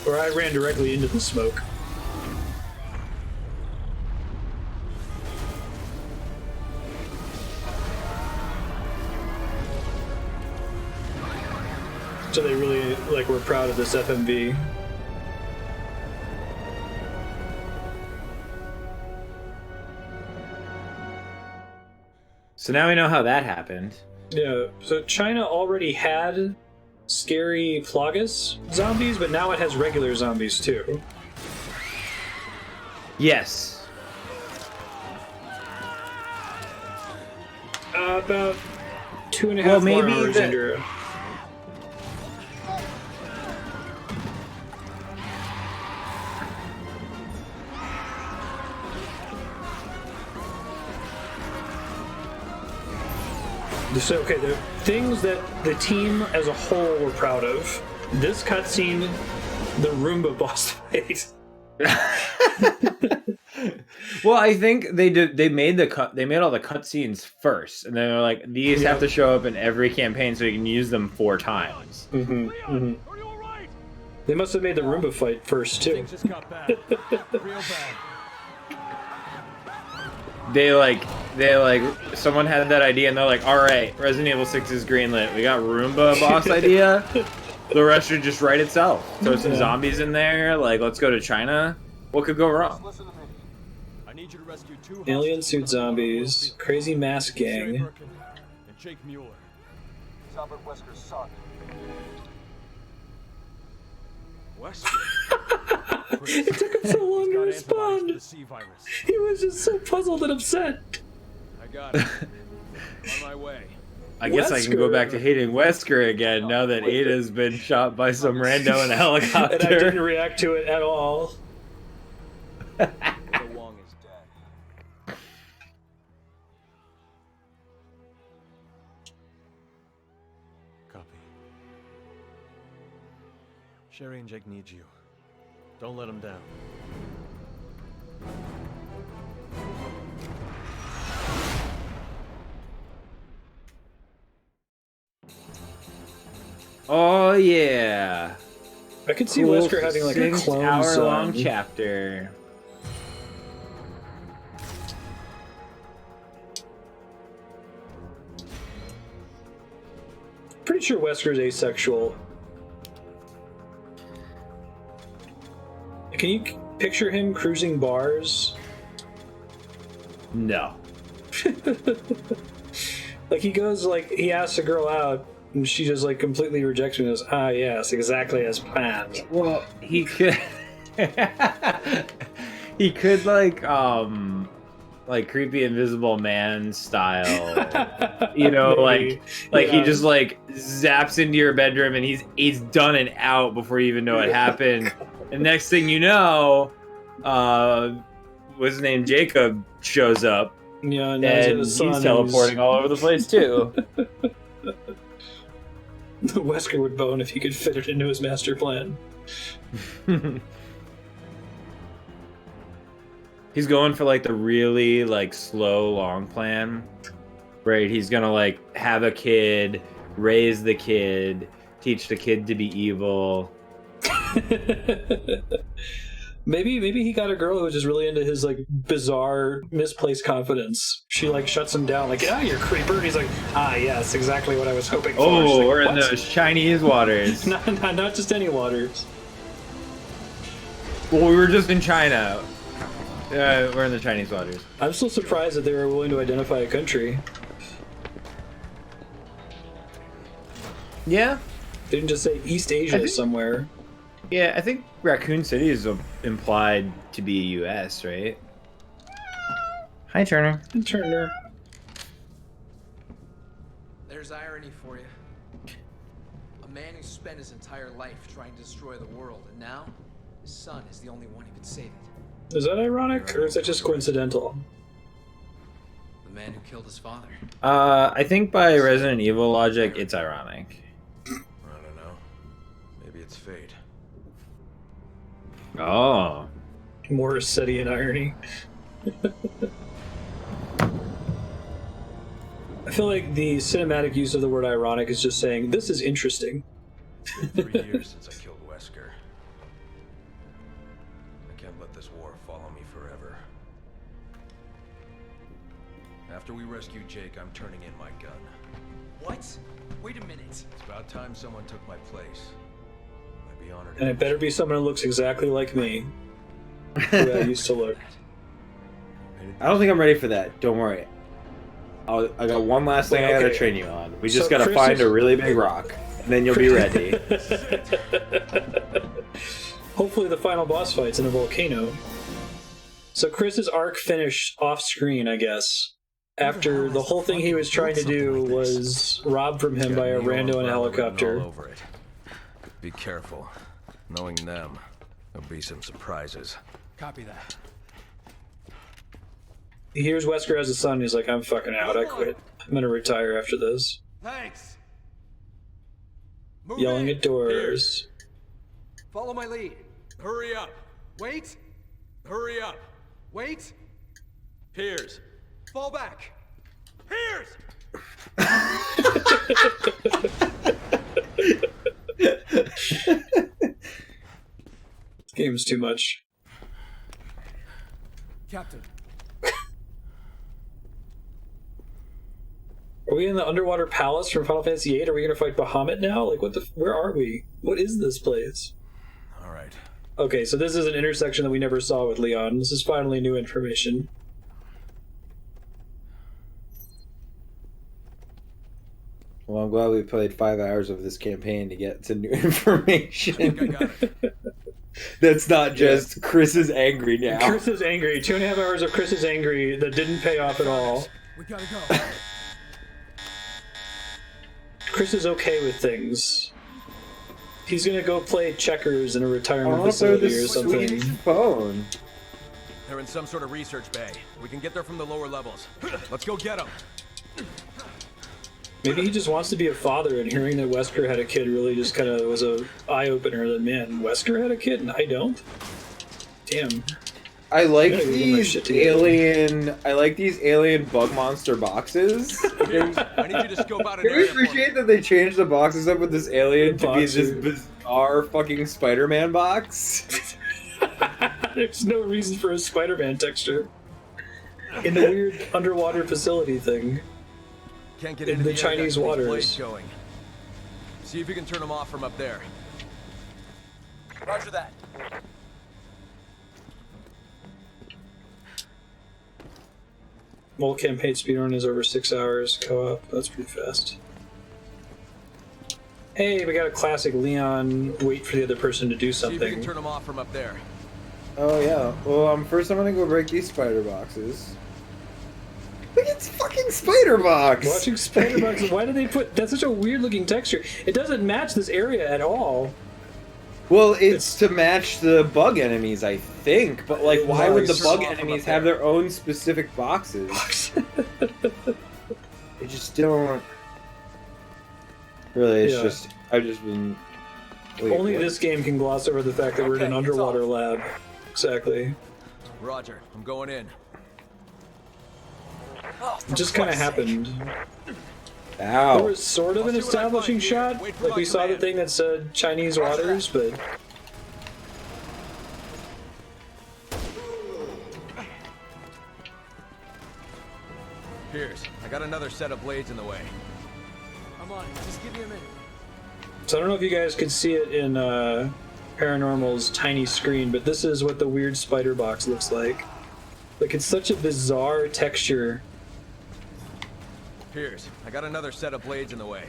Or I ran directly into the smoke. So they really like were proud of this FMV. So now we know how that happened. Yeah, so China already had scary Plagas zombies, but now it has regular zombies too. Yes. About 2.5 more hours into. So, okay, the things that the team as a whole were proud of. This cutscene, the Roomba boss fight. Well, I think they did. They made all the cutscenes first, and then they're like, these have to show up in every campaign, so you can use them 4 times. Mm-hmm, mm-hmm. Are you all right? They must have made the Roomba fight first too. Things just got bad. Real bad. They like someone had that idea, and they're like, all right, Resident Evil 6 is greenlit. We got Roomba boss idea. The rest should just write itself. Throw some zombies in there. Like, let's go to China. What could go wrong? Listen to me. I need you to rescue 2 Alien suit zombies, crazy mask gang. and Jake Mueller. It's Albert Wesker's son. Wesker. It took him so long to respond. The C virus. He was just so puzzled and upset. I got it. On my way. I guess I can go back to hating Wesker again now that Ada's been shot by some rando in a helicopter. And I didn't react to it at all. The Wong is dead. Copy. Sherry and Jake need you. Don't let them down. Oh yeah. I could see Wesker having like a clone hour-long son. chapter. Pretty sure Wesker's asexual. Can you picture him cruising bars? No. Like he asks a girl out and she just like completely rejects him and goes, ah yes, exactly as planned. Well, he could he could like creepy invisible man style. You know, like he just like zaps into your bedroom and he's done and out before you even know it happened. And next thing you know, what's his name? Jacob shows up. Yeah, and he's teleporting all over the place too. Wesker would bone if he could fit it into his master plan. He's going for like the really like slow long plan. Right, he's gonna like have a kid, raise the kid, teach the kid to be evil. Maybe he got a girl who was just really into his like bizarre misplaced confidence. She like shuts him down like, ah, you're a creeper, and he's like, ah yes, exactly what I was hoping for. Oh, like, we're in what? those Chinese waters. not just any waters. Well, we were just in China. We're in the Chinese waters. I'm still surprised that they were willing to identify a country. Yeah. They didn't just say East Asia somewhere. Yeah, I think Raccoon City is implied to be U.S., right? Hi, Turner. Turner. There's irony for you. A man who spent his entire life trying to destroy the world, and now his son is the only one who can save it. Is that ironic, or is that just coincidental? The man who killed his father. I think by Resident Evil logic, it's ironic. I don't know. Maybe it's fate. Oh. More Setian irony. I feel like the cinematic use of the word ironic is just saying, this is interesting. It's been 3 years since I killed Wesker. I can't let this war follow me forever. After we rescue Jake, I'm turning in my gun. What? Wait a minute. It's about time someone took my place. I'd be honored. And it better be someone who looks exactly like me. The way I used to look. I don't think I'm ready for that. Don't worry. I got one last thing I gotta train you on. We just gotta find a really big rock, and then you'll be ready. Hopefully the final boss fight's in a volcano. So Chris's arc finished off screen, I guess. After the whole thing he was trying to do was robbed from him by a rando in a helicopter. All over it. Be careful. Knowing them, there'll be some surprises. Copy that. He hears Wesker has a son, he's like, I'm fucking out, I quit. I'm gonna retire after this. Thanks. Yelling at doors. Follow my lead. Hurry up! Wait. Hurry up! Wait. Piers! Fall back. Piers! This game's too much. Captain. Are we in the underwater palace from Final Fantasy VIII? Are we gonna fight Bahamut now? Like, what the? Where are we? What is this place? All right. Okay, so this is an intersection that we never saw with Leon. This is finally new information. Well, I'm glad we played 5 hours of this campaign to get to new information. I got it. That's not just Chris is angry now. Chris is angry. 2.5 hours of Chris is angry that didn't pay off at all. We gotta go. Chris is okay with things. He's gonna go play checkers in a retirement facility or something. Phone. They're in some sort of research bay. We can get there from the lower levels. Let's go get them. Maybe he just wants to be a father, and hearing that Wesker had a kid really just kind of was a eye-opener that, man, Wesker had a kid and I don't? Damn. I like I these alien bug monster boxes. I need you to scope out an Can we area for me. appreciate that they changed the boxes up with this alien to be this bizarre fucking Spider-Man box? There's no reason for a Spider-Man texture in the weird underwater facility thing. Can't get In into the air Chinese duct with these waters. blades going. See if you can turn them off from up there. Roger that. Mole campaign speedrun is over 6 hours co-op. That's pretty fast. Hey, we got a classic Leon wait for the other person to do See if you can something. turn them off from up there. Oh yeah. Well, first I'm gonna go break these spider boxes. Look, it's fucking spider box. Watching spider boxes. Why do they put? That's such a weird looking texture. It doesn't match this area at all. Well, it's to match the bug enemies, I think. But like, why would the bug enemies have their own specific boxes? They just don't. Really, it's just I've just been. Wait, Only what? this game can gloss over the fact that we're in an underwater lab. Exactly. Roger, I'm going in. It just kind of happened. Ow. There was sort of an establishing shot, like we saw the thing that said Chinese waters, but Piers, I got another set of blades in the way. I'm on it. Just give me a minute. so I don't know if you guys could see it in Paranormal's tiny screen, but this is what the weird spider box looks like. Like, it's such a bizarre texture. Piers, I got another set of blades in the way.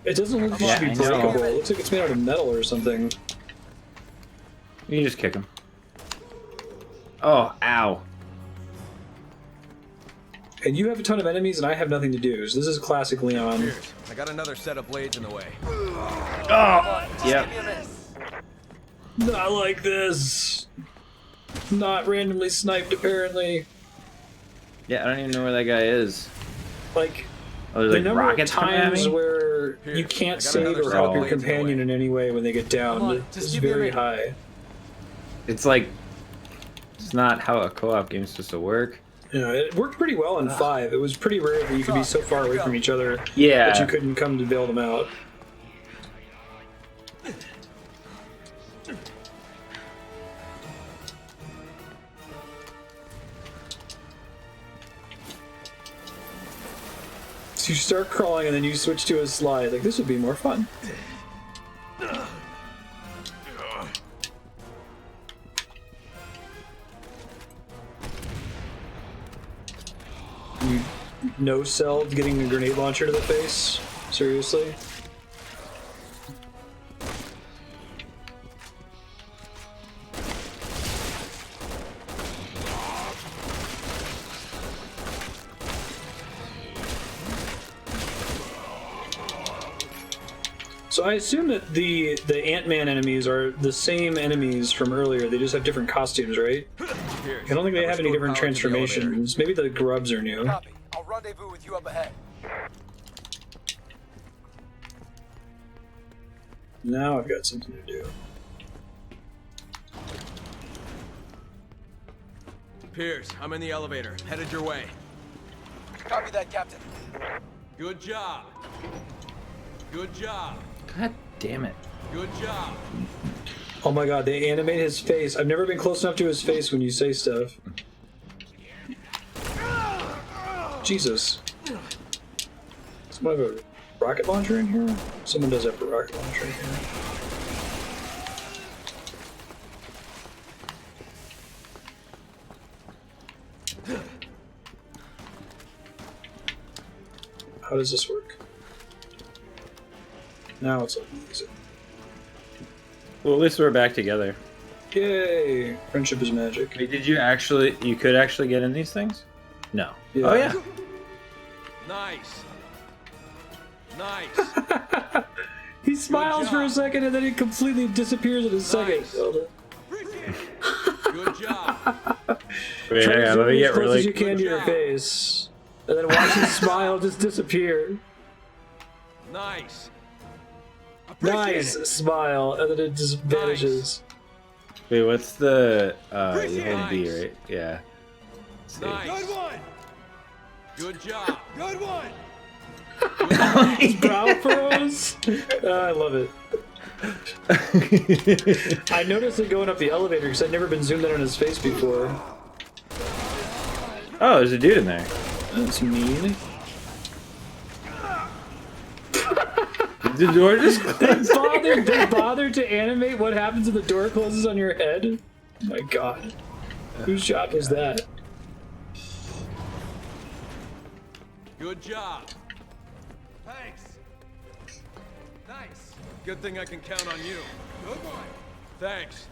It doesn't look like it should be I know. breakable. It looks like it's made out of metal or something. You can just kick him. Oh, ow. And you have a ton of enemies, and I have nothing to do. So this is classic Leon. Piers, I got another set of blades in the way. Oh! Yep. Not like this. Not randomly sniped, apparently. Yeah, I don't even know where that guy is. Like, Oh, there's the like number of rockets coming at times me? where Here, you I can't got save another or set help of your blades companion away. in any way when they get Come on, downed just is give me a very minute. high. It's like it's not how a co-op game's supposed to work. You know, it worked pretty well in 5. It was pretty rare that you could be so far away from each other that you Yeah. couldn't come to bail them out. So you start crawling and then you switch to a slide. Like, this would be more fun. You no-selled getting a grenade launcher to the face? Seriously? So I assume that the Ant-Man enemies are the same enemies from earlier. They just have different costumes, right? Pierce, I don't think they have any restored different power to the elevator. transformations. Maybe the grubs are new. Copy. I'll rendezvous with you up ahead. Now I've got something to do. Piers, I'm in the elevator. Headed your way. Copy that, Captain. Good job. Good job. God damn it. Good job. Oh my god, they animate his face. I've never been close enough to his face when you say stuff. Jesus. Someone have a rocket launcher in here? Someone does have a rocket launcher in here. How does this work? Now it's like music. Well, at least we're back together. Yay! Friendship is magic. Wait, did you actually? You could actually get in these things? No. Yeah. Oh yeah. Nice. Nice. He smiles for a second and then it completely disappears in a second. Nice. Good job. Wait, Try hang to on, zoom let me in as get close really. as you can to your job. face, and then watch his smile just disappear. Nice. Nice smile, and then it just vanishes. Wait, what's the? You hold B, Nice. right? Yeah. Let's see. Nice. Good one! Good job. Good one! His brow furrows. I love it. I noticed it going up the elevator because I'd never been zoomed in on his face before. Oh, there's a dude in there. That's mean. The door just closed. They bothered to animate what happens when the door closes on your head. Oh my god. Whose job was that? Good job. Thanks. Nice. Good thing I can count on you. Good one. Thanks.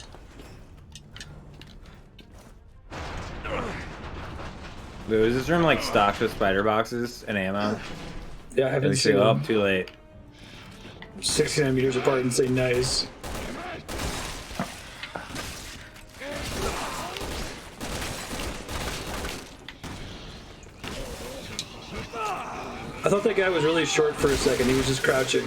Wait, was this room like stocked with spider boxes and ammo? Yeah, I haven't They seen say, oh, them. too late. 69 meters apart and say nice. I thought that guy was really short for a second. He was just crouching.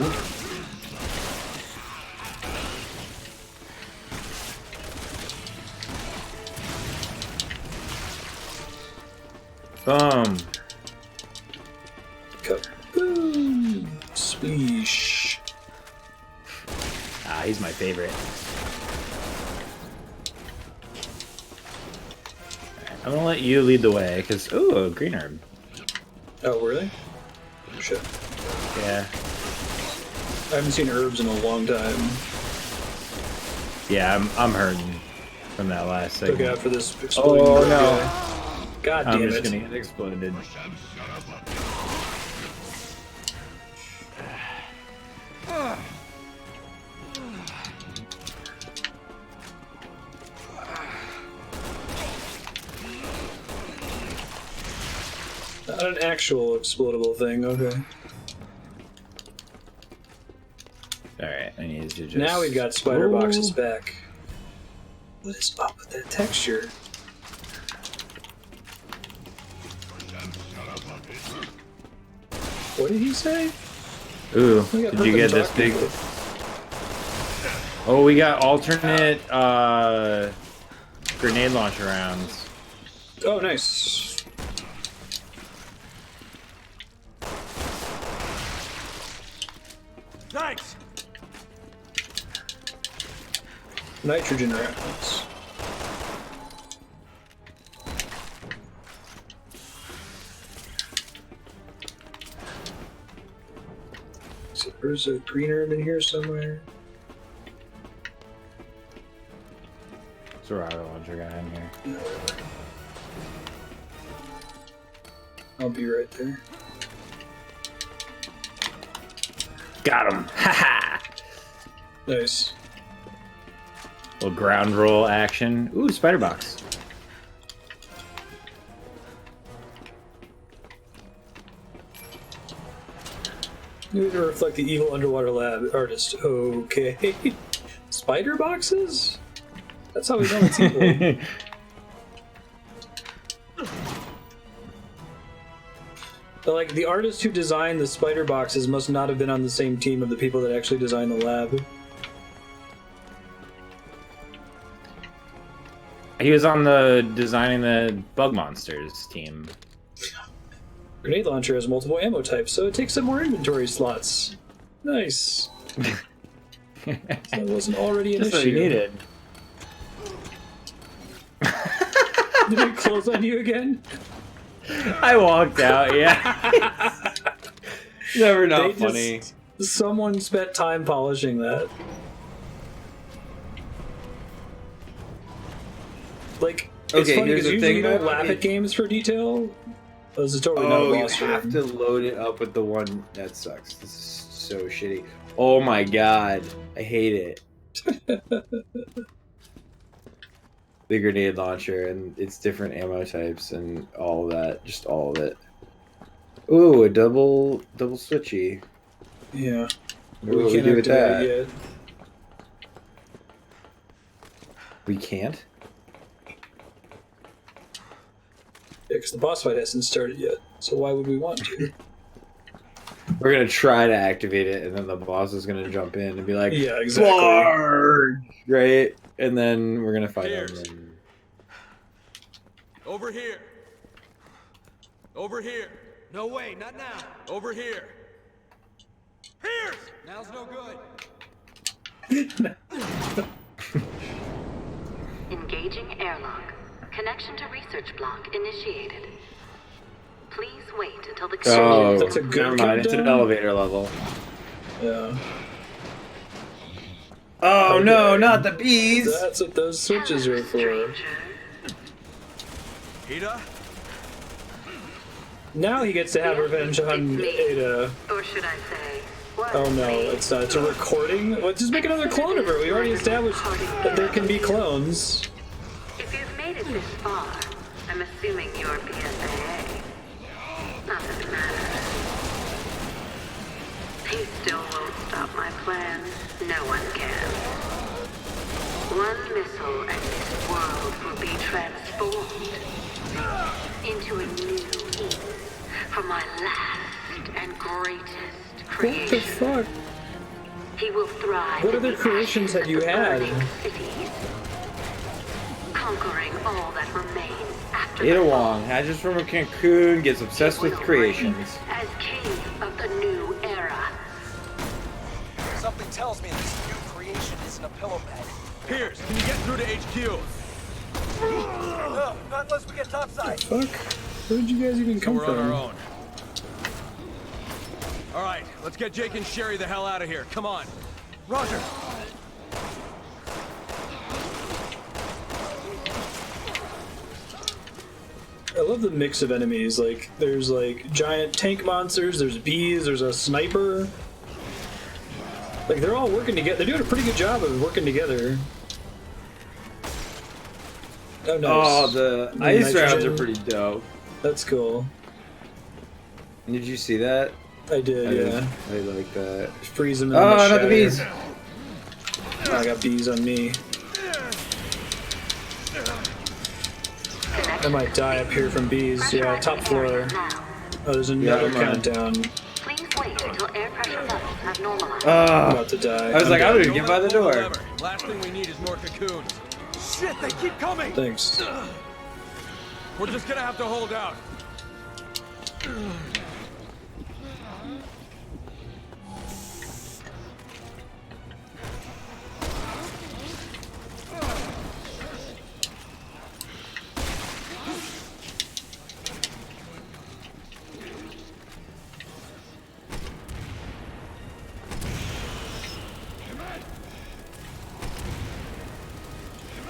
Boom. Kaboom! Sweesh. Ah, he's my favorite. Alright, I'm gonna let you lead the way, because, ooh, a green herb. Oh, really? Shit. Yeah. I haven't seen herbs in a long time. Yeah, I'm hurting from that last Look segment. out for this exploding Oh, herb no. guy. God I'm damn just it. gonna get exploded. Not an actual explodable thing, okay. Alright, I need to just... Now we've got spider Ooh. boxes back. What is up with that texture? What did he say? Ooh, We got did you get this purple big? chocolate. Oh, we got alternate grenade launcher rounds. Oh, nice. Thanks. Nitrogen rounds. So there's a green herb in here somewhere. It's a rocket launcher guy in here. I'll be right there. Got him! Haha! Nice. Little ground roll action. Ooh, spider box. Need to reflect the evil underwater lab artist. Okay. Spider boxes? That's how we know it's evil. But, like, the artist who designed the spider boxes must not have been on the same team of the people that actually designed the lab. He was on the designing the bug monsters team. Grenade launcher has multiple ammo types, so it takes up more inventory slots. Nice. That wasn't already an Just issue. what you needed. Did it close on you again? I walked out, yeah. Never not funny. Someone spent time polishing that. Like, it's Okay, funny here's because the usually thing you don't about laugh it. at games for detail. This is totally not a Oh, you loss for have them. to load it up with the one that sucks. This is so shitty. Oh my god, I hate it. The grenade launcher and its different ammo types and all of that, just all of it. Ooh, a double switchy. Yeah. What do we can't do with activate that? it yet. We can't? Yeah, because the boss fight hasn't started yet. So why would we want to? We're gonna try to activate it, and then the boss is gonna jump in and be like, Yeah, exactly. "Large!" Right? And then we're gonna fight him. Piers. And... Over here. Over here. No way, not now. Over here. Piers! Now's no good. Engaging airlock. Connection to research block initiated. Please wait until the Oh, That's a good never mind. It's an countdown? elevator level. Yeah. Oh no, not the bees! That's what those switches are for. Ada? Now he gets to have revenge on Ada. Or should I say, Oh no, it's not. It's a recording? Well, just make another clone of her. We already established that there can be clones. if you've made it this far, I'm assuming you're PSAA. Not that it matters. He still won't stop my plans. No one can. One missile and this world will be transformed into a new Eden for my last and greatest What the creation. fuck? He will thrive. What in other the creations have ashes you of the had? burning cities, conquering all that remains after Ada the Wong, hatches from a Cancun, gets obsessed with creations. as king of the new era. Something tells me this new creation isn't a pillow pad. Piers, can you get through to HQ? No, not unless we get topside. Fuck? Where did you guys even So come we're on our from? own. All right, let's get Jake and Sherry the hell out of here. Come on. Roger. I love the mix of enemies. Like, there's like giant tank monsters, there's bees, there's a sniper. Like, they're all working together. They're doing a pretty good job of working together. Oh, nice. Oh, the ice nitrogen. rounds are pretty dope. That's cool. Did you see that? I did, yeah. I like that. Freeze them in Oh, the not the shatter. bees! Oh, I got bees on me. I might die up here from bees. Yeah, top floor. Oh, there's another I'm on. countdown. Please Air pressure levels have normalized. I'm about to die. I was like, I'm gonna get by the Pull door. lever. Last thing we need is more cocoons. Shit, they keep coming! Thanks. We're just gonna have to hold out.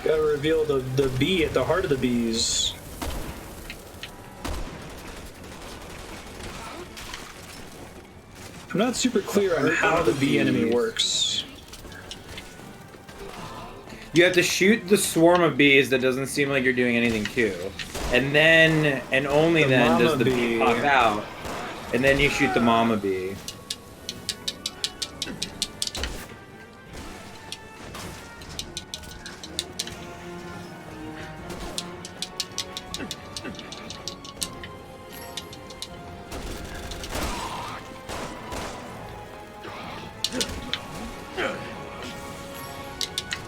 Gotta reveal the bee at the heart of the bees. I'm not super clear on how the bee enemy works. You have to shoot the swarm of bees that doesn't seem like you're doing anything to. And then, and only The then, does mama the bee bee. pop out. And then you shoot the mama bee.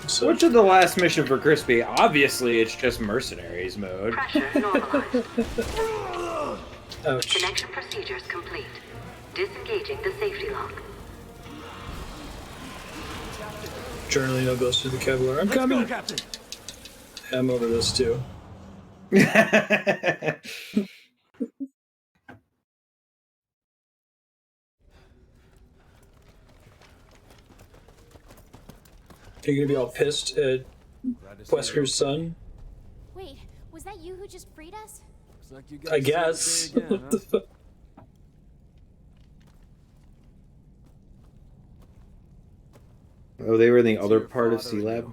So What's the last mission for Crispy? Obviously, it's just mercenaries mode. Pressure normalized. ouch. Connection procedures complete. Disengaging the safety lock. Journalino goes through the Kevlar. I'm Let's coming. go, Captain! I'm over this too. Are you gonna be all pissed at Glad to see Wesker's son? Wait, was that you who just freed us? Looks like you guys I saved the guess. day again, What the huh? fuck? Oh, they were in the What's other your part of father C-Lab? do?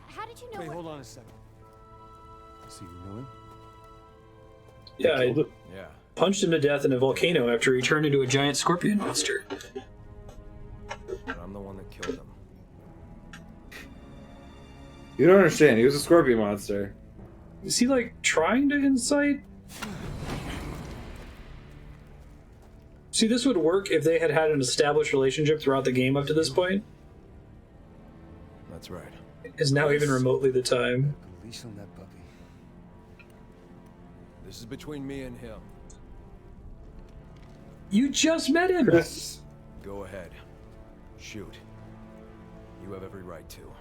How did you know Wait, where- hold on a second. So you know him? Yeah, I Yeah. punched him to death in a volcano after he turned into a giant scorpion monster. But I'm the one that killed him. You don't understand. He was a scorpion monster. Is he like trying to incite? See, this would work if they had had an established relationship throughout the game up to this point. That's right. Is now even remotely the time. Put a leash on that puppy. This is between me and him. You just met him! Chris. Go ahead. Shoot. You have every right to.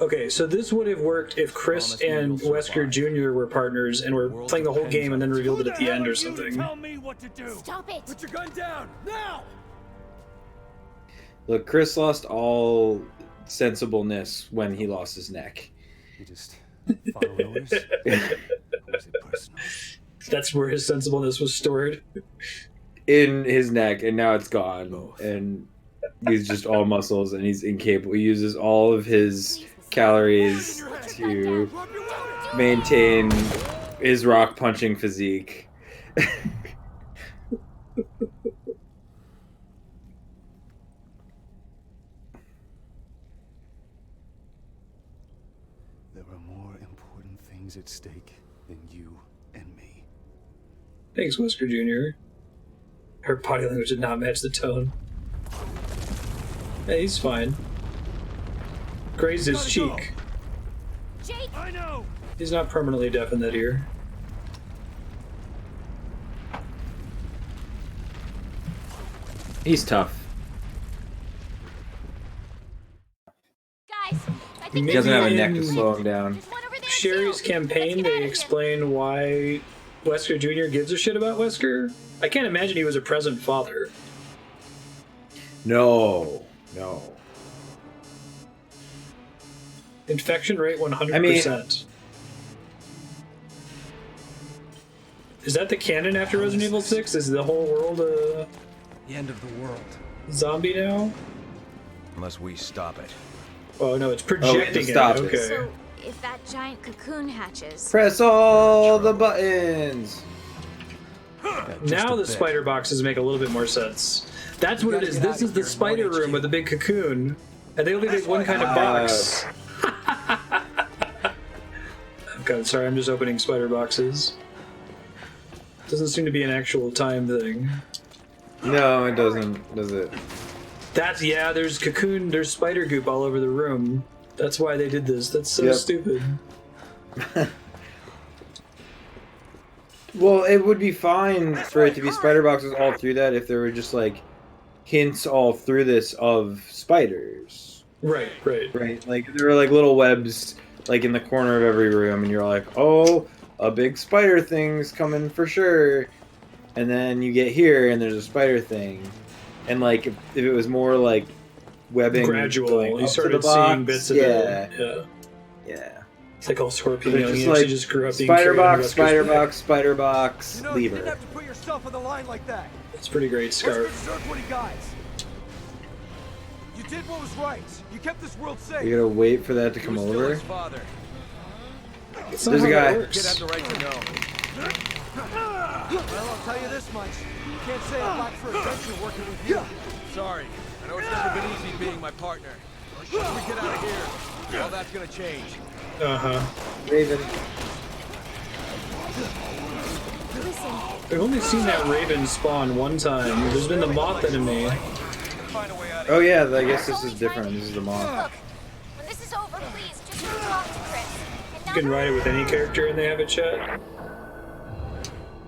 Okay, so this would have worked if Chris Promise me and you'll Wesker survive. Jr. were partners and were world playing the whole depends game and then on revealed it Who at the the hell end are or you to something. tell me what to do? Stop it! Put your gun down now! Look, Chris lost all sensibleness when he lost his neck. You just follow orders? Or is it personal? That's where his sensibleness was stored. In his neck, and now it's gone. Both. And he's just all muscles, and he's incapable. He uses all of his calories to maintain his rock punching physique. There are more important things at stake than you and me. Thanks, Wesker Jr. Her body language did not match the tone. Hey, he's fine. Grazed his Gotta go. cheek. Jake! I know! He's not permanently deaf in that ear. He's tough. Guys, I He think doesn't have a Maybe neck to in slow him down. there's one over there Sherry's too. campaign, Let's get out they of here. explain why Wesker Jr. gives a shit about Wesker. I can't imagine he was a present father. No. No. Infection rate 100%. Is that the canon after Resident Evil 6? Is the whole world a The end of the world. zombie now? Unless we stop it. Oh no, it's we have to projecting stop it. it. Okay. So, if that giant cocoon hatches, Press all the buttons. Now the bit. spider boxes make a little bit more sense. That's what it gotta is. get This out is of the here and spider go room HQ. with the big cocoon. And they only make one kind of box. God, sorry, I'm just opening spider boxes. Doesn't seem to be an actual time thing. No, it doesn't, does it? There's cocoon, there's spider goop all over the room. That's why they did this. That's so stupid. Well, it would be fine for it to be spider boxes all through that if there were just like hints all through this of spiders. Right. Like there were like little webs like in the corner of every room, and you're like, oh, a big spider thing's coming for sure. And then you get here, and there's a spider thing, and like if it was more like webbing, gradual, you started seeing bits of it. Yeah. It's like all Scorpion. Just grew up being spider box, You lever. didn't have to put yourself on the line like that. It's pretty great, Scarf. You did what was right. You kept this world safe. You gotta wait for that to come over. There's a guy. Kid had the right to know. Well, I'll tell you this much. You can't say I'm back for adventure working with you. Sorry. I know it's never been easy being my partner. Once we get out of here, all that's gonna change. Raven. I've only seen that Raven spawn one time. There's been the moth enemy. Oh yeah, I guess this is different. This is the moth. Look, when this is over, please just talk to Chris. And You can ride it with any character and they have a chat.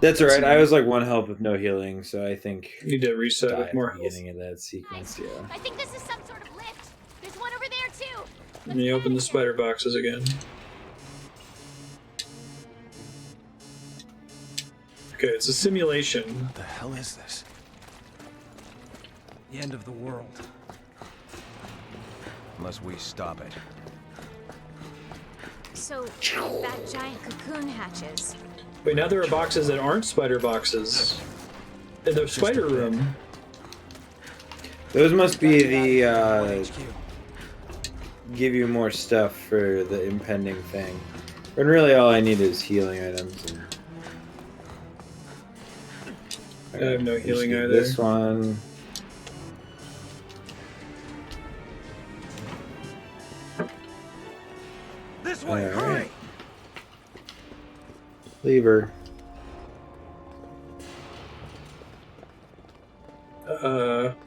That's alright. I was like one health with no healing, so I think you need to reset with more at the beginning of that sequence. Yeah. I think this is some sort of lift. There's one over there too. And you open the spider boxes again. Okay, it's a simulation. What the hell is this? The end of the world. Unless we stop it. So that giant cocoon hatches. Wait, now there are boxes that aren't spider boxes. In the spider room. Those must be the give you more stuff for the impending thing. And really all I need is healing items. I have no healing either. This one. This way, hurry! Lever.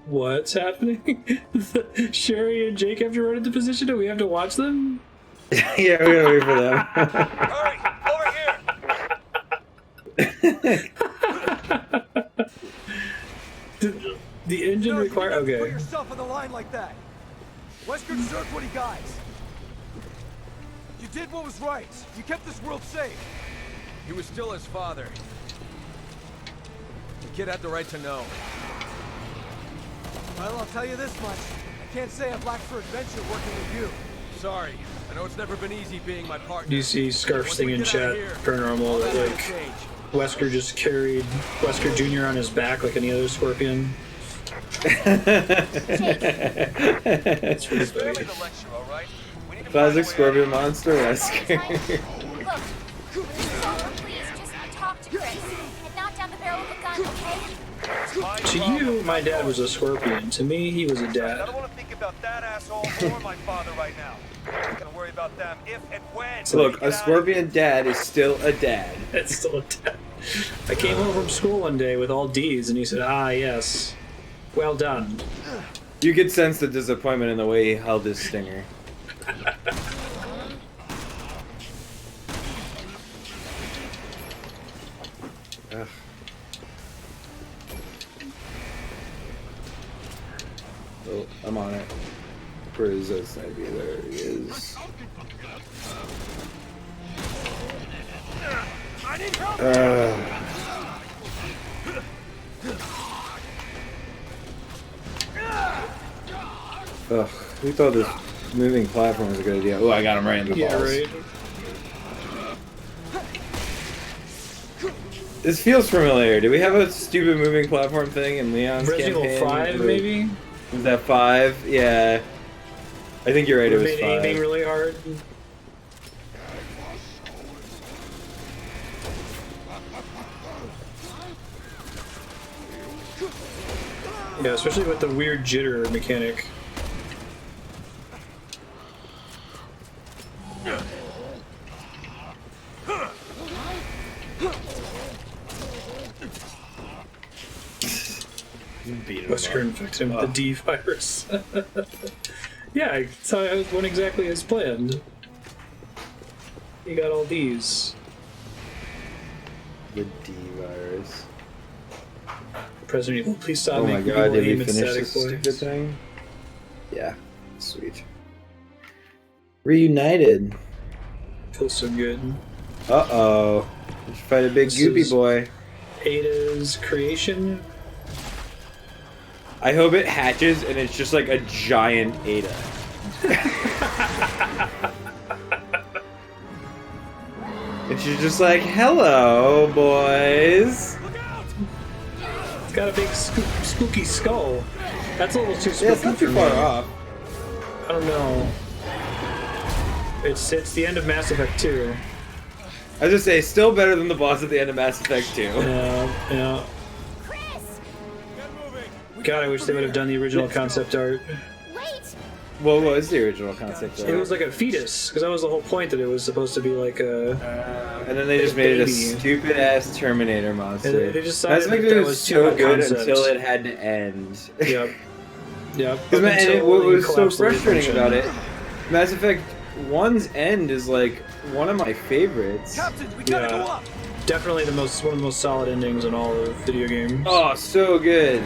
What's happening? Sherry and Jake have to run into position. Do we have to watch them? Yeah, we're gonna wait for them. Hurry! Over here! The engine require. You didn't have to Okay. put yourself on the line like that. Wesker deserves what he got. You did what was right. You kept this world safe. He was still his father. The kid had the right to know. Well, I'll tell you this much. I can't say I'm black for adventure working with you. Sorry. I know it's never been easy being my partner. Do you see Scarf's thing in chat? Paranormal that like Wesker just carried Wesker Jr. on his back like any other Scorpion. That's pretty funny. Classic Scorpion monster Wesker. Look, when this is over, please just talk to Chris and knock down the barrel of a gun, okay? To you, my dad was a Scorpion. To me, he was a I dad. don't want to think about that asshole or my father right now. I'm gonna worry about them if and when. Look, a Scorpion dad is still a dad. That's still a dad. I came home from school one day with all D's, and he said, "Ah, yes, well done." You could sense the disappointment in the way he held his stinger. Ugh. Oh, I'm on it. Where is this idea? There he is. I need help! Ugh, who thought this moving platform was a good idea? Oh, I got him right in the balls. Yeah, right. This feels familiar. Do we have a stupid moving platform thing in Leon's Resident campaign? Evil 5, maybe? Was that 5? Yeah. I think you're right, it was 5. Aiming really hard. Yeah, especially with the weird jitter mechanic. Beat him Wesker up. infected him with the D virus. Yeah, that's how I went exactly as planned. You got all these. The D virus. President Evil, please stop Oh my making god, people did we aim at finish static this stupid points. thing? Yeah, sweet. Reunited. Feels so good. Uh-oh. Let's fight a big This goopy is- boy. Ada's creation. I hope it hatches and it's just like a giant Ada. And she's just like, hello, boys. It's got a big spooky skull. That's a little too spooky Yeah, it's not for too me. far off. I don't know. It's the end of Mass Effect 2. I was just say, still better than the boss at the end of Mass Effect 2. Yeah. Chris! God, I wish they would have done the original concept art. Wait! What was the original concept? It was like a fetus, because that was the whole point, that it was supposed to be like a... And then they just made it a baby. stupid-ass Terminator monster. And they decided Mass Effect that 2 was was too so high good concept. until it had to end. Yep. Yep. Because Until what you was so collapse the frustrating function. about it, Mass Effect 1's end is like one of my favorites. Captain, we gotta Yeah. go up. Definitely one of the most solid endings in all of video games. Oh, so good.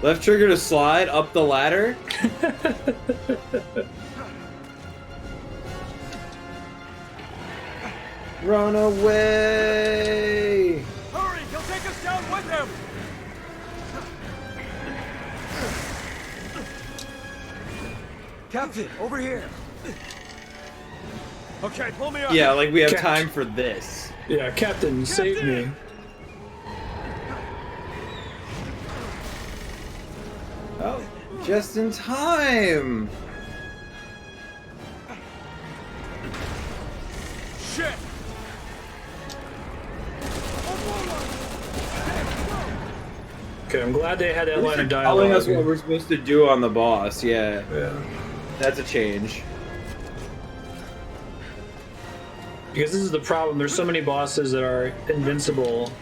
Left trigger to slide up the ladder. Run away! Hurry! He'll take us down with him! Captain, over here. Okay, pull me up. Yeah, like we have Catch. time for this. Yeah, Captain, save me. Oh, just in time. Shit! Okay, I'm glad they had that line of Telling us what dialogue. we're supposed to do on the boss. Yeah, Yeah. that's a change. Because this is the problem, there's so many bosses that are invincible,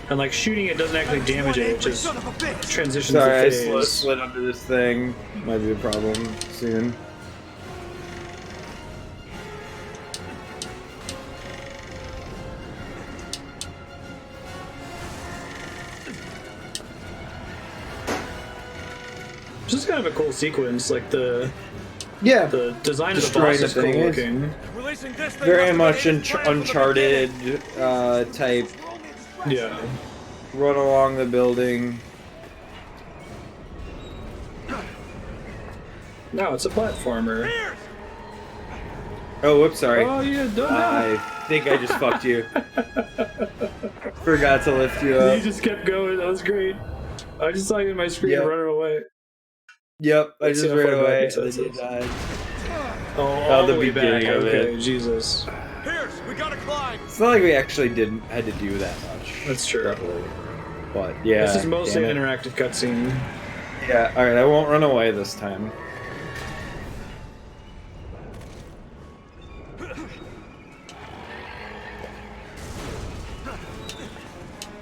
and like shooting it doesn't actually damage it, it just Son of a bitch. transitions Sorry, I the phase. slid under this thing. Might be a problem soon. This is kind of a cool sequence, like the Yeah, design of the Destroying boss the is cool thing is- looking. Releasing this thing very must much have been his plan from the Uncharted beginning. type. Yeah. Run along the building. No, it's a platformer. Piers! Oh, whoops, sorry. Oh, yeah, don't I think I just fucked you. Forgot to lift you You up. just kept going, that was great. I just saw you in my screen Yep. running away. Yep, I Let's just see how ran far back away. it And then says you it. died. Oh, all the the way back. beginning of Okay, it. Jesus. Piers, we gotta climb! It's not like we actually had to do that much. That's true. Luckily. But yeah. This is mostly an damn it. interactive cutscene. Yeah, alright, I won't run away this time.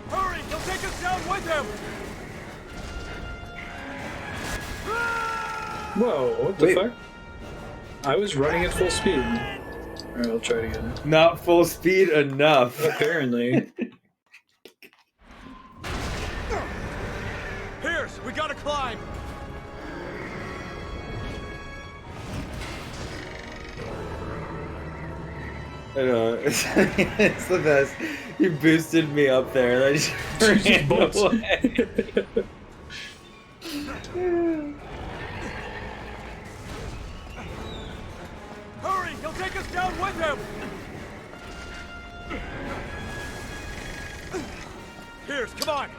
Hurry! He'll take us down with him! Whoa, what the Wait. fuck? I was running at full speed. Alright, I'll try it again. Not full speed enough. Apparently. Piers, we gotta climb! I know. It's the best. You boosted me up there and I just ran bolts. away. Hurry! He'll take us down with him! Piers, come on!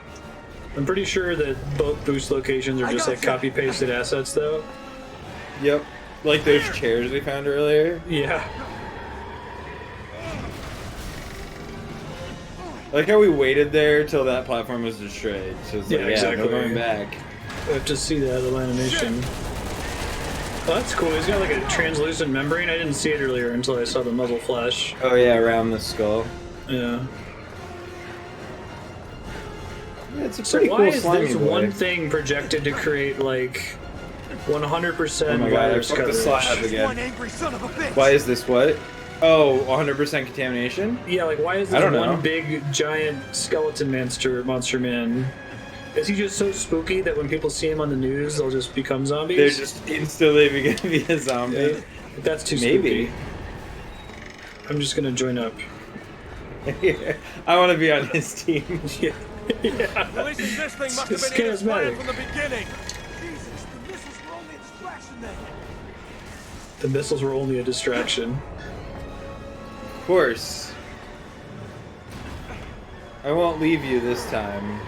I'm pretty sure that both boost locations are just like copy-pasted assets, though. Yep. Like those chairs we found earlier. Yeah. I like how we waited there till that platform was destroyed. So it's like, Yeah, yeah, exactly. no going back. I have to see that, the animation. Oh, that's cool. He's got like a translucent membrane. I didn't see it earlier until I saw the muzzle flash. Oh yeah, around the skull. Yeah. It's a So pretty why cool is slimy this boy. one thing projected to create like 100% Oh my god, I virus fucked the coverage? slab One again. angry son of a bitch. Why is this what? Oh, 100% contamination? Yeah, like why is I this don't one know. big giant skeleton monster man? Is he just so spooky that when people see him on the news, they'll just become zombies? They're just instantly gonna be a zombie. Yeah. That's too Maybe. spooky. I'm just gonna join up. I want to be on his team. Yeah. At least this thing must have It's been in his plan charismatic. from the beginning. Jesus, the missiles were only a distraction then. The missiles were only a distraction. Of course. I won't leave you this time.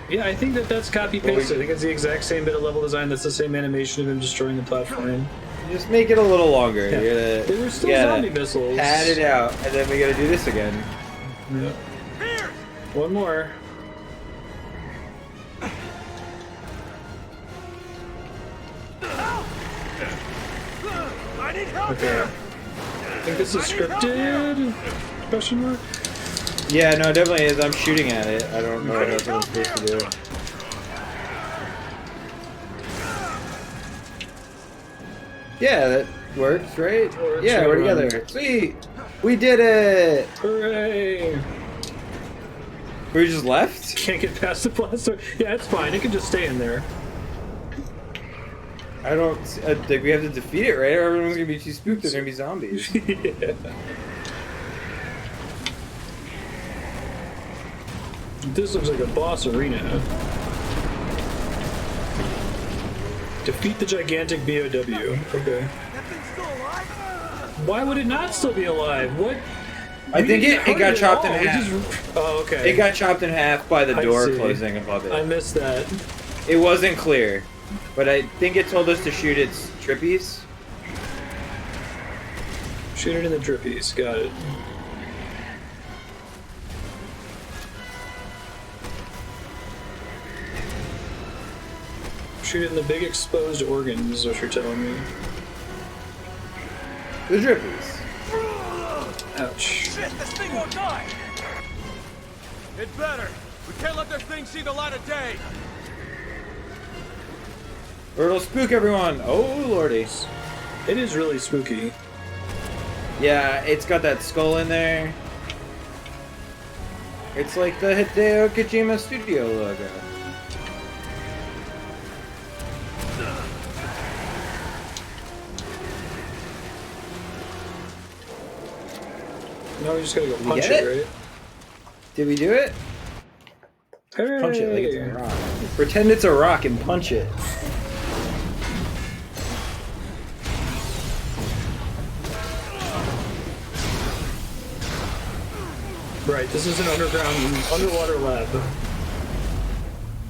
Yeah, I think that's copy paste. I think it's the exact same bit of level design. That's the same animation of him destroying the platform. Just make it a little longer. Yeah. You're They were still gotta zombie missiles. Pad it out, and then we gotta do this again. Yeah. One more. I need help Okay. here. I think this is scripted? Question mark? Yeah, no, it definitely is. I'm shooting at it. I don't know what else I'm supposed to do. Yeah, that works, right? Works, Yeah, we're right on. together. Sweet! We did it! Hooray! We just left? Can't get past the blaster. Yeah, it's fine. It can just stay in there. I don't think we have to defeat it, right? Or everyone's gonna be too spooked. They're gonna be zombies. Yeah. This looks like a boss arena. Defeat the gigantic BOW. Okay. That thing's still alive? Why would it not still be alive? What? I think it got chopped in We half. Oh, okay. It got chopped in half by the I door see. closing above it. I missed that. It wasn't clear, but I think it told us to shoot its trippies. Shoot it in the drippies. Got it. Shoot it in the big exposed organs, is what you're telling me. The trippies. Ouch. Shit, this thing won't die. It better. We can't let this thing see the light of day. Or it'll spook everyone. Oh, lordy. It is really spooky. Yeah, it's got that skull in there. It's like the Hideo Kojima Studio logo. Now we just gotta go punch get it, it? right? Did we do it? Hooray! Punch it like it's a rock. Pretend it's a rock and punch it. Right, this is an underwater lab.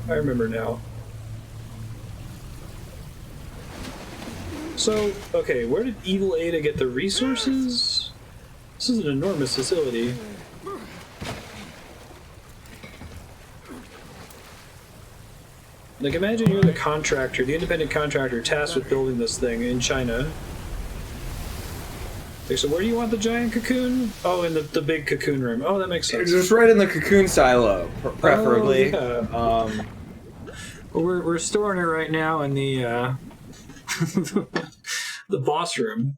I remember now. So, okay, where did Evil Ada get the resources? This is an enormous facility. Like, imagine you're the contractor, the independent contractor tasked with building this thing in China. Like, so where do you want the giant cocoon? Oh, in the big cocoon room. Oh, that makes sense. Just right in the cocoon silo, preferably. Oh, yeah. Well, we're storing it right now in the the boss room.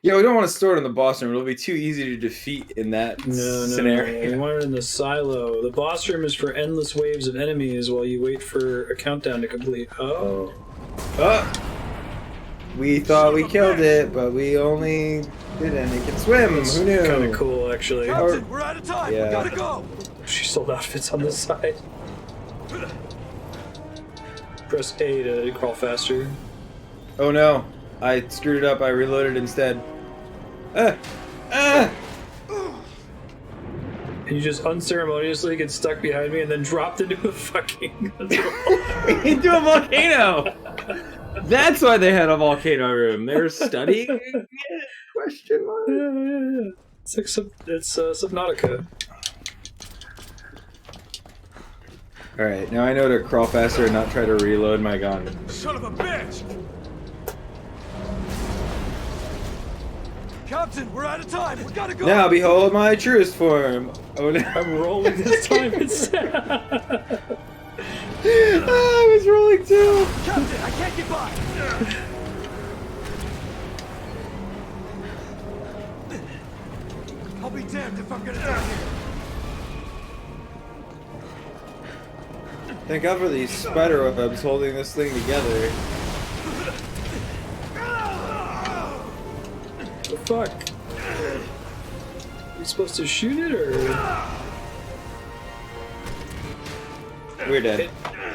Yeah, we don't want to store it in the boss room. It'll be too easy to defeat in that scenario. We want it in the silo. The boss room is for endless waves of enemies while you wait for a countdown to complete. Oh. Oh! We thought we killed it, but we only didn't. It can swim. Who knew? Kind of cool, actually. Captain, we're out of time. Yeah. We gotta go. She sold outfits on this side. Press A to crawl faster. Oh no. I screwed it up. I reloaded instead. And you just unceremoniously get stuck behind me and then dropped into a fucking... Into a volcano! That's why they had a volcano room. They were studying it? Question mark. Yeah. It's like Subnautica. Alright, now I know to crawl faster and not try to reload my gun. Son of a bitch. Captain, we're out of time. We gotta go. Now behold my truest form. Oh no. I'm rolling this time instead. I was rolling too. Captain, I can't get by. I'll be damned if I'm gonna die here. Thank God for these spider webs holding this thing together. The fuck? You supposed to shoot it or? We're dead.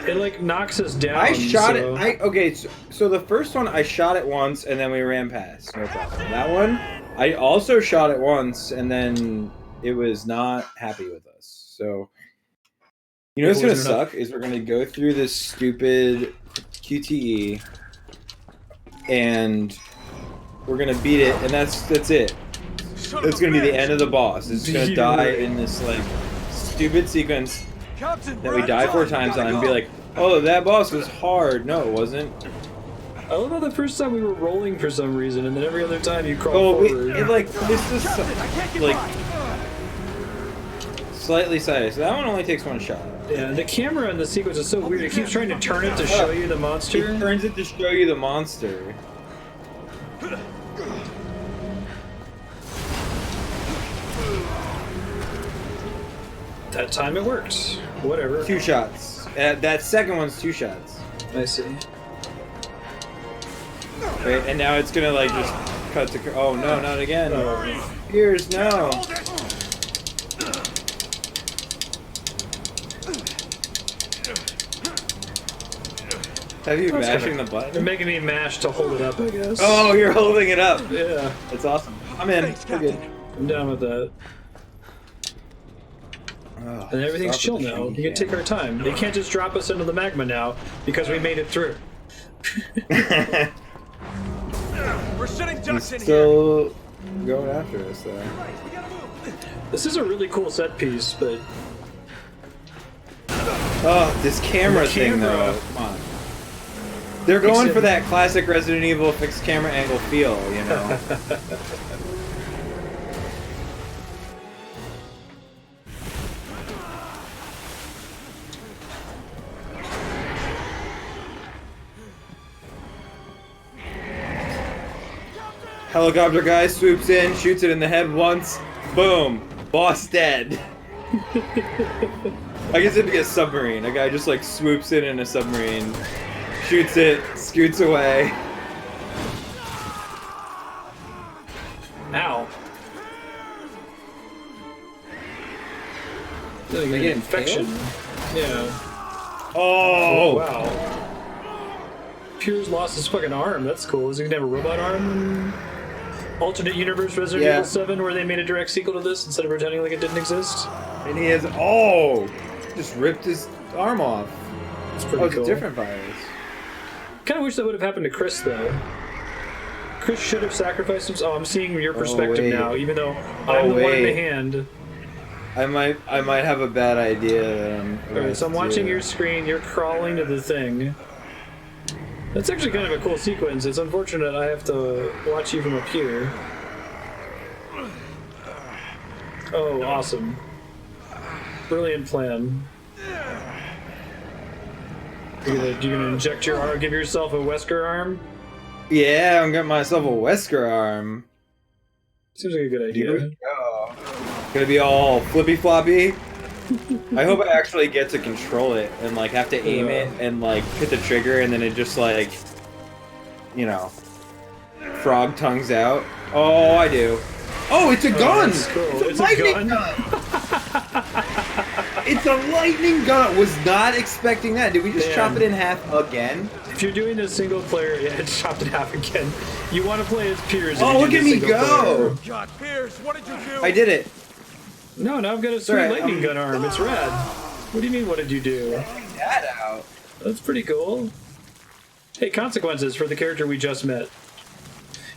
It like knocks us down. I shot so... it. Okay, so the first one I shot it once and then we ran past. No problem. That one I also shot it once and then it was not happy with us. So you know what's gonna suck is we're gonna go through this stupid QTE and we're gonna beat it and that's it. It's gonna be the end of the boss. It's gonna die in this like stupid sequence Captain, that we die 4 times on and be like, oh, that boss was hard. No, it wasn't. I love how the first time we were rolling for some reason, and then every other time you crawl Oh, forward. it like this is like slightly sided. So that one only takes 1 shot. Yeah, the camera in the sequence is so weird. It keeps trying to turn it to show you the monster. It turns it to show you the monster. That time it worked. Whatever. 2 shots. That second one's 2 shots. I see. Right, and now it's gonna like just cut to. Oh no, not again. Piers, no. Have you mashing the button? They're making me mash to hold it up, I guess. Oh, you're holding it up. Yeah. That's awesome. I'm in. We're good. I'm down with that. Oh, And everything's chill now. We can take our time. They can't just drop us into the magma now because we made it through. We're sitting He's ducks in here. still going after us, though. This is a really cool set piece, but Oh, this camera thing, though. Come on. They're going for that classic Resident Evil fixed camera angle feel, you know. Helicopter guy swoops in, shoots it in the head once, boom, boss dead. I guess it'd be a submarine. A guy just like swoops in a submarine, shoots it, scoots away. ow. They They get infection. Yeah. Oh! Wow. Piers lost his fucking arm. That's cool. Is he gonna have a robot arm? Alternate universe Resident Evil 7 where they made a direct sequel to this instead of pretending like it didn't exist? And he has, oh! Just ripped his arm off. That's pretty It's cool. a different virus. Kind of wish that would have happened to Chris, though. Chris should have sacrificed himself. Oh, I'm seeing your perspective wait. now, even though I'm the one in the hand. I might have a bad idea. Alright, so I'm watching your screen, you're crawling to the thing. That's actually kind of a cool sequence. It's unfortunate I have to watch you from up here. Oh, awesome. Brilliant plan. You gonna inject your arm, give yourself a Wesker arm? Yeah, I'm getting myself a Wesker arm. Seems like a good idea. Here we go. Gonna be all flippy floppy. I hope I actually get to control it and like have to aim it and like hit the trigger and then it just like, you know, frog tongues out. Oh, I do. Oh, it's a gun! That's cool. It's a lightning gun! It's a lightning gun! Was not expecting that. Did we just chop it in half again? If you're doing a single player, yeah, it's chopped in half again. You want to play as Piers. Oh, look at me go! God, Piers, what did you do? I did it. No, now I've got a sweet lightning gun arm. It's rad. What do you mean, what did you do? That out. That's pretty cool. Hey, consequences for the character we just met.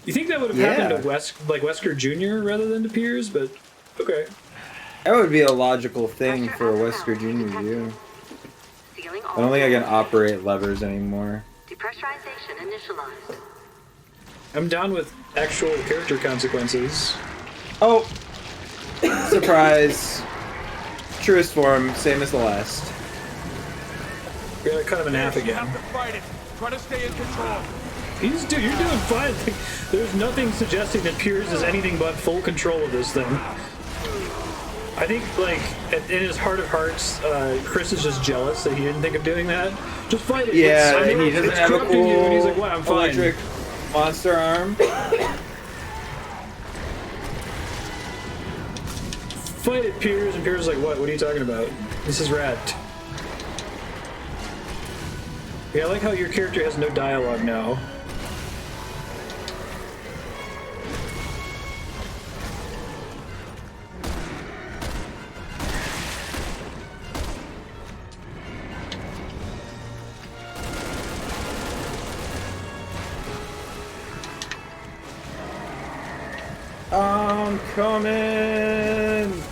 You think that would have happened to Wesker Jr. rather than to Piers, but okay. That would be a logical thing for a Wesker Jr. to do. I don't think I can operate levers anymore. Depressurization initialized. I'm down with actual character consequences. Oh! Surprise. Truest form, same as the last. We gotta cut him in half You again. have to fight it. Try to stay in control. You're doing fine. There's nothing suggesting that Piers is anything but full control of this thing. I think, like, in his heart of hearts, Chris is just jealous that he didn't think of doing that. Just fight it. Yeah, he doesn't have a cool you, and he's like, "What? I'm fine." electric monster arm. Fight it, Piers. And Piers is like, "What? What are you talking about? This is rad." Yeah, I like how your character has no dialogue now. I'm coming!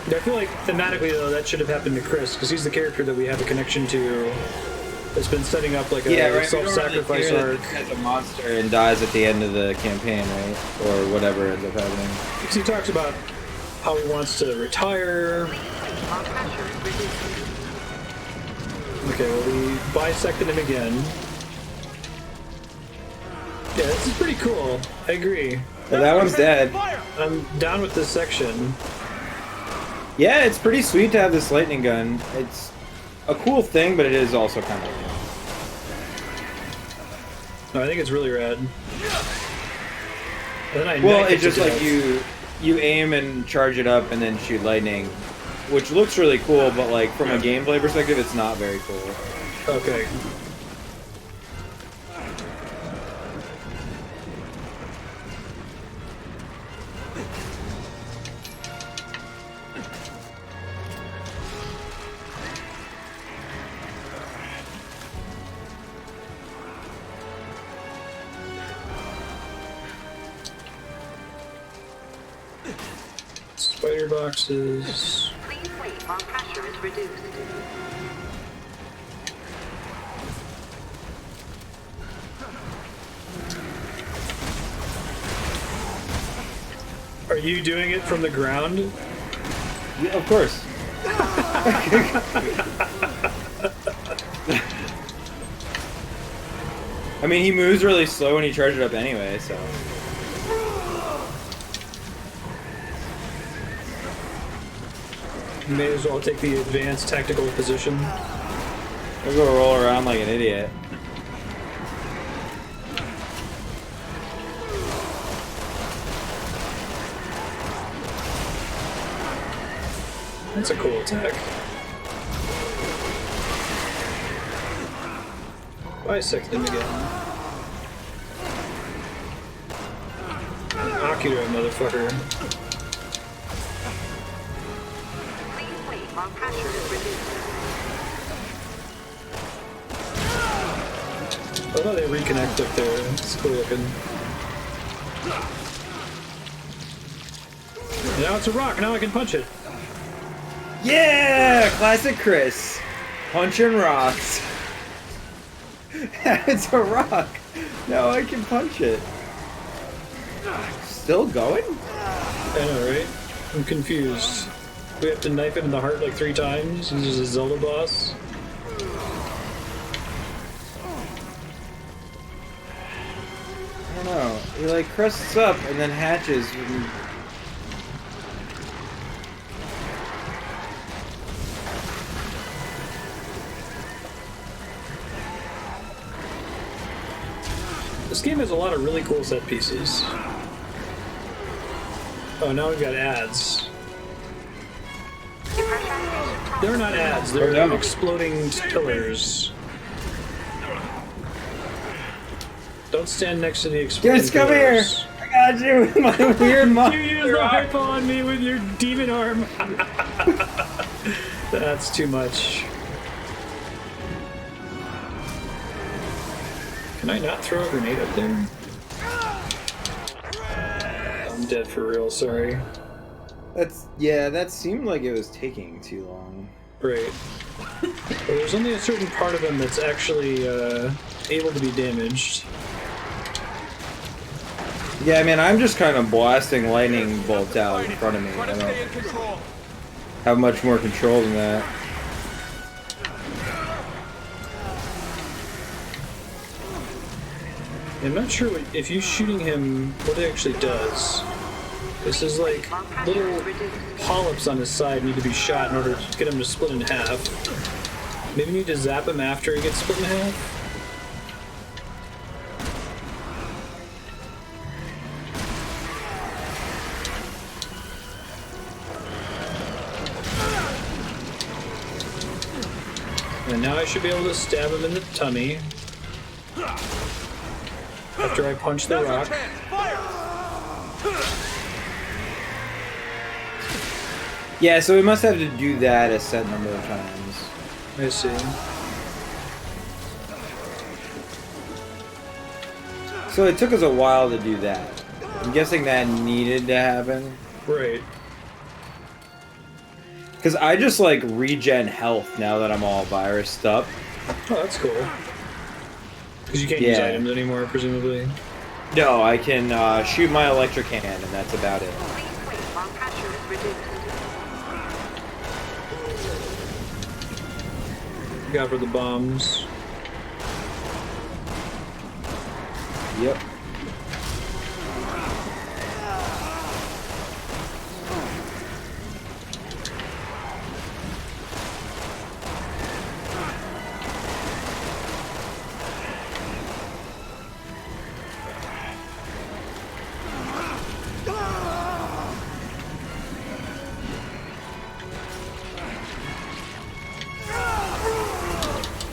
I feel like thematically though that should have happened to Chris because he's the character that we have a connection to. That's been setting up like a self-sacrifice arc. As a monster and dies at the end of the campaign, right? Or whatever ends up happening. Because he talks about how he wants to retire. Okay, well we bisected him again. Yeah, this is pretty cool. I agree. Well, that one's dead. I'm down with this section. Yeah, it's pretty sweet to have this lightning gun. It's a cool thing, but it is also kind of... No, I think it's really rad. And then it's just like you aim and charge it up and then shoot lightning, which looks really cool, but like from a gameplay perspective, it's not very cool. Okay. Spider boxes. Please wait while pressure is reduced. Are you doing it from the ground? Yeah, of course. I mean, he moves really slow when he charges it up anyway, so... You may as well take the advanced tactical position. I'll go roll around like an idiot. That's a cool attack. Bisect him again. Akira, motherfucker. Please wait while pressure is reduced. I thought they reconnect up there. It's cool looking. Now it's a rock. Now I can punch it. Yeah! Classic Chris. Punching rocks. It's a rock. Now I can punch it. Still going? I know, right? I'm confused. We have to knife it in the heart like 3 times? This is a Zelda boss? I don't know. He like crusts up and then hatches. And... This game has a lot of really cool set pieces. Oh, now we've got ads. They're not ads, they're exploding pillars. Don't stand next to the exploding Just come pillars. here! I got you with my weird monster. You use the hypo on me with your demon arm. That's too much. Can I not throw a grenade up there? I'm dead for real, sorry. Yeah, that seemed like it was taking too long. Right. But there's only a certain part of him that's actually able to be damaged. Yeah, I mean, I'm just kind of blasting lightning bolts out in front of me. I don't have much more control than that. I'm not sure if you shooting him, what it actually does. This is like little polyps on his side need to be shot in order to get him to split in half. Maybe you need to zap him after he gets split in half? And now I should be able to stab him in the tummy. After I punch the rock. Yeah, so we must have to do that a set number of times. I see. So it took us a while to do that. I'm guessing that needed to happen. Right. Because I just like regen health now that I'm all virused up. Oh, that's cool. Because you can't use items anymore, presumably. No, I can shoot my electric hand, and that's about it. Got for the bombs. Yep.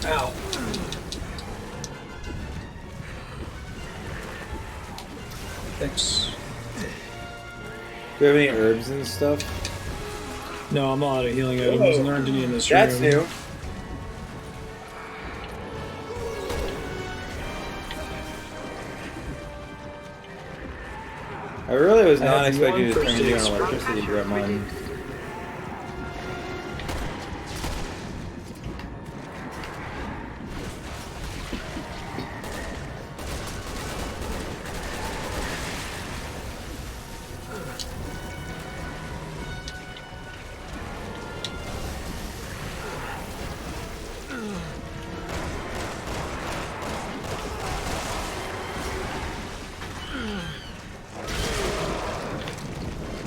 Ow. Thanks. Do we have any herbs and stuff? No, I'm all out of healing items, and there aren't any in this room. That's new. I really was not expecting to turn into an electricity gremlin.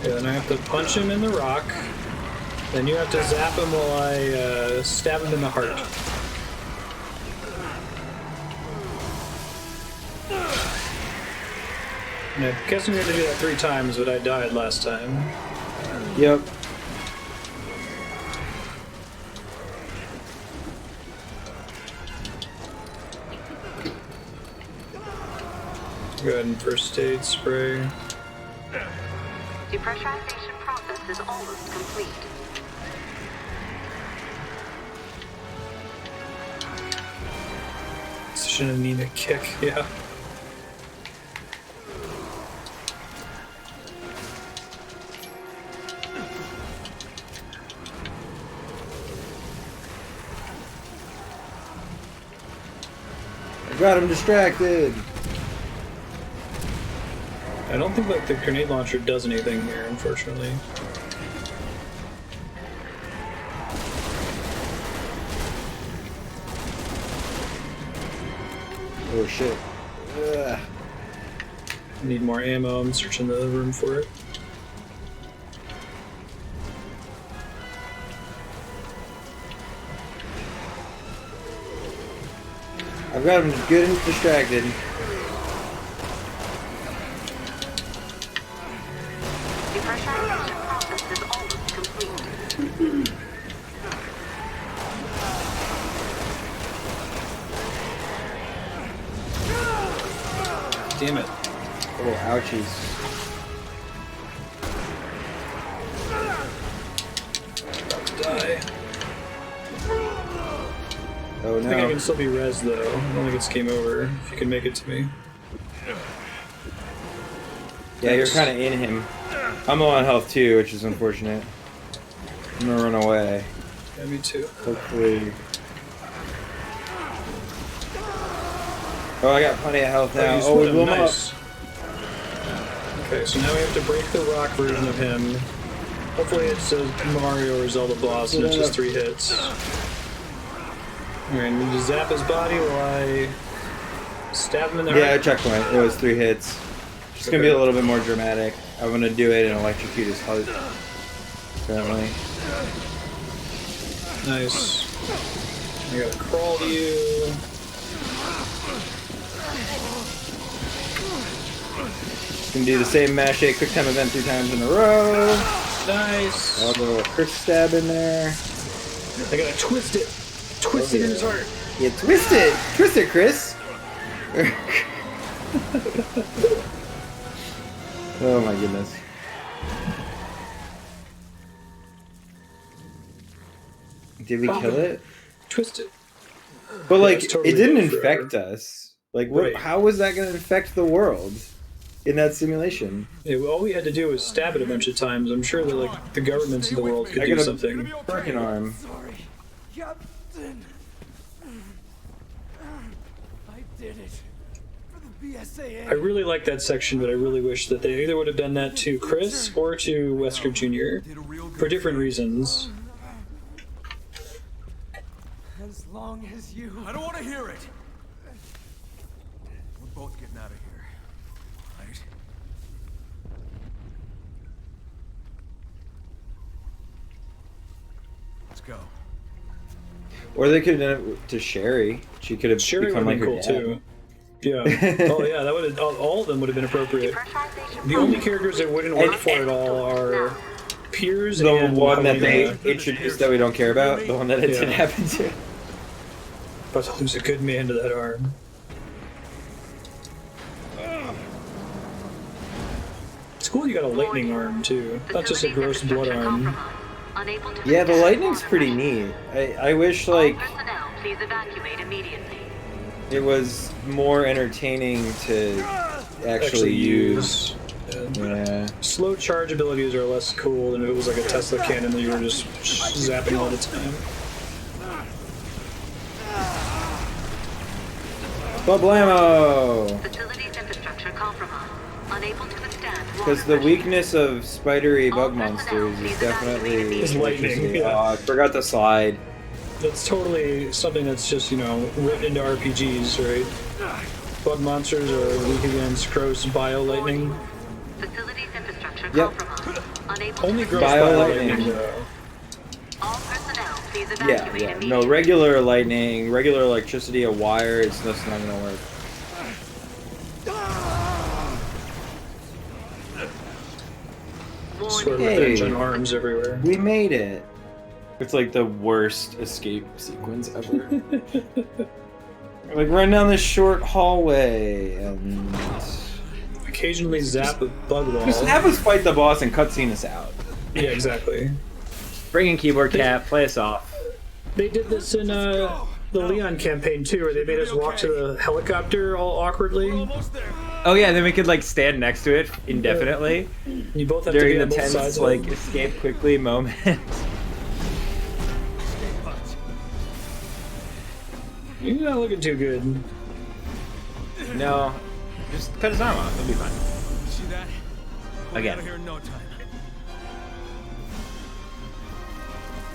Yeah, then I have to punch him in the rock. Then you have to zap him while I stab him in the heart. And I'm guessing we had to do that 3 times, but I died last time. Yep. Go ahead and first aid spray. Depressurization process is almost complete. Such an anemic kick, yeah. I got him distracted. I don't think like the grenade launcher does anything here, unfortunately. Oh shit. Ugh. Need more ammo. I'm searching the room for it. I've got him good and distracted. Depressurization process is almost complete. Damn it. Oh, ouchies. About to die. Oh I think I no. can still be res though. I don't think it's game over. If you can make it to me. Yeah, you're kind of in him. I'm low on health too, which is unfortunate. I'm gonna run away. Yeah, me too. Hopefully. Oh, I got plenty of health now. you Oh, we split blew him, him up. nice. Okay, so now we have to break the rock version of him. Hopefully it's a Mario or Zelda boss and it's just 3 hits. Alright, need to zap his body while I stab him in the Yeah, heart. checkpoint. It was 3 hits. Just gonna be a little bit more dramatic. I'm gonna do it and electrocute his heart. Apparently. Nice. I gotta crawl to you. Gonna do the same mash A quick time event 3 times in a row. Nice. I'll go a Chris stab in there. I gotta twist it. Twist it in his heart. Yeah, twist it! Twist it, Chris! Oh my goodness. Did we kill it? Twist it. But like, it's totally it didn't good forever. infect us. Like, what, Right. how was that going to infect the world in that simulation? Yeah, all we had to do was stab it a bunch of times. I'm sure that like the governments in the world could I do got a something. broken arm. Sorry, Captain. I did it. For the BSAA. I really like that section, but I really wish that they either would have done that to Chris or to Wesker Jr. for different reasons. As long as you... I don't want to hear it. We're both getting out of here, right? Let's go. Or they could have done it to Sherry. She could have Sherry become would like have been her cool dad. too. Yeah. Oh yeah, that would have. All of them would have been appropriate. The only characters that wouldn't work for it all are Piers The and one that they Helena. introduced that we don't care about. The one that it didn't Yeah. happen to. About to lose a good man to that arm. It's cool you got a lightning arm too, not just a gross blood arm. Yeah, the lightning's pretty neat. I wish like Personnel, please evacuate immediately. it was more entertaining to actually use. Yeah. Slow charge abilities are less cool than if it was like a Tesla cannon that you were just zapping all the time. Bablamo! Facilities infrastructure compromised. Unable to withstand. Because the weakness of spidery bug monsters is definitely Is lightning, electricity. yeah. Oh, I forgot the slide. That's totally something that's just, you know, written into RPGs, right? Bug monsters are weak against gross bio lightning. Facilities infrastructure Yep. compromised. Unable Only to gross Bio bio lightning. lightning, though. all personnel, please Yeah, evacuate yeah. immediately. No, regular lightning, regular electricity, a wire, it's just not gonna work. Sort of Hey. revenge on arms everywhere. We made it. It's like the worst escape sequence ever. Like run down this short hallway and Occasionally zap a bug wall. just have us fight the boss and cutscene us out. Yeah, exactly. Bring in keyboard cat, play us off. They did this in the Leon campaign too, where they made us walk to the helicopter all awkwardly. Almost there. Oh yeah, then we could like stand next to it indefinitely You both have during to the be on both tense sides. like escape quickly moment. You're not looking too good. No, just cut his arm off. It'll be fine. See that? We'll be Again. out of here in no time.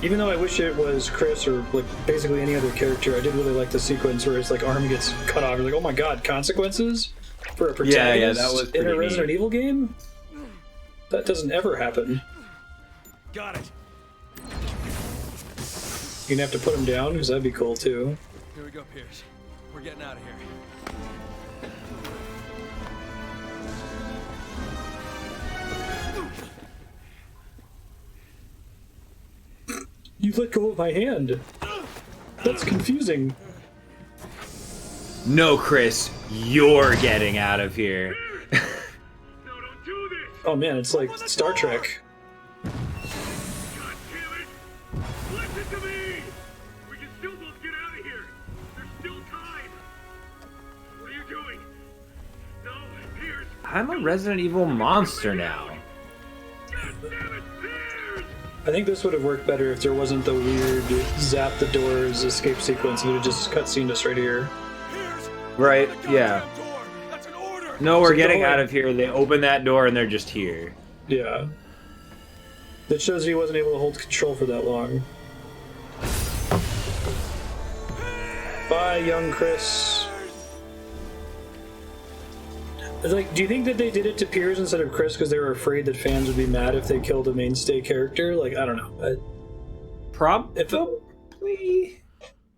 Even though I wish it was Chris or like basically any other character, I did really like the sequence where his like arm gets cut off. You're like, oh my god, consequences for a protagonist Yeah, that was in a pretty Resident neat. Evil game? That doesn't ever happen. Got it. You're gonna have to put him down because that'd be cool too. Here we go, Piers. We're getting out of here. You let go of my hand. That's confusing. No, Chris, you're getting out of here. Oh man, it's like Star Trek. Listen to me! We can still both get out of here! There's still time! What are you doing? No, Piers! I'm a Resident Evil monster now. God damn it, Piers! I think this would have worked better if there wasn't the weird zap the doors escape sequence. It would have just cutscened us right here. Right, yeah. That's an order. No, we're So getting don't- out of here. They open that door and they're just here. Yeah. That shows he wasn't able to hold control for that long. Bye, young Chris. It's like, do you think that they did it to Piers instead of Chris because they were afraid that fans would be mad if they killed a mainstay character? Like, I don't know. Probably.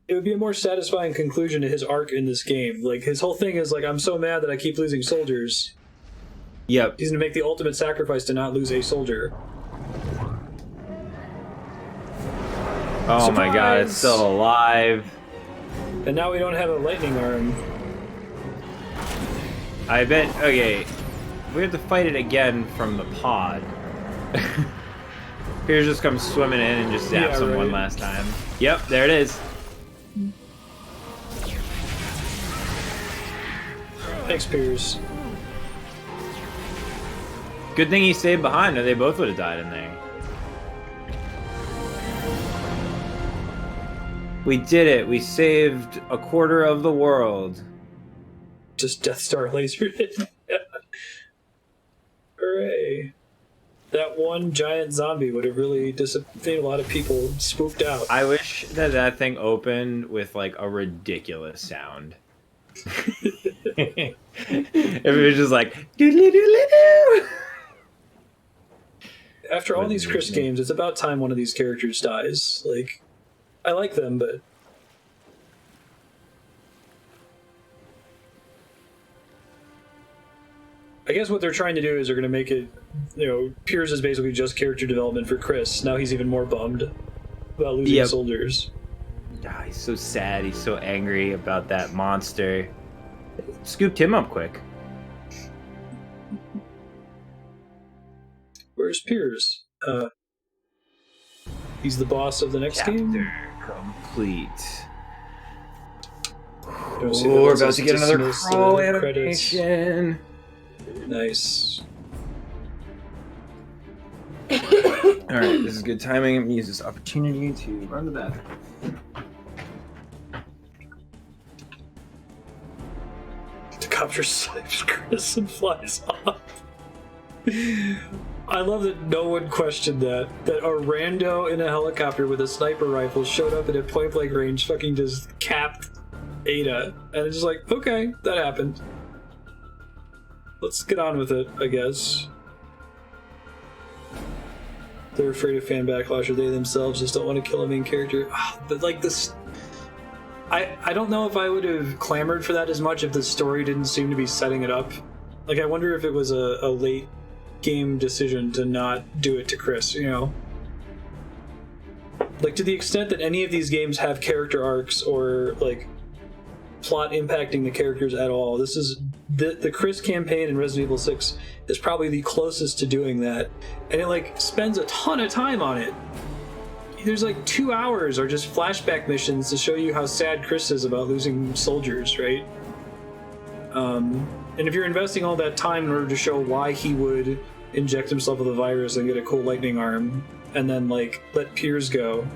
It would be a more satisfying conclusion to his arc in this game. Like, his whole thing is like, I'm so mad that I keep losing soldiers. Yep. He's gonna make the ultimate sacrifice to not lose a soldier. Oh my god, it's Surprise! still alive. And now we don't have a lightning arm. I bet, okay, we have to fight it again from the pod. Piers just comes swimming in and just zaps him one last time. Yep, there it is. Thanks, Piers. Good thing he stayed behind or they both would have died in there. We did it. We saved a quarter of the world. Just Death Star lasered it. Hooray. That one giant zombie would have really made a lot of people spooked out. I wish that that thing opened with like a ridiculous sound. If it was just like doodly doodly doo. After all these Chris games, it's about time one of these characters dies. Like, I like them, but I guess what they're trying to do is they're going to make it, you know, Piers is basically just character development for Chris. Now he's even more bummed about losing soldiers. Ah, he's so sad. He's so angry about that monster. Scooped him up quick. Where's Piers? He's the boss of the next game? Complete. Oh, we're about to get another crawl animation. Nice. Alright, this is good timing. I'm going to use this opportunity to run to the bathroom. The copter snipes Chris and flies off. I love that no one questioned that. That a rando in a helicopter with a sniper rifle showed up at a point blank range, fucking just capped Ada. And it's just like, okay, that happened. Let's get on with it, I guess. They're afraid of fan backlash, or they themselves just don't want to kill a main character. But like this, I don't know if I would have clamored for that as much if the story didn't seem to be setting it up. Like, I wonder if it was a late game decision to not do it to Chris, you know? Like, to the extent that any of these games have character arcs or, like, plot impacting the characters at all, this is... The Chris campaign in Resident Evil 6 is probably the closest to doing that. And it, like, spends a ton of time on it. There's, like, 2 hours or just flashback missions to show you how sad Chris is about losing soldiers, right? And if you're investing all that time in order to show why he would inject himself with a virus and get a cool lightning arm, and then, like, let Piers go...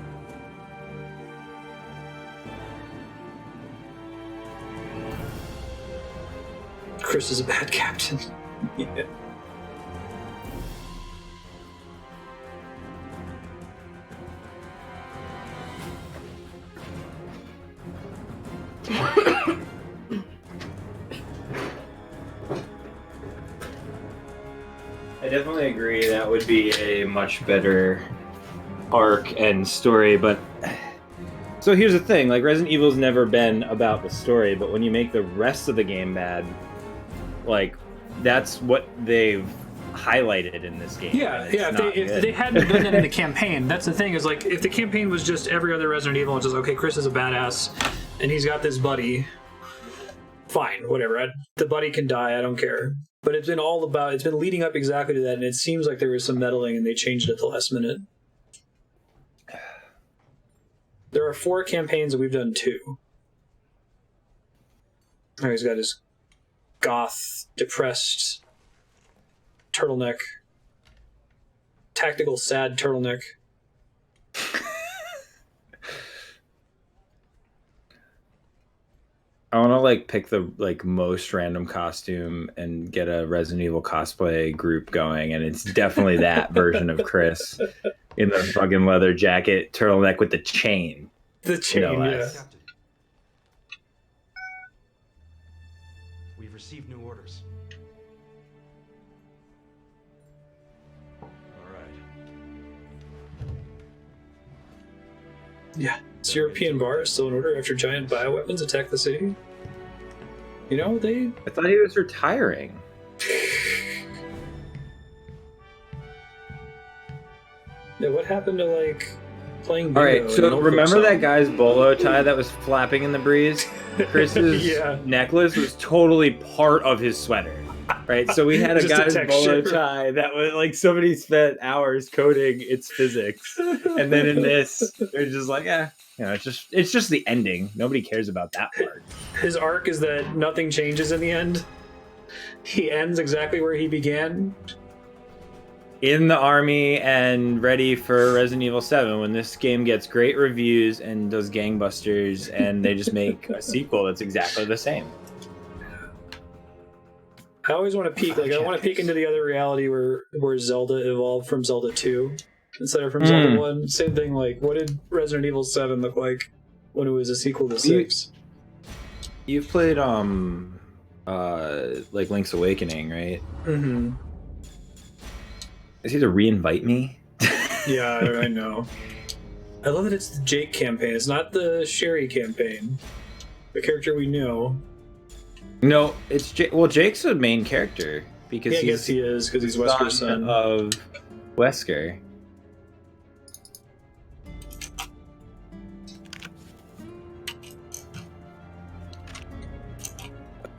Chris is a bad captain. Yeah. I definitely agree that would be a much better arc and story, but so here's the thing, like Resident Evil's never been about the story, but when you make the rest of the game bad, like that's what they've highlighted in this game. Yeah, yeah. If they hadn't done that in the campaign, that's the thing, is like if the campaign was just every other Resident Evil, it's just okay, Chris is a badass and he's got this buddy. Fine, whatever. The buddy can die, I don't care. But it's been all about, it's been leading up exactly to that, and it seems like there was some meddling and they changed it at the last minute. There are 4 campaigns and we've done 2. Oh, he's got his goth, depressed turtleneck. Tactical, sad turtleneck. like pick the like most random costume and get a Resident Evil cosplay group going, and it's definitely that version of Chris in the fucking leather jacket, turtleneck with the chain. The chain, No yeah. less. Captain. We've received new orders. All right. Yeah. This European bar is still in order after giant bioweapons attack the city. You know, they... I thought he was retiring. Yeah, what happened to, like, playing bingo? All right, and so old remember folks' that song? guy's bolo tie that was flapping in the breeze? Chris's Yeah. necklace was totally part of his sweater. Right, so we had a Just a guy's bolo texture. tie that was like somebody spent hours coding its physics, and then in this, they're just like, it's just the ending. Nobody cares about that part. His arc is that nothing changes in the end. He ends exactly where he began. In the army and ready for Resident Evil 7 when this game gets great reviews and does gangbusters, and they just make a sequel that's exactly the same. I always want to peek, like, I want to peek into the other reality where Zelda evolved from Zelda 2 instead of from Zelda 1. Same thing, like, what did Resident Evil 7 look like when it was a sequel to 6? You've played like Link's Awakening, right? Mm-hmm. Is he to re-invite me? Yeah, I know. I love that it's the Jake campaign. It's not the Sherry campaign. The character we know. No, it's Jake. Well, Jake's the main character because Yeah, I he's guess he is, because he's Wesker's son. of Wesker.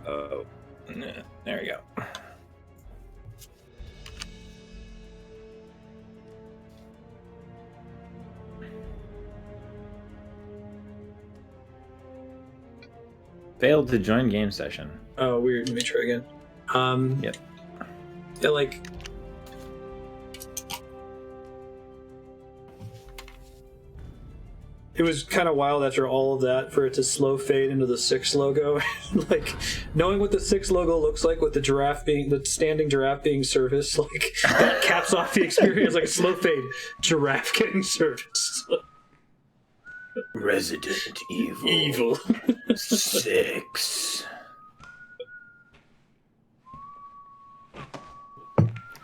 Oh, there we go. Failed to join game session. Oh, weird. Let me try again. Yep. Yeah, like... It was kind of wild after all of that for it to slow fade into the 6 logo. Like, knowing what the 6 logo looks like with the standing giraffe being serviced, like, that caps off the experience, like a slow fade. Giraffe getting serviced. Resident Evil. Evil. 6.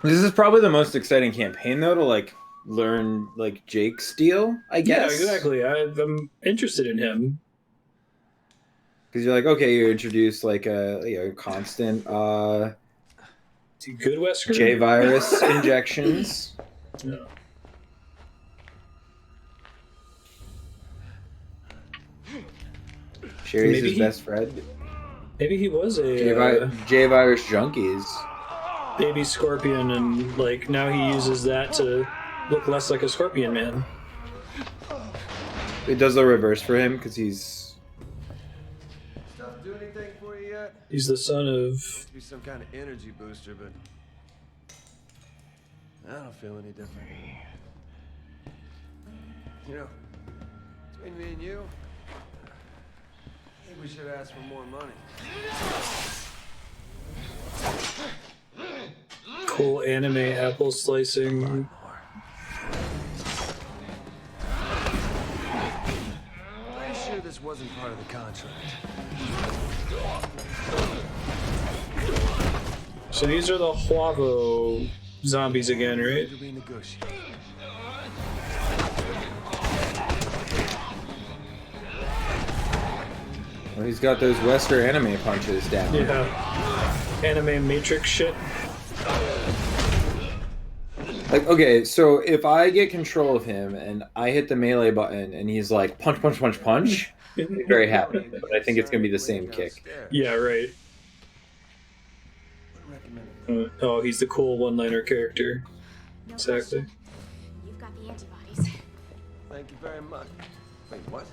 This is probably the most exciting campaign, though, to like learn like Jake's deal, I guess. Yeah, exactly. I'm interested in him. Because you're like, okay, you're introduced like a constant Is he good, Wesker? J virus injections. Yeah. Sherry's Maybe his he- best friend. Maybe he was a J virus junkies. baby scorpion, and like now he uses that to look less like a scorpion man. It does the reverse for him because he's Stuff do anything for you yet? He's the son of... Must be some kind of energy booster, but I don't feel any different. You know, between me and you, I think we should ask for more money. cool anime apple slicing. Pretty sure this wasn't part of the contract. So these are the Huavo zombies again, right? To renegotiate. well, he's got those Wesker anime punches down. Yeah. Anime Matrix shit. Like, okay, so if I get control of him and I hit the melee button and he's like punch, punch, punch, punch, I'd be very happy. But I think it's gonna be the same kick. Yeah, right. Oh, he's the cool one-liner character. No Exactly. question. You've got the antibodies. Thank you very much. Wait, what?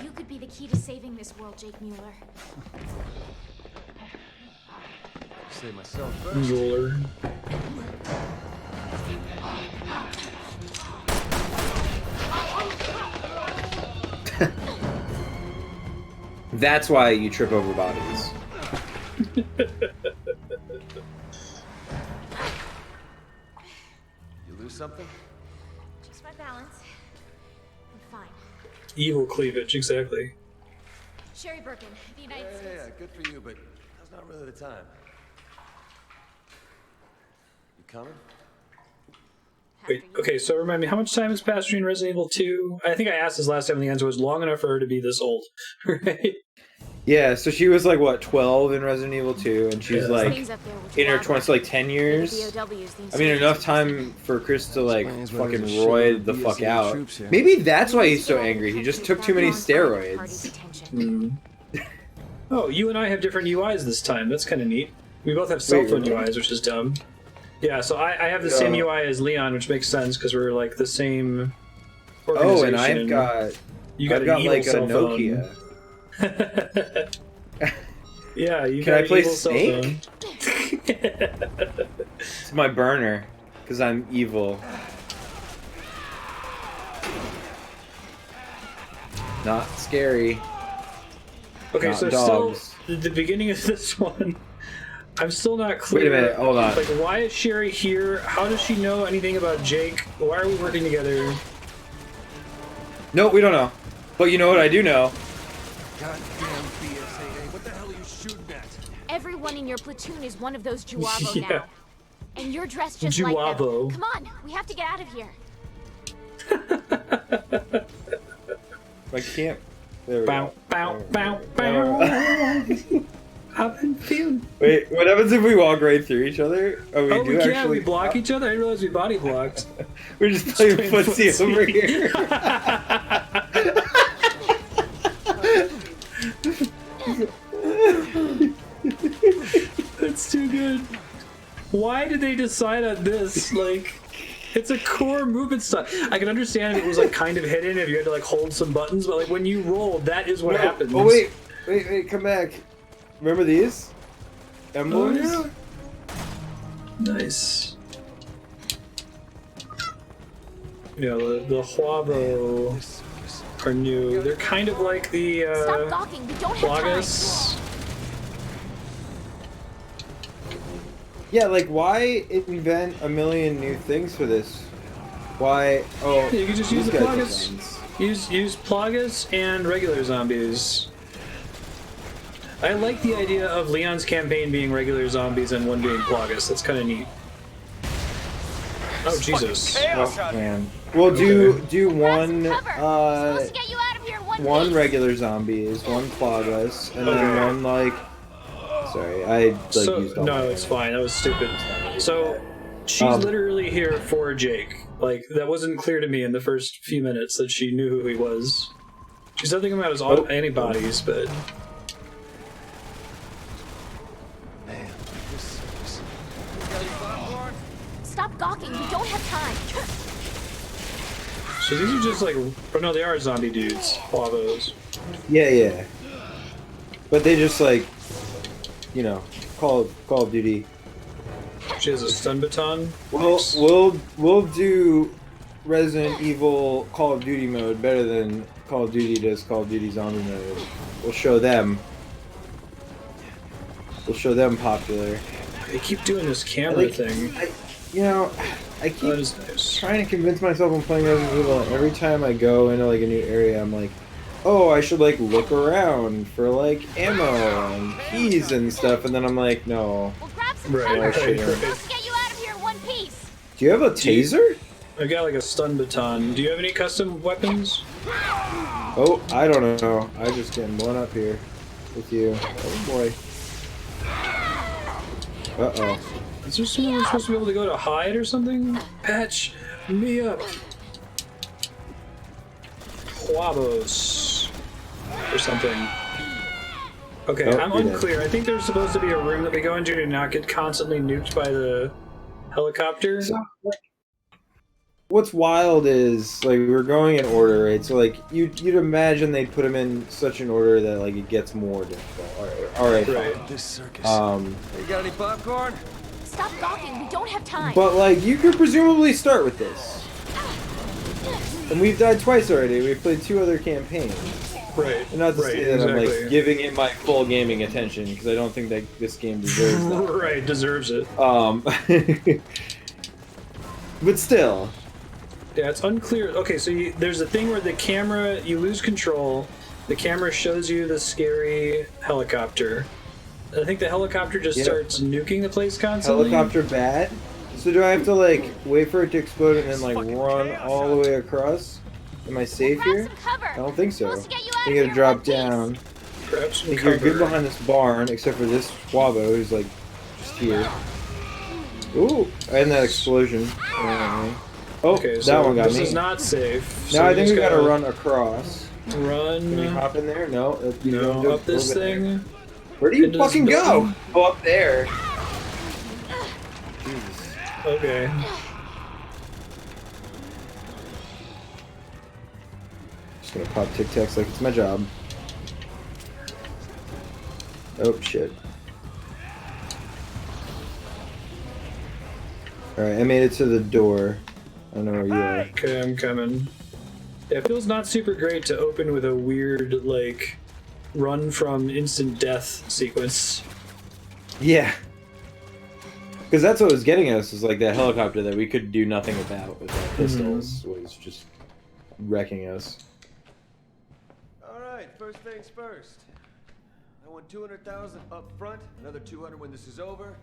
You could be the key to saving this world, Jake Mueller. Say myself first. Mueller. That's why you trip over bodies. You lose something? Just my balance. I'm fine. Evil cleavage, exactly. Sherry Birkin, the United States. Yeah, good for you, but that's not really the time. You coming? Wait, okay, so remind me, how much time has passed between Resident Evil 2? I think I asked this last time, and the answer was long enough for her to be this old, right? Yeah, so she was like, what, 12 in Resident Evil 2, and she's like Things up there which in her are 20s, so like 10 years. BOWs, the I mean, enough time for Chris to like Explains why fucking there's a shitload roid of the fuck BSA out. troops here. Maybe that's why he's so angry. He just took too many steroids. Oh, you and I have different UIs this time. That's kind of neat. We both have cell phone really? UIs, which is dumb. Yeah, so I have the same UI as Leon, which makes sense because we're like the same Oh, organization. and I've got you got, like a cell phone. Nokia. Yeah, you Can got I an play evil cell Snake? phone. It's my burner because I'm evil. Not scary. Okay, Not so dogs. still the beginning of this one. I'm still not clear. Wait a minute, hold on. Like, why is Sherry here? How does she know anything about Jake? Why are we working together? No, we don't know. But you know what I do know? Goddamn BSAA, what the hell are you shooting at? Everyone in your platoon is one of those Juavo Yeah. now. And you're dressed just like Juavo. them. Come on, we have to get out of here. I can't. There we Bow, go. bow, bow, bow. I've been feeling. Wait, what happens if we walk right through each other? Oh, we Oh, do we can. actually We block each other. I didn't realize we body blocked. We're just playing playing footsie footsie. over here. That's too good. Why did they decide on this? Like, it's a core movement style. I can understand if it was like kind of hidden, if you had to like hold some buttons, but like when you roll, that is what happens. Oh wait, come back. Remember these emblems? Oh, yeah. Nice. Yeah, the Huavo are new. They're kind of like the Stop gawking, we don't have time. Plagas. Yeah, like why invent a million new things for this? Why? Oh, You can just use these the guys are Plagas. guns. Use Plagas and regular zombies. I like the idea of Leon's campaign being regular zombies and one being Plagas. That's kind of neat. Oh Jesus! Chaos Oh out here. man. Well, do Grab some one cover. Supposed to get you out of here in one piece. regular zombies, one Plagas, and then Okay. one like. Sorry, I like So used all no, my- it's fine. That was stupid. So she's literally here for Jake. Like that wasn't clear to me in the first few minutes that she knew who he was. She said something about his antibodies, but Man, this circus. Got any popcorn? Stop gawking, we don't have time. so these are just like, oh no, they are zombie dudes. Huavos. Yeah. But they just like, you know, Call of Duty. She has a stun baton. We'll do Resident Evil Call of Duty mode better than Call of Duty does Call of Duty Zombie mode. We'll show them. We'll show them popular. They keep doing this camera thing. I keep That is nice. trying to convince myself I'm playing Resident Evil, and every time I go into like a new area, I'm like, oh, I should like look around for like ammo and keys and stuff, and then I'm like, no. We'll grab some Right, cover. right, Supposed right. to get you out of here in one piece. Do you have a taser? I got like a stun baton. Do you have any custom weapons? Oh, I don't know. I just getting blown up here with you. Oh boy. Uh-oh. Is there somewhere we're supposed to be able to go to hide or something? Patch me up. Huavos. Or something. Okay, Oh, I'm you're dead. unclear. I think there's supposed to be a room that we go into to not get constantly nuked by the helicopter. So, like, what's wild is like we're going in order, right? So like you'd imagine they'd put them in such an order that like it gets more difficult. All right. Right. This circus. fine. You got any popcorn? Stop gawking, we don't have time. But like you could presumably start with this, and we've died twice already. We've played 2 other campaigns. Right. And not to right, say that I'm exactly. like giving it my full gaming attention because I don't think that this game deserves that. Right, deserves it. But still. Yeah, it's unclear. Okay, so there's a thing where the camera, you lose control. The camera shows you the scary helicopter. I think the helicopter just starts nuking the place constantly. Helicopter bad? So do I have to like wait for it to explode and then like run all the way across? Am I safe here? I don't think so. You gotta drop down. Grab some I think cover. you're good behind this barn, except for this Swabo who's like just here. Ooh, and that explosion. Oh, Okay, that so one got this me. is not safe. No, so I think we just gotta run across. Run. Can we hop in there? No. No, up this thing. There. Where do you Into this fucking go? building. Go up there. Jesus. Okay. Just gonna pop Tic Tacs like it's my job. Oh shit. Alright, I made it to the door. I don't know where you are. Okay, I'm coming. Yeah, it feels not super great to open with a weird, like, run from instant death sequence. Yeah. Because that's what was getting us, is like that helicopter that we could do nothing about with our pistols was just wrecking us. Alright, first things first. I want 200,000 up front, another 200 when this is over.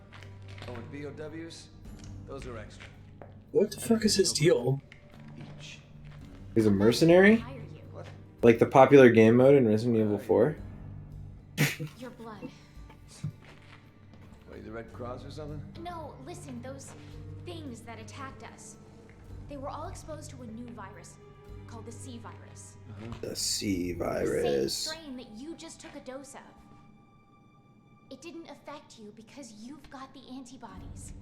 I want BOWs. Those are extra. What the fuck is his deal? Each. He's a mercenary? Like the popular game mode in Resident Evil 4? Your blood. What, are you the Red Cross or something? No, listen, those things that attacked us. They were all exposed to a new virus called the C virus. The C The same virus. strain that you just took a dose of. It didn't affect you because you've got the antibodies.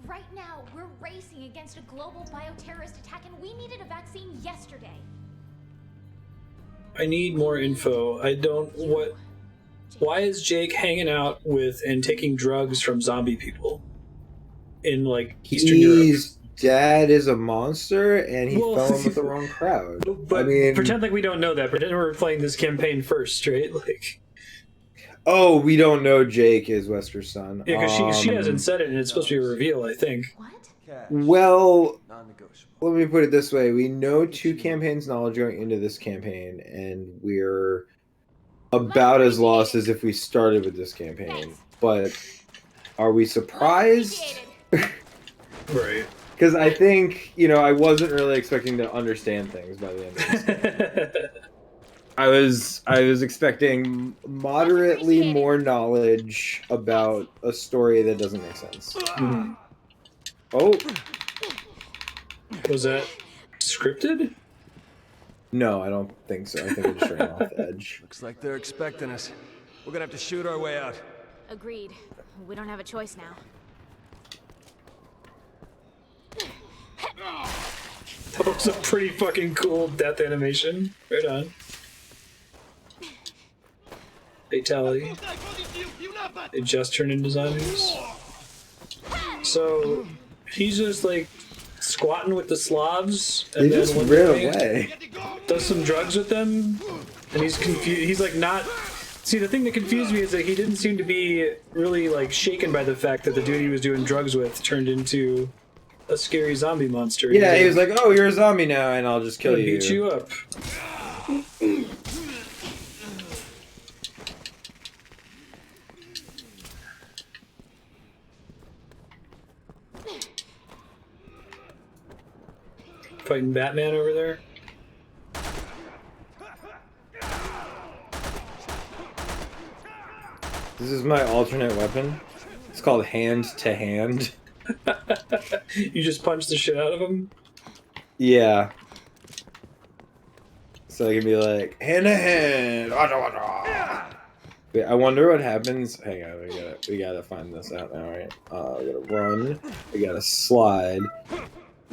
Right now, we're racing against a global bioterrorist attack, and we needed a vaccine yesterday. I need more info. I don't... What... Why is Jake hanging out with and taking drugs from zombie people? In, like, Eastern Europe? His dad is a monster, and he Well, fell in with the wrong crowd. But I mean, pretend like we don't know that. Pretend we're playing this campaign first, right? Like... oh, we don't know Jake is Wesker's son. Yeah, because she hasn't said it, and it's supposed to be a reveal, I think. What? Cash. Well, Non-negotiable. let me put it this way. We know 2 campaigns knowledge going into this campaign, and we're about as lost as if we started with this campaign. But are we surprised? Right. Because I think, you know, I wasn't really expecting to understand things by the end of this. I was expecting moderately more knowledge about a story that doesn't make sense. Oh, Was that scripted? no, I don't think so. I think we're just running off the edge. Looks like they're expecting us. We're gonna have to shoot our way out. Agreed. We don't have a choice now. That was a pretty fucking cool death animation. Right on. Fatality. They just turned into zombies. So he's just like squatting with the Slavs, and They then just one ran day away. does some drugs with them, and he's confused. He's like not. See, the thing that confused me is that he didn't seem to be really like shaken by the fact that the dude he was doing drugs with turned into a scary zombie monster. Yeah, he was like, "Oh, you're a zombie now, and I'll just kill "I'll you." beat you up. Fighting Batman over there. This is my alternate weapon. It's called hand to hand. You just punch the shit out of him. Yeah. So I can be like, hand to hand. Wait, I wonder what happens. Hang on, we gotta find this out now, right? We gotta run. We gotta slide.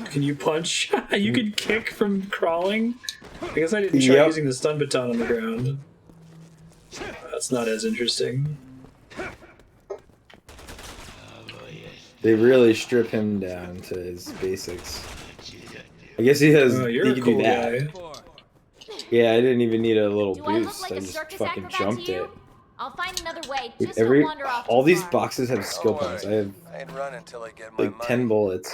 Can you punch? You can kick from crawling? I guess I didn't try Yep. using the stun baton on the ground. That's not as interesting. They really strip him down to his basics. I guess he has. Oh, you're he a can cool do that. guy. Yeah, I didn't even need a little Do I look boost. like I a just circus fucking acrobat jumped to you? it. I'll find another way. Dude, Just don't wander off all too these far. boxes have skill points. I have I ain't running till I get my like money. 10 bullets.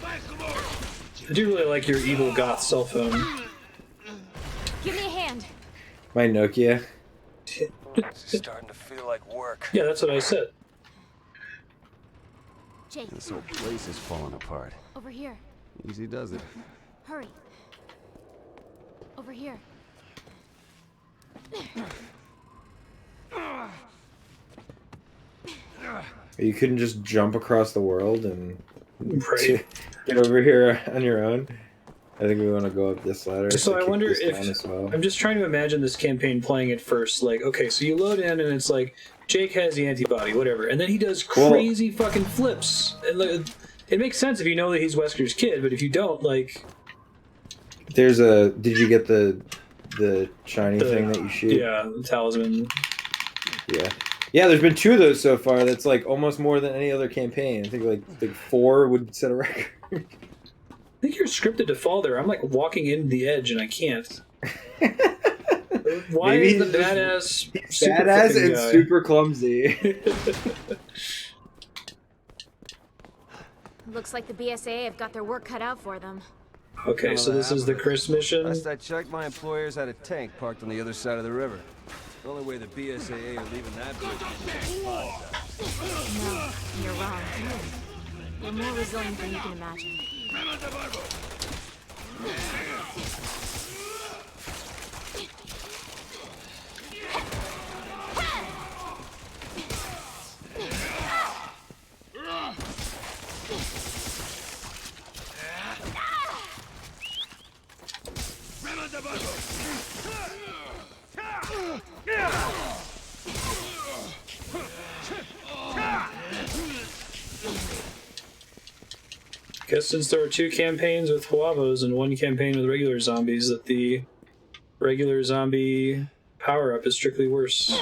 I do really like your evil goth cell phone. Give me a hand. My Nokia. This is starting to feel like work. Yeah, that's what I said. Jake, This whole place is falling apart. over here. Easy does it. Hurry. Over here. You couldn't just jump across the world and Right. get over here on your own. I think we want to go up this ladder. So I kick wonder this if down as well. I'm just trying to imagine this campaign playing it first. Like, okay, so you load in and it's like Jake has the antibody, whatever, and then he does crazy fucking flips. And, like, it makes sense if you know that he's Wesker's kid, but if you don't, like, There's a. Did you get the shiny thing that you shoot? yeah, the talisman. Yeah. Yeah, there's been 2 of those so far. That's like almost more than any other campaign. I think like 4 would set a record. I think you're scripted to fall there. I'm like walking in the edge and I can't. Why Maybe is the he's just badass super Badass fucking and guy? super clumsy. Looks like the BSAA have got their work cut out for them. Okay, so this is the Chris mission. Last I checked, my employers had a tank parked on the other side of the river. The only way the BSAA are leaving that bridge is No, you're wrong. They're more resilient than you can imagine. Guess since there are 2 campaigns with Huavos and 1 campaign with regular zombies, that the regular zombie power-up is strictly worse.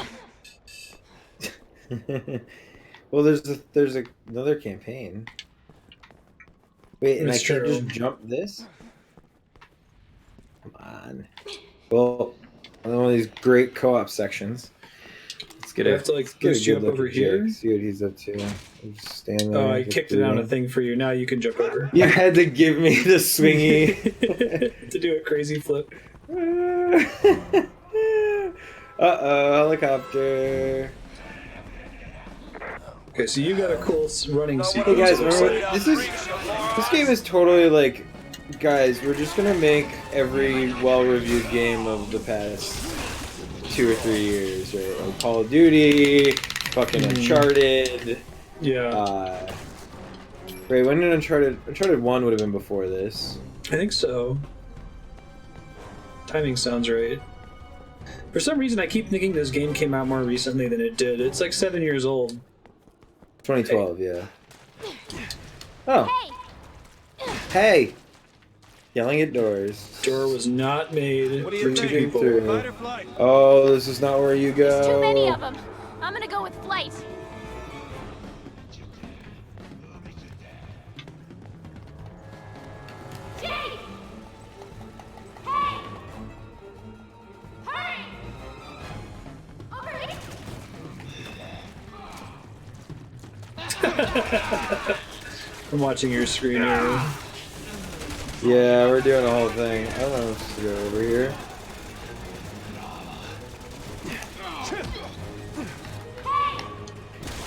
Well, there's another campaign. Wait, and That's I can't true. just jump this? Come on. Well, another one of these great co-op sections. Let's get I a, have to, like, let's get a boost you good up look over at Jake, here? see what he's up to. Just stand there. Oh, I just kicked it down a breathing. thing for you. Now you can jump over. You had to give me the swingy. To do a crazy flip. Uh-oh, helicopter. Okay, so you got a cool running Hey sequence. guys, it looks remember, like. this game is totally like, guys, we're just gonna make every well-reviewed game of the past 2 or 3 years, right? Like Call of Duty, fucking Uncharted. Yeah. Wait, when did Uncharted 1 would have been before this? I think so. Timing sounds right. For some reason, I keep thinking this game came out more recently than it did. It's like 7 years old. 2012, yeah. Oh, Hey! hey! Yelling at doors. Door was not made What do for you 2 think? people. Fight or flight? Oh, this is not where you go. There's too many of them. I'm gonna go with flight. Jake! Hey! Hurry! Over here! I'm watching your screen here. Yeah, we're doing the whole thing. I don't know if to go over here.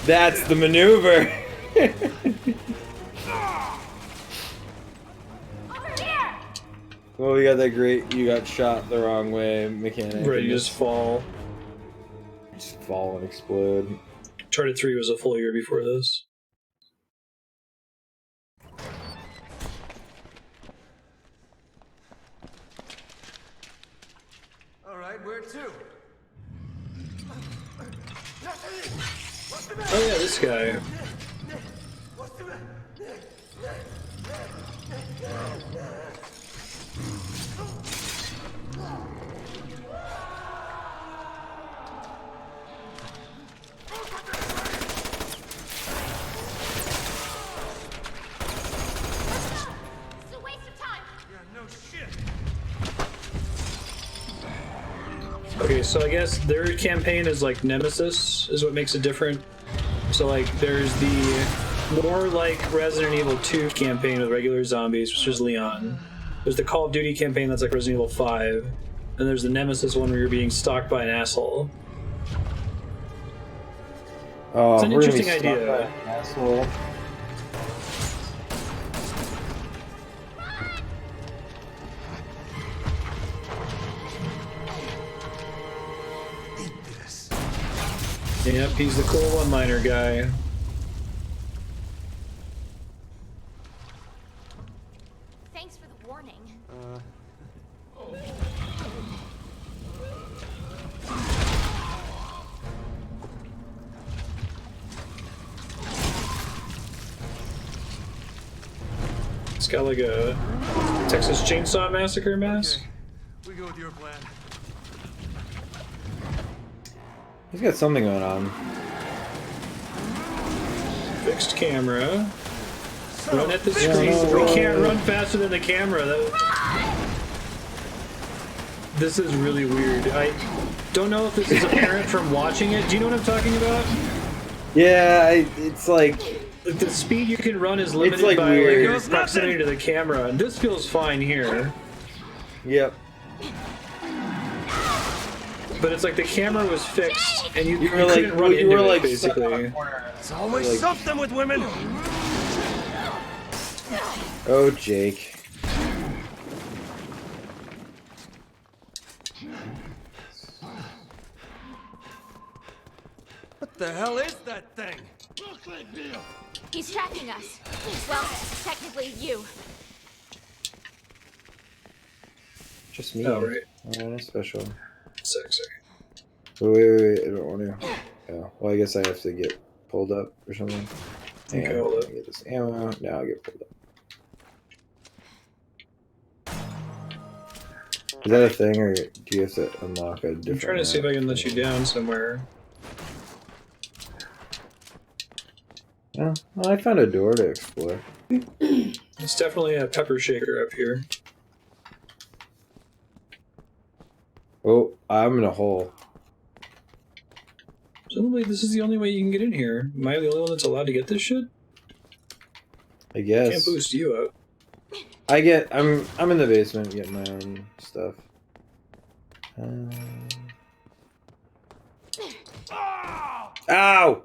That's the maneuver. Over here! Well, we got that great you got shot the wrong way mechanic. Right, you just fall. Just fall and explode. Uncharted 3 was a full year before this. Alright, where to? Oh yeah, this guy. It's a waste of time. Yeah, no shit. Okay, so I guess their campaign is like Nemesis, is what makes it different. So like, there's the more like Resident Evil 2 campaign with regular zombies, which is Leon. There's the Call of Duty campaign that's like Resident Evil 5. And there's the Nemesis one where you're being stalked by an asshole. Oh, It's an we're gonna be interesting stuck by idea. an asshole. Yep, he's the cool one-liner guy. Thanks for the warning. It's got like a Texas Chainsaw Massacre mask. We go with your plan. He's got something going on. Fixed camera. Run at the screen. We can't run faster than the camera. This is really weird. I don't know if this is apparent from watching it. Do you know what I'm talking about? Yeah, it's like... The speed you can run is limited like by weird. like, your proximity to the camera. And this feels fine here. Yep. But it's like the camera was fixed, and you were couldn't run you into were like it, basically. It's always Like- something with women. Oh, Jake. What the hell is that thing? He's tracking us. Well, technically you. Just me. Oh, right. Oh, that's special. Sexy. Wait, I don't want to. Oh, well, I guess I have to get pulled up or something. Hang Okay, on, hold let up. me get this ammo. Now I'll get pulled up. Is that a thing, or do you have to unlock a different I'm trying to see if I can let you down somewhere. Oh, well, I found a door to explore. It's definitely a pepper shaker up here. Oh, I'm in a hole. Presumably this is the only way you can get in here. Am I the only one that's allowed to get this shit? I guess. Can't boost you up. I'm in the basement getting my own stuff. Ow!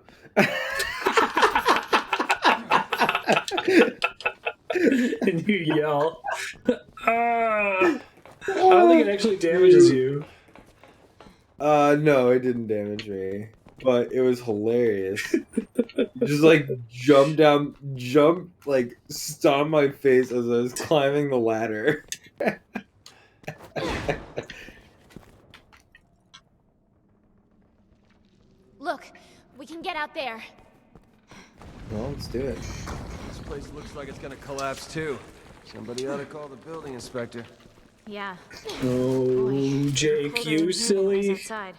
And you yell. Ah! I don't think it actually damages you. No, it didn't damage me, but it was hilarious. Just like like stomped my face as I was climbing the ladder. Look, we can get out there. Well, let's do it. This place looks like it's gonna collapse too. Somebody ought to call the building inspector. Yeah. Oh, Boy, Jake, colder you than here than it is silly. outside.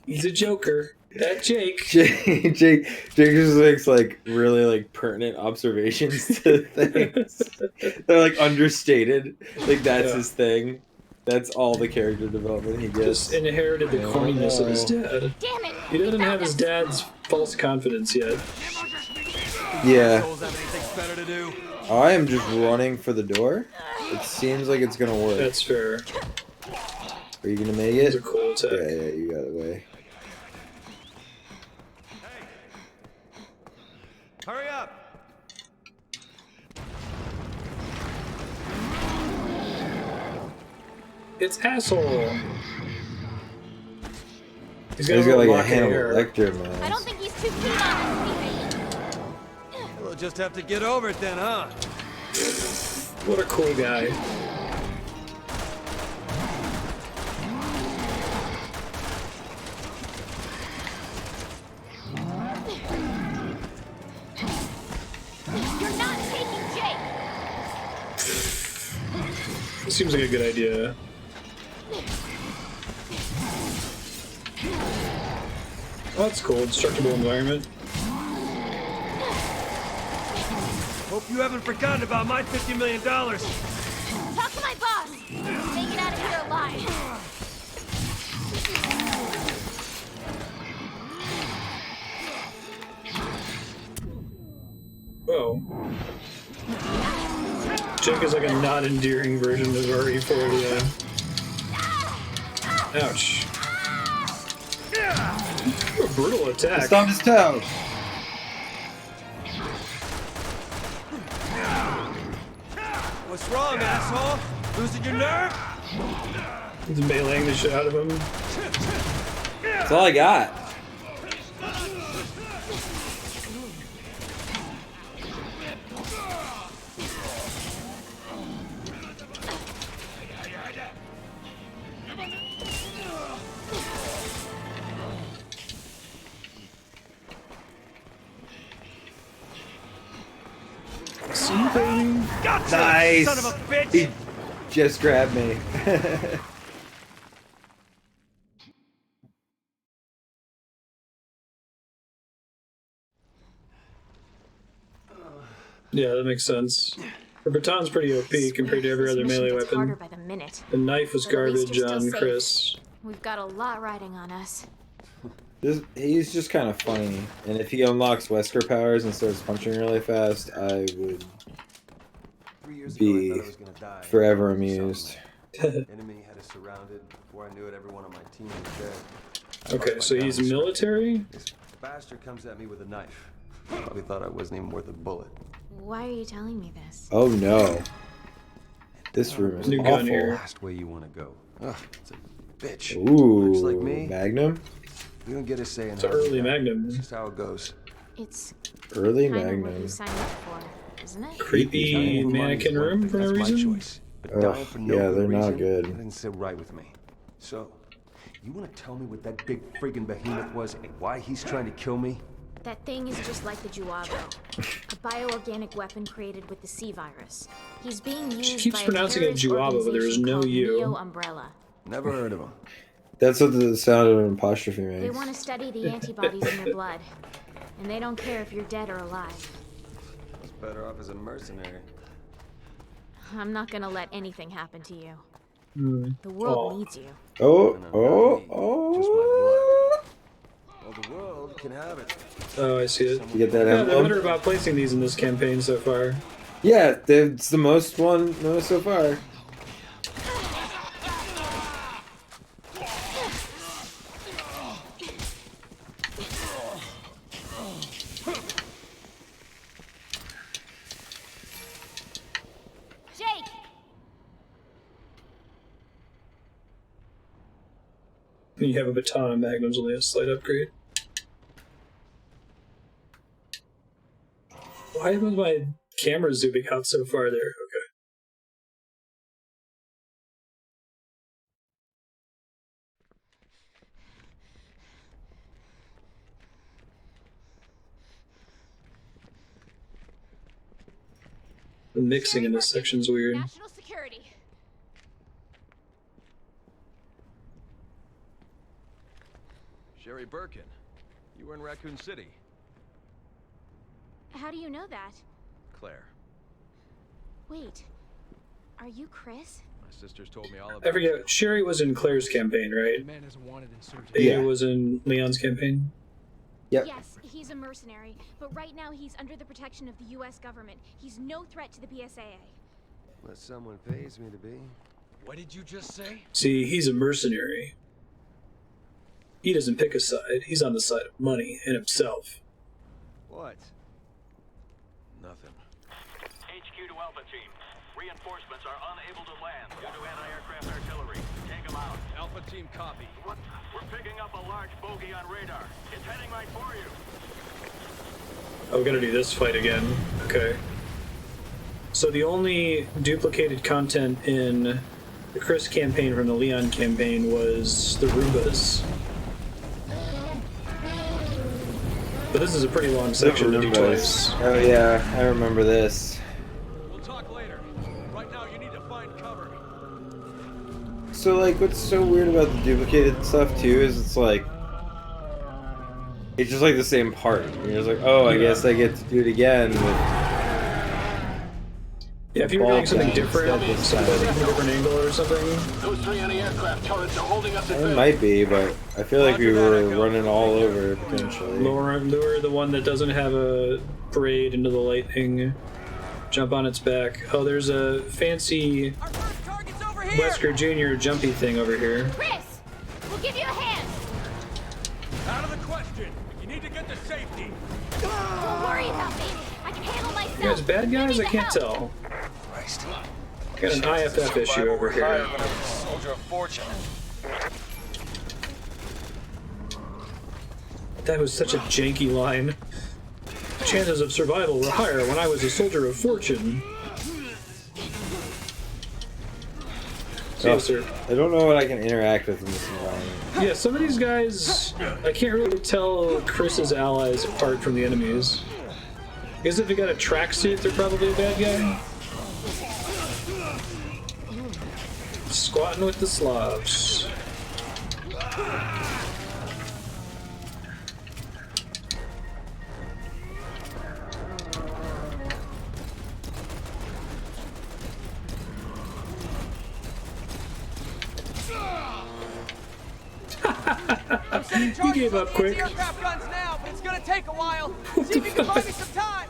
He's a joker. That Jake. Jake just makes like really like pertinent observations to things. They're like understated. Like that's his thing. That's all the character development he gets. Just inherited the corniness of his dad. Damn it! He doesn't He have found his us. dad's false confidence yet. Yeah. Assholes have anything better to do? I am just running for the door. It seems like it's gonna work. That's fair. Are you gonna make It's it? a cool attack. Yeah, you got it way. Hurry up! It's asshole. He's He's got like a lock of Hannibal hair. Lecter, I man. don't think he's too keen on us leaving. We'll just have to get over it then, huh? What a cool guy. You're not taking Jake. Seems like a good idea. Oh, that's cool. Destructible environment. Hope you haven't forgotten about my $50 million. Talk to my boss. Make it out of here alive. Whoa. Jake is like a not endearing version of RE4. Ouch. A brutal attack. Stomp his toe. What's wrong, asshole? Losing your nerve? He's meleeing the shit out of him. That's all I got. See, baby? Gotcha, Nice. son of a bitch! He just grabbed me. Yeah, that makes sense. The baton's pretty OP compared to every This other mission melee gets harder weapon. by the minute. The knife was But at least garbage you're still on safe. Chris. We've got a lot riding on us. He's just kind of funny, and if he unlocks Wesker powers and starts punching really fast, I would 3 years Be ago, I thought I was gonna die. forever I was amused. Enemy had us surrounded. Before I knew it, everyone on my team was dead. I Okay, lost so my he's balance. military? This bastard comes at me with a knife. Probably thought I wasn't even worth a bullet. Why are you telling me this? Oh no. This room is New gun awful. here. Last way you want to go. Ugh, it's a bitch. Ooh, Looks like me. Magnum? You don't get a say in It's an how we early die. Magnum. It's just how it goes. It's Early kind of what Magnum. you signed up for, isn't it? Creepy Dying for money mannequin is one room thing, for no that's my reason? choice. But Ugh, dying for no yeah, good they're not reason, good. that didn't sit right with me. So, you want to tell me what that big friggin' behemoth was and why he's trying to kill me? That thing is just like the Juavo, a bioorganic weapon created with the C virus. He's being used keeps by pronouncing it a terrorist Juavo, but there is organization no called U. Neo Umbrella. Never heard of him. That's what the sound of an apostrophe makes. They want to study the antibodies in your blood, and they don't care if you're dead or alive. I was better off as a mercenary. I'm not gonna let anything happen to you. The Oh. world needs you. Oh, No, oh, not me. Just my oh. Well, the world can have it. Oh, I see it. You get that Yeah, they're emblem? better about placing these in this campaign so far. Yeah, it's the most one so far. Jake! You have a baton and Magnum's only a slight upgrade. Why was my camera zooming out so far there? Okay. The mixing in this section's weird. National security. Sherry Birkin, you were in Raccoon City. How do you know that? Claire, Wait, are you Chris? my sisters told me all about I forget. you. Sherry was in Claire's campaign, right? The man is wanted in surgery. Ada Yeah. was in Leon's campaign. Yep. Yes, he's a mercenary, but right now he's under the protection of the US government. He's no threat to the PSAA. Unless someone pays me to be. What did you just say? See, he's a mercenary. He doesn't pick a side. He's on the side of money and himself. What? Nothing. HQ to Alpha Team. Reinforcements are unable to land due to anti-aircraft artillery. Take them out. Alpha Team copy. We're picking up a large bogey on radar. It's heading right for you. Oh, we're gonna do this fight again. Okay. So the only duplicated content in the Chris campaign from the Leon campaign was the Roombas. But this is a pretty long section to do twice. Oh yeah, I remember this. We'll talk later. Right now, you need to find cover. So like, what's so weird about the duplicated stuff too is it's just like the same part. You're just like, oh, I guess I get to do it again. Yeah, if you were doing something different, something from a different angle or something. Those 3 anti-aircraft turrets are holding us at It bay. might be, but I feel like we were running all over potentially. Lure the one that doesn't have a braid into the lightning. Jump on its back. Oh, there's a fancy Wesker Jr. jumpy thing over here. Chris, we'll give you a hand. Out of the question. You need to get to safety. Don't worry about me. I can handle myself. You guys bad guys? I can't tell. Got an IFF issue over here. Soldier of fortune. That was such a janky line. Chances of survival were higher when I was a soldier of fortune. Oh, I don't know what I can interact with in this environment. Yeah, some of these guys, I can't really tell Chris's allies apart from the enemies. I guess if you got a tracksuit, they're probably a bad guy. Squatting with the Slavs. You gave up quick. Aircraft guns now, but it's gonna take a while. See if you can buy me some time.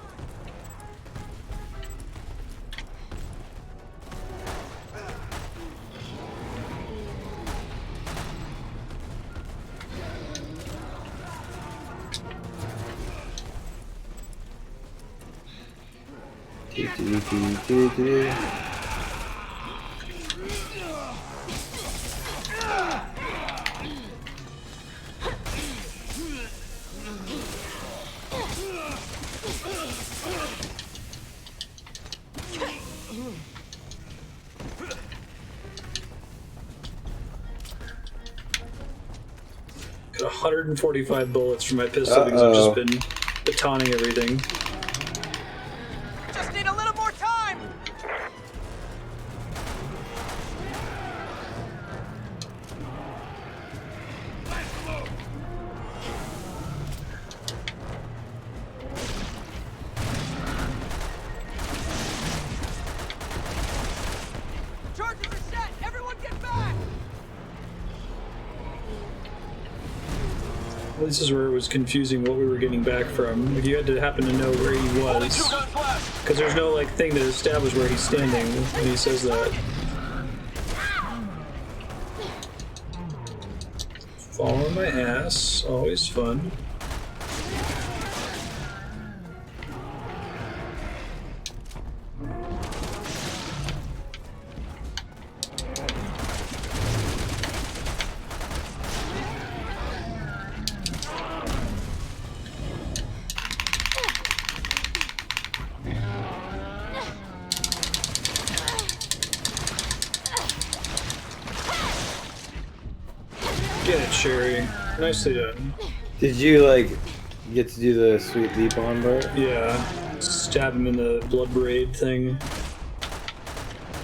Got 145 bullets from my pistol because I've just been batoning everything. Just need a little more time. Charges are set. Everyone get back. This is where it was confusing what we were getting back from. Like, you had to happen to know where he was. Because there's no, like, thing to establish where he's standing when he says that. Fall on my ass. Always fun. Get it, Sherry. Nicely done. Did you, like, get to do the sweet leap on part? Yeah. Stab him in the blood braid thing.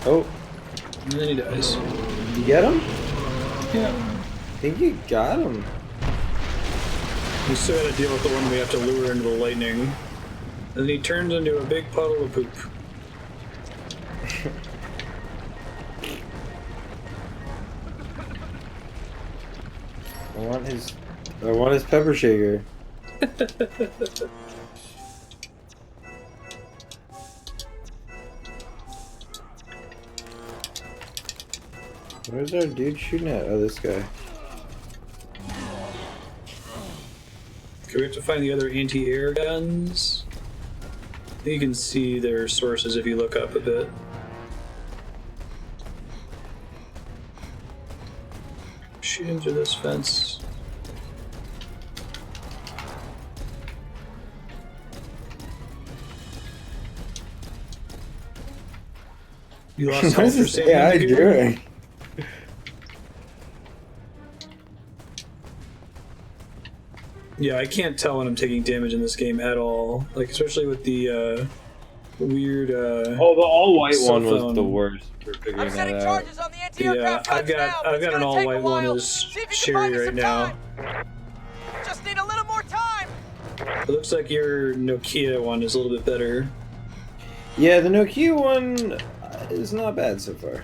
Oh. And then he dies. You get him? Yeah. I think you got him. We still gotta deal with the one we have to lure into the lightning. And then he turns into a big puddle of poop. I want his pepper shaker. Where's our dude shooting at? Oh, this guy. Okay, we have to find the other anti-air guns. You can see their sources if you look up a bit. Shooting through this fence. You lost What is this AI doing? Yeah, I can't tell when I'm taking damage in this game at all. Like, especially with the weird. Oh, the all-white one was the worst for figuring that out. Charges on the anti-aircraft Yeah, I've got an all-white one as Sherry right now. Just need a little more time. It looks like your Nokia one is a little bit better. Yeah, the Nokia one is not bad so far.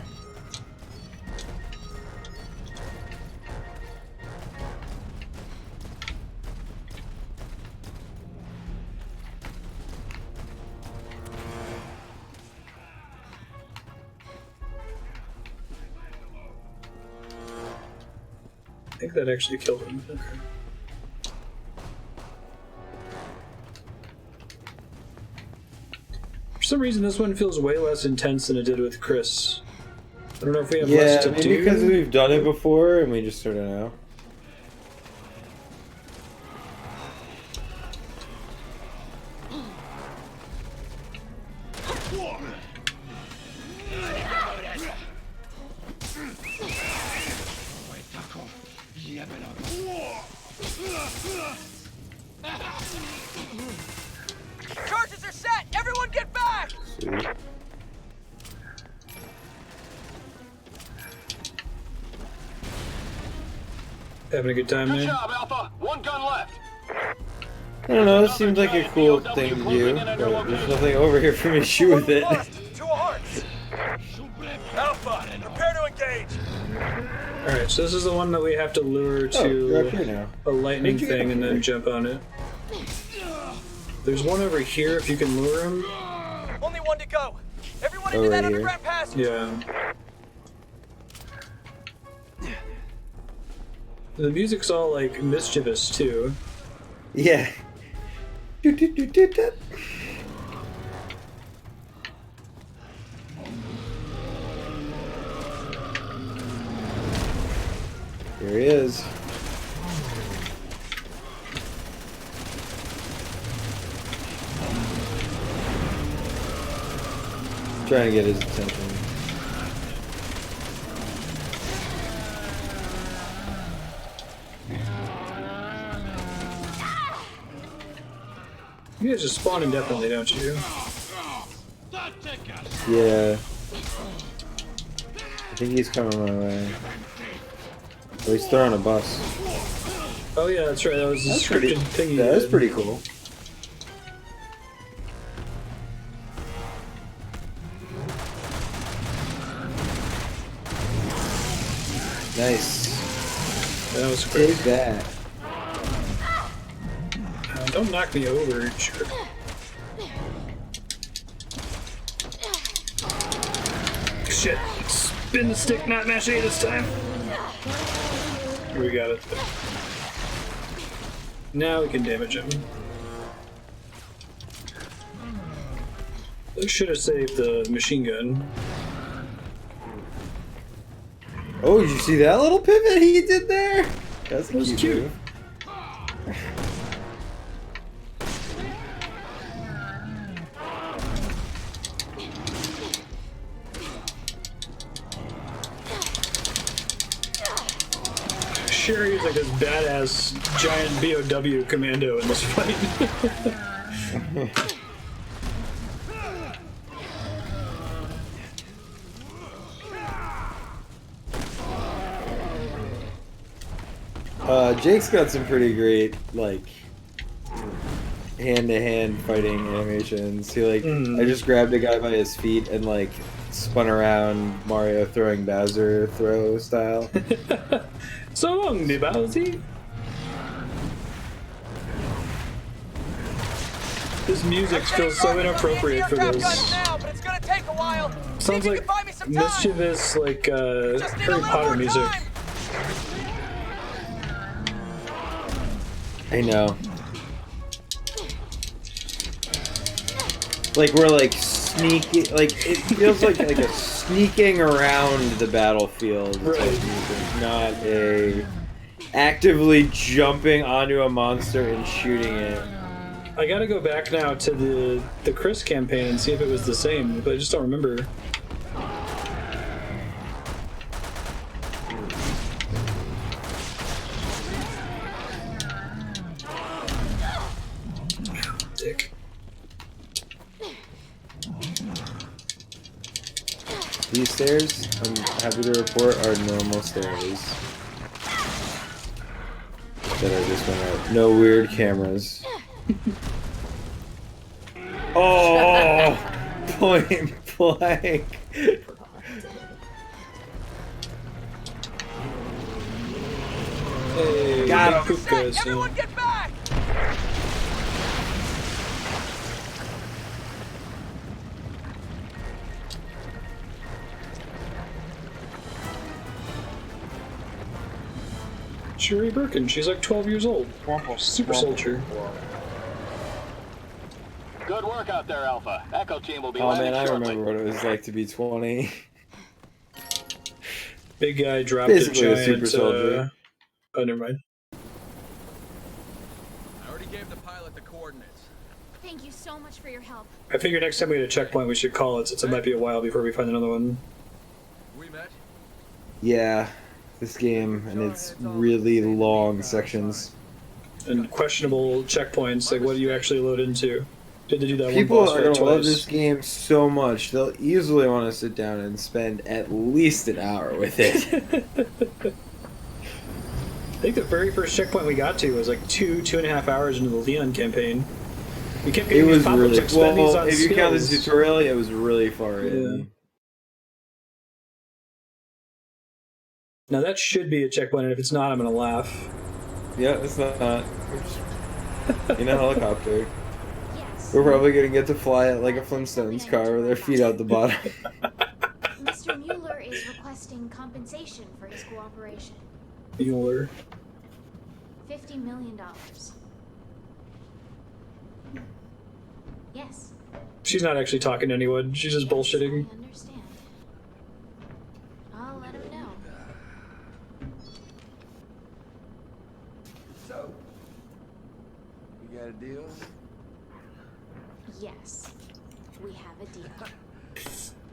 I think that actually killed him. Okay. For some reason, this one feels way less intense than it did with Chris. I don't know if we have less to maybe do. because we've done it before and we just sort of know. Charges are set! Everyone get back! Sweet. Having a good time Good there. job, Alpha. One gun left. I don't know, this seems like a cool thing to do, but there's nothing over here for me to shoot with it. Two hearts. Alpha, prepare to engage. Alright, so this is the one that we have to lure Oh, you're up to here now. a lightning Where'd you get thing up and then here? jump on it. There's one over here if you can lure him. Only one to go. Everyone Oh, into that right here. underground passage. Yeah. The music's all like mischievous too. Yeah. Doot. Here he is. Trying to get his attention. You guys just spawn indefinitely, don't you? Yeah. I think he's coming my way. Oh, he's throwing a bus. Oh yeah, that's right. That was the That's scripted pretty, thing you yeah, that's did. pretty cool. Nice. That was great. Take that. Don't knock me over, jerk. Shit. Spin the stick, not mash A this time. We got it. Now we can damage him. I should have saved the machine gun. Oh, did you see that little pivot he did there? That's That was cute. move. Sherry's like this badass giant BOW commando in this fight. Jake's got some pretty great, like, hand-to-hand fighting animations. He, like, I just grabbed a guy by his feet and, like, spun around Mario throwing Bowser throw style. So long, me Bowsy. This music feels so inappropriate for this. Now, but it's gonna take a while. Sounds like mischievous, like Harry Potter music. I know. Like we're like sneaking, like it feels like a sneaking around the battlefield type music, not a actively jumping onto a monster and shooting it. I gotta go back now to the Chris campaign and see if it was the same, but I just don't remember. Dick. These stairs, I'm happy to report, are normal stairs that I just went up. No weird cameras. Oh! point blank. Hey, Got him. Pukas, Everyone get back! Sherry Birkin, she's like 12 years old. Super soldier. Good work out there, Alpha. Echo team will be Oh landing man, I shortly. remember what it was like to be 20. Big guy dropped Basically a a giant. super soldier. Oh, never mind. I already gave the pilot the coordinates. Thank you so much for your help. I figure next time we hit a checkpoint, we should call it, since it might be a while before we find another one. We met. Yeah, this game and its really long sections. And questionable checkpoints, like what do you actually load into? Did they do that People one boss are fight gonna twice? love this game so much, they'll easily want to sit down and spend at least an hour with it. I think the very first checkpoint we got to was like 2.5 hours into the Leon campaign. We kept It getting these was pop-ups really like spend these well. on If you count the skills. tutorial, it was really far in. Now that should be a checkpoint, and if it's not, I'm gonna laugh. Yeah, it's not. We're just in a helicopter. Yes. We're probably gonna get to fly it like a Flintstones car with our feet out the bottom. Mr. Mueller is requesting compensation for his cooperation. Mueller. $50 million. Yes. She's not actually talking to anyone. She's just bullshitting. I understand. I'll let him know. So, we got a deal? Yes. We have a deal.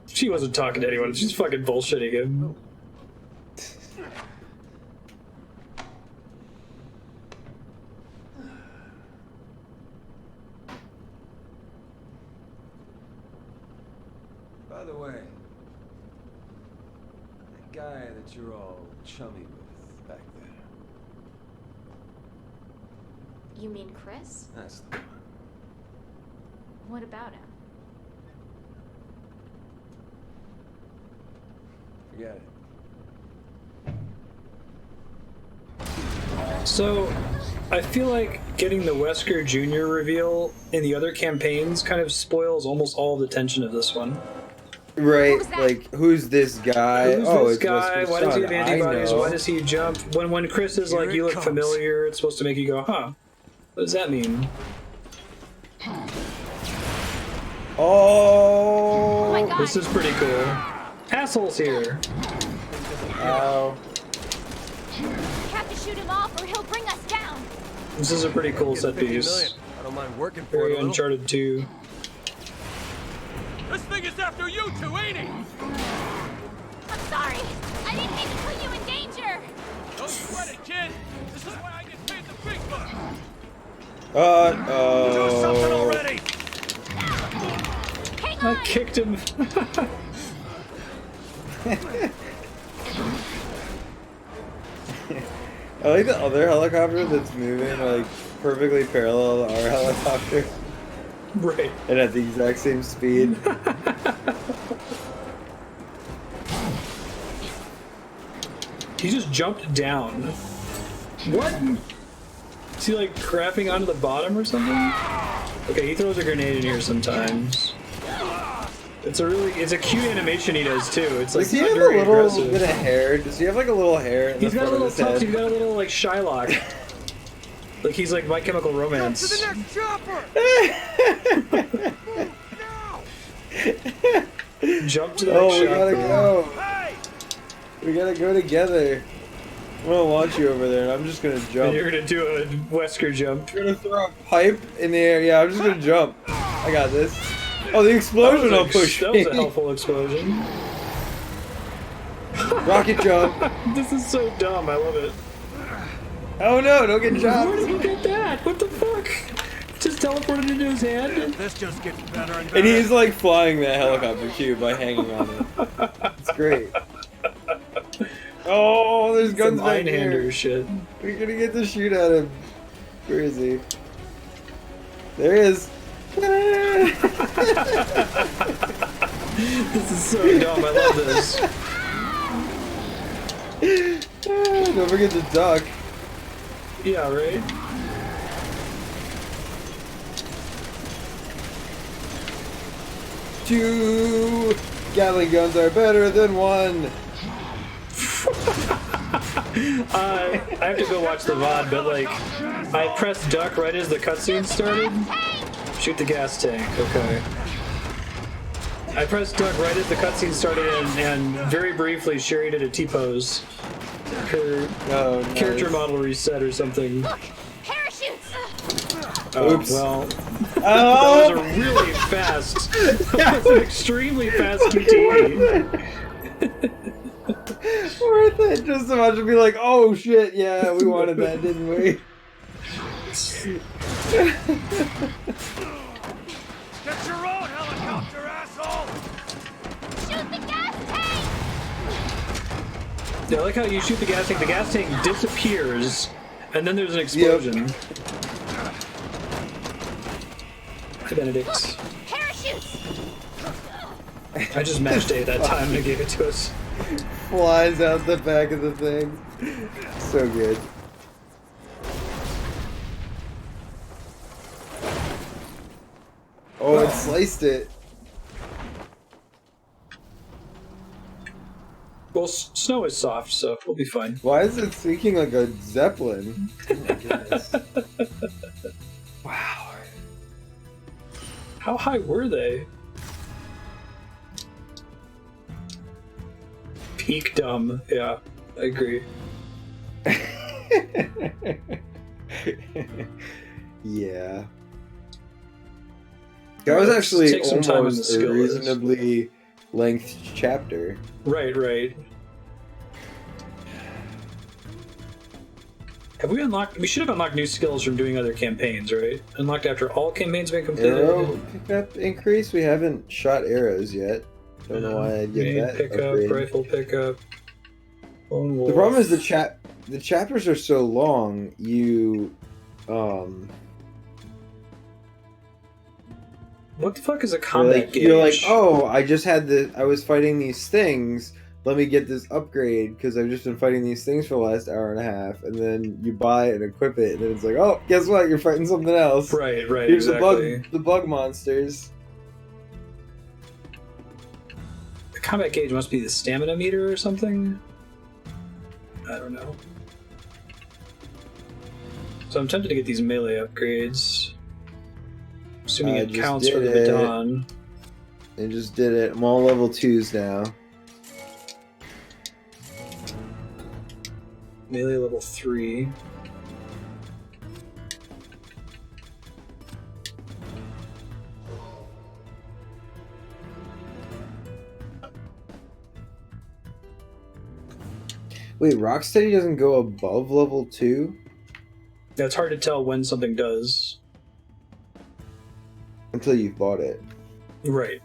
She wasn't talking to anyone. She's fucking bullshitting him. By the way, that guy that you're all chummy with back there, You mean Chris? that's the one. What about him? Forget it. So, I feel like getting the Wesker Jr. reveal in the other campaigns kind of spoils almost all the tension of this one. Right, was that? like, who's this guy? Who's Oh, this it's guy? Wesker's Why does he have son. I antibodies? know. Why does he jump? When Chris is like, Here you it look comes. familiar, it's supposed to make you go, huh? What does that mean? Oh my Oh! god! This is pretty cool. Assholes here. Ow. We have to shoot him off or he'll bring us down! This is a pretty cool set 50 piece. million. I don't mind working for it Very a little. Uncharted 2. This thing is after you two, ain't he? I'm sorry! I didn't mean to put you in danger! Don't sweat it, kid. This is why I get paid the big bucks. Do something Oh. already. Hang I on! kicked him. I like the other helicopter that's moving, like, perfectly parallel to our helicopter. Right. And at the exact same speed. He just jumped down. What? Is he like crapping onto the bottom or something? Okay, he throws a grenade in here sometimes. It's a cute animation he does too. It's like Does he have a very little aggressive. bit of hair? Does he have like a little hair in He's the got a front little of his tufts. head? He's got a little like Shylock. Like he's like My Chemical Romance. To the next chopper. Jump to the Oh, next we shot. gotta go. Hey! We gotta go together. I'm gonna launch you over there and I'm just gonna And jump. you're gonna do a Wesker jump. You're gonna throw a pipe in the air. Yeah, I'm just gonna jump. I got this. Oh, the explosion will push That me. was a helpful explosion. Rocket jump. This is so dumb. I love it. Oh no, don't get Where shot. did he get that? What the fuck? Just teleported into his hand? This just gets better and better. And he's like flying that helicopter too by hanging on it. It's great. Oh, there's guns Some back Einhander here. shit. We're gonna get to shoot at him. Where is he? There he is. This is so dumb. I love this. Don't forget the duck. Yeah, right? Two Gatling guns are better than one. I have to go watch the VOD, but like, I pressed duck right as the cutscene started. Shoot the gas tank, okay. I pressed duck right as the cutscene started, and very briefly Sherry did a T-pose. Her character model reset or something. Look, parachutes. Oh, Oops. well, Oh! that was a really fast, that was an extremely fast QTE. Worth it just so much to be like, oh shit, yeah, we wanted that, didn't we? Get your own helicopter, asshole! Shoot the gas tank. Yeah, I like how you shoot the gas tank disappears, and then there's an explosion. Yep. Hi, Benedict. Parachutes. I just mashed A that time and it gave it to us. Flies out the back of the thing. So good. Oh, it sliced it. Well, snow is soft, so we'll be fine. Why is it sinking like a zeppelin? Oh my goodness. Wow. How high were they? Peak dumb. Yeah, I agree. Yeah. That was actually Take some time on the almost a skill list. reasonably length chapter. Right, right. Have we unlocked? We should have unlocked new skills from doing other campaigns, right? Unlocked after all campaigns have been completed. Arrow pickup increase? We haven't shot arrows yet. Don't know why I'd get Grenade that pickup, upgrade. rifle pickup. Lone wolf. The problem is the chapters are so long. You, What the fuck is a combat gauge? you're like, oh, I was fighting these things. Let me get this upgrade because I've just been fighting these things for the last hour and a half. And then you buy it and equip it, and then it's like, oh, guess what? You're fighting something else. Right, right. Here's Exactly. the bug monsters. The combat gauge must be the stamina meter or something. I don't know. So I'm tempted to get these melee upgrades. Assuming it just counts for the did it. baton. I just did it. I'm all level 2s now. Melee level 3. Wait, Rocksteady doesn't go above level 2? Yeah, it's hard to tell when something does. Until you've bought it. Right.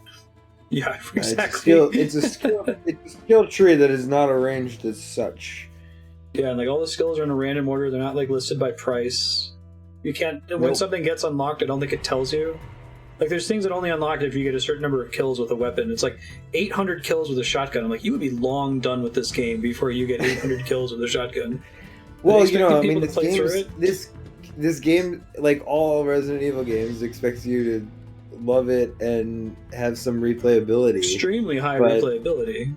Yeah, exactly. It's a skill tree that is not arranged as such. Yeah, and like all the skills are in a random order. They're not like listed by price. You can't. When something gets unlocked, I don't think it tells you. Like there's things that only unlock if you get a certain number of kills with a weapon. It's like 800 kills with a shotgun. I'm like, you would be long done with this game before you get 800 kills with a shotgun. Well, you know, I mean, this game, like all Resident Evil games, expects you to love it and have some replayability. Extremely high but, replayability.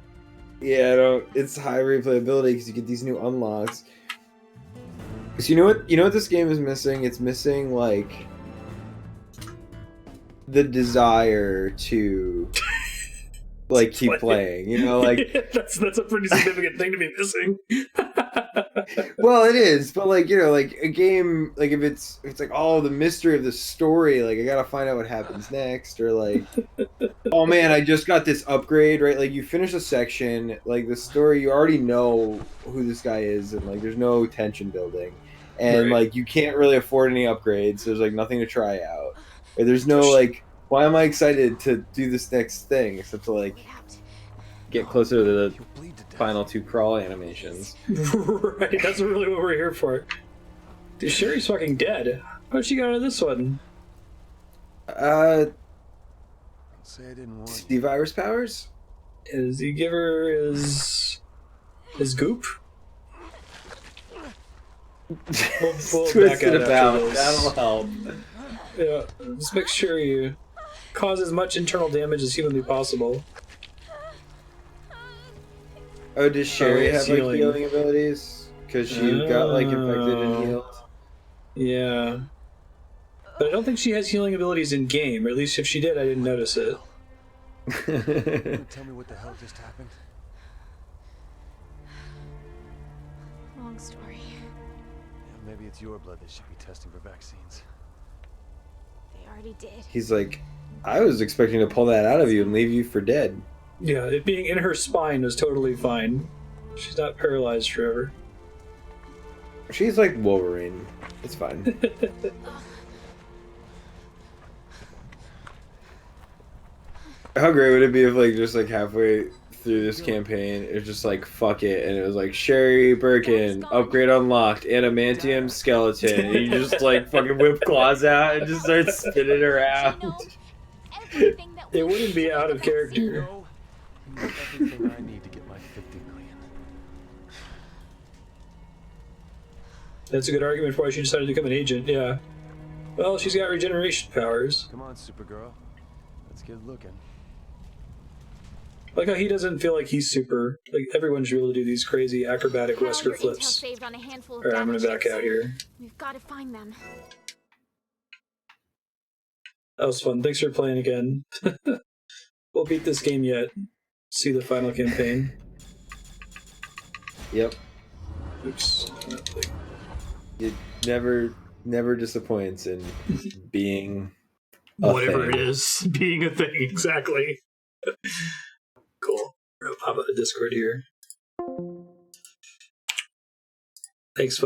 Yeah, it's high replayability because you get these new unlocks. So you know what this game is missing? It's missing like the desire to like keep playing. You know, like that's a pretty significant thing to be missing. Well, it is, but like, you know, like a game, like if it's like, oh, the mystery of the story, like I gotta find out what happens next, or like, oh man, I just got this upgrade, right? Like you finish a section, like the story, you already know who this guy is, and like there's no tension building, and like you can't really afford any upgrades. So there's like nothing to try out, or there's no like, why am I excited to do this next thing except to like get closer to the final 2 crawl animations. Right, that's really what we're here for. Dude, Sherry's fucking dead. How'd she get out of this one? say I didn't warn you. The virus powers? Does he give her his goop? We'll Twist back it out about. after this. That'll help. Yeah, just make sure you cause as much internal damage as humanly possible. Oh, does Sherry it's have like healing. healing abilities? Because she got like infected and healed. Yeah. But I don't think she has healing abilities in game, or at least if she did, I didn't notice it. Can you tell me what the hell just happened? Long story. Yeah, maybe it's your blood they should be testing for vaccines. They already did. He's like, I was expecting to pull that out of you and leave you for dead. Yeah, it being in her spine was totally fine. She's not paralyzed forever. She's like Wolverine. It's fine. How great would it be if like just like halfway through this campaign it's just like fuck it and it was like Sherry Birkin, upgrade unlocked, adamantium skeleton, and you just like fucking whip claws out and just start spinning around. It wouldn't be out of character. You know everything I need to get my 50 million. That's a good argument for why she decided to become an agent, yeah. Well, she's got regeneration powers. Come on, Supergirl. Let's get looking. Like how he doesn't feel like he's super. Like everyone should be able to do these crazy acrobatic Wesker flips. Saved on a handful of Alright, I'm gonna data back chips. out here. We've got to find them. That was fun. Thanks for playing again. We'll beat this game yet. See the final campaign. Yep. Oops. It never disappoints in being Whatever thing. it is, being a thing, exactly. Cool. We're gonna pop out the Discord here. Thanks.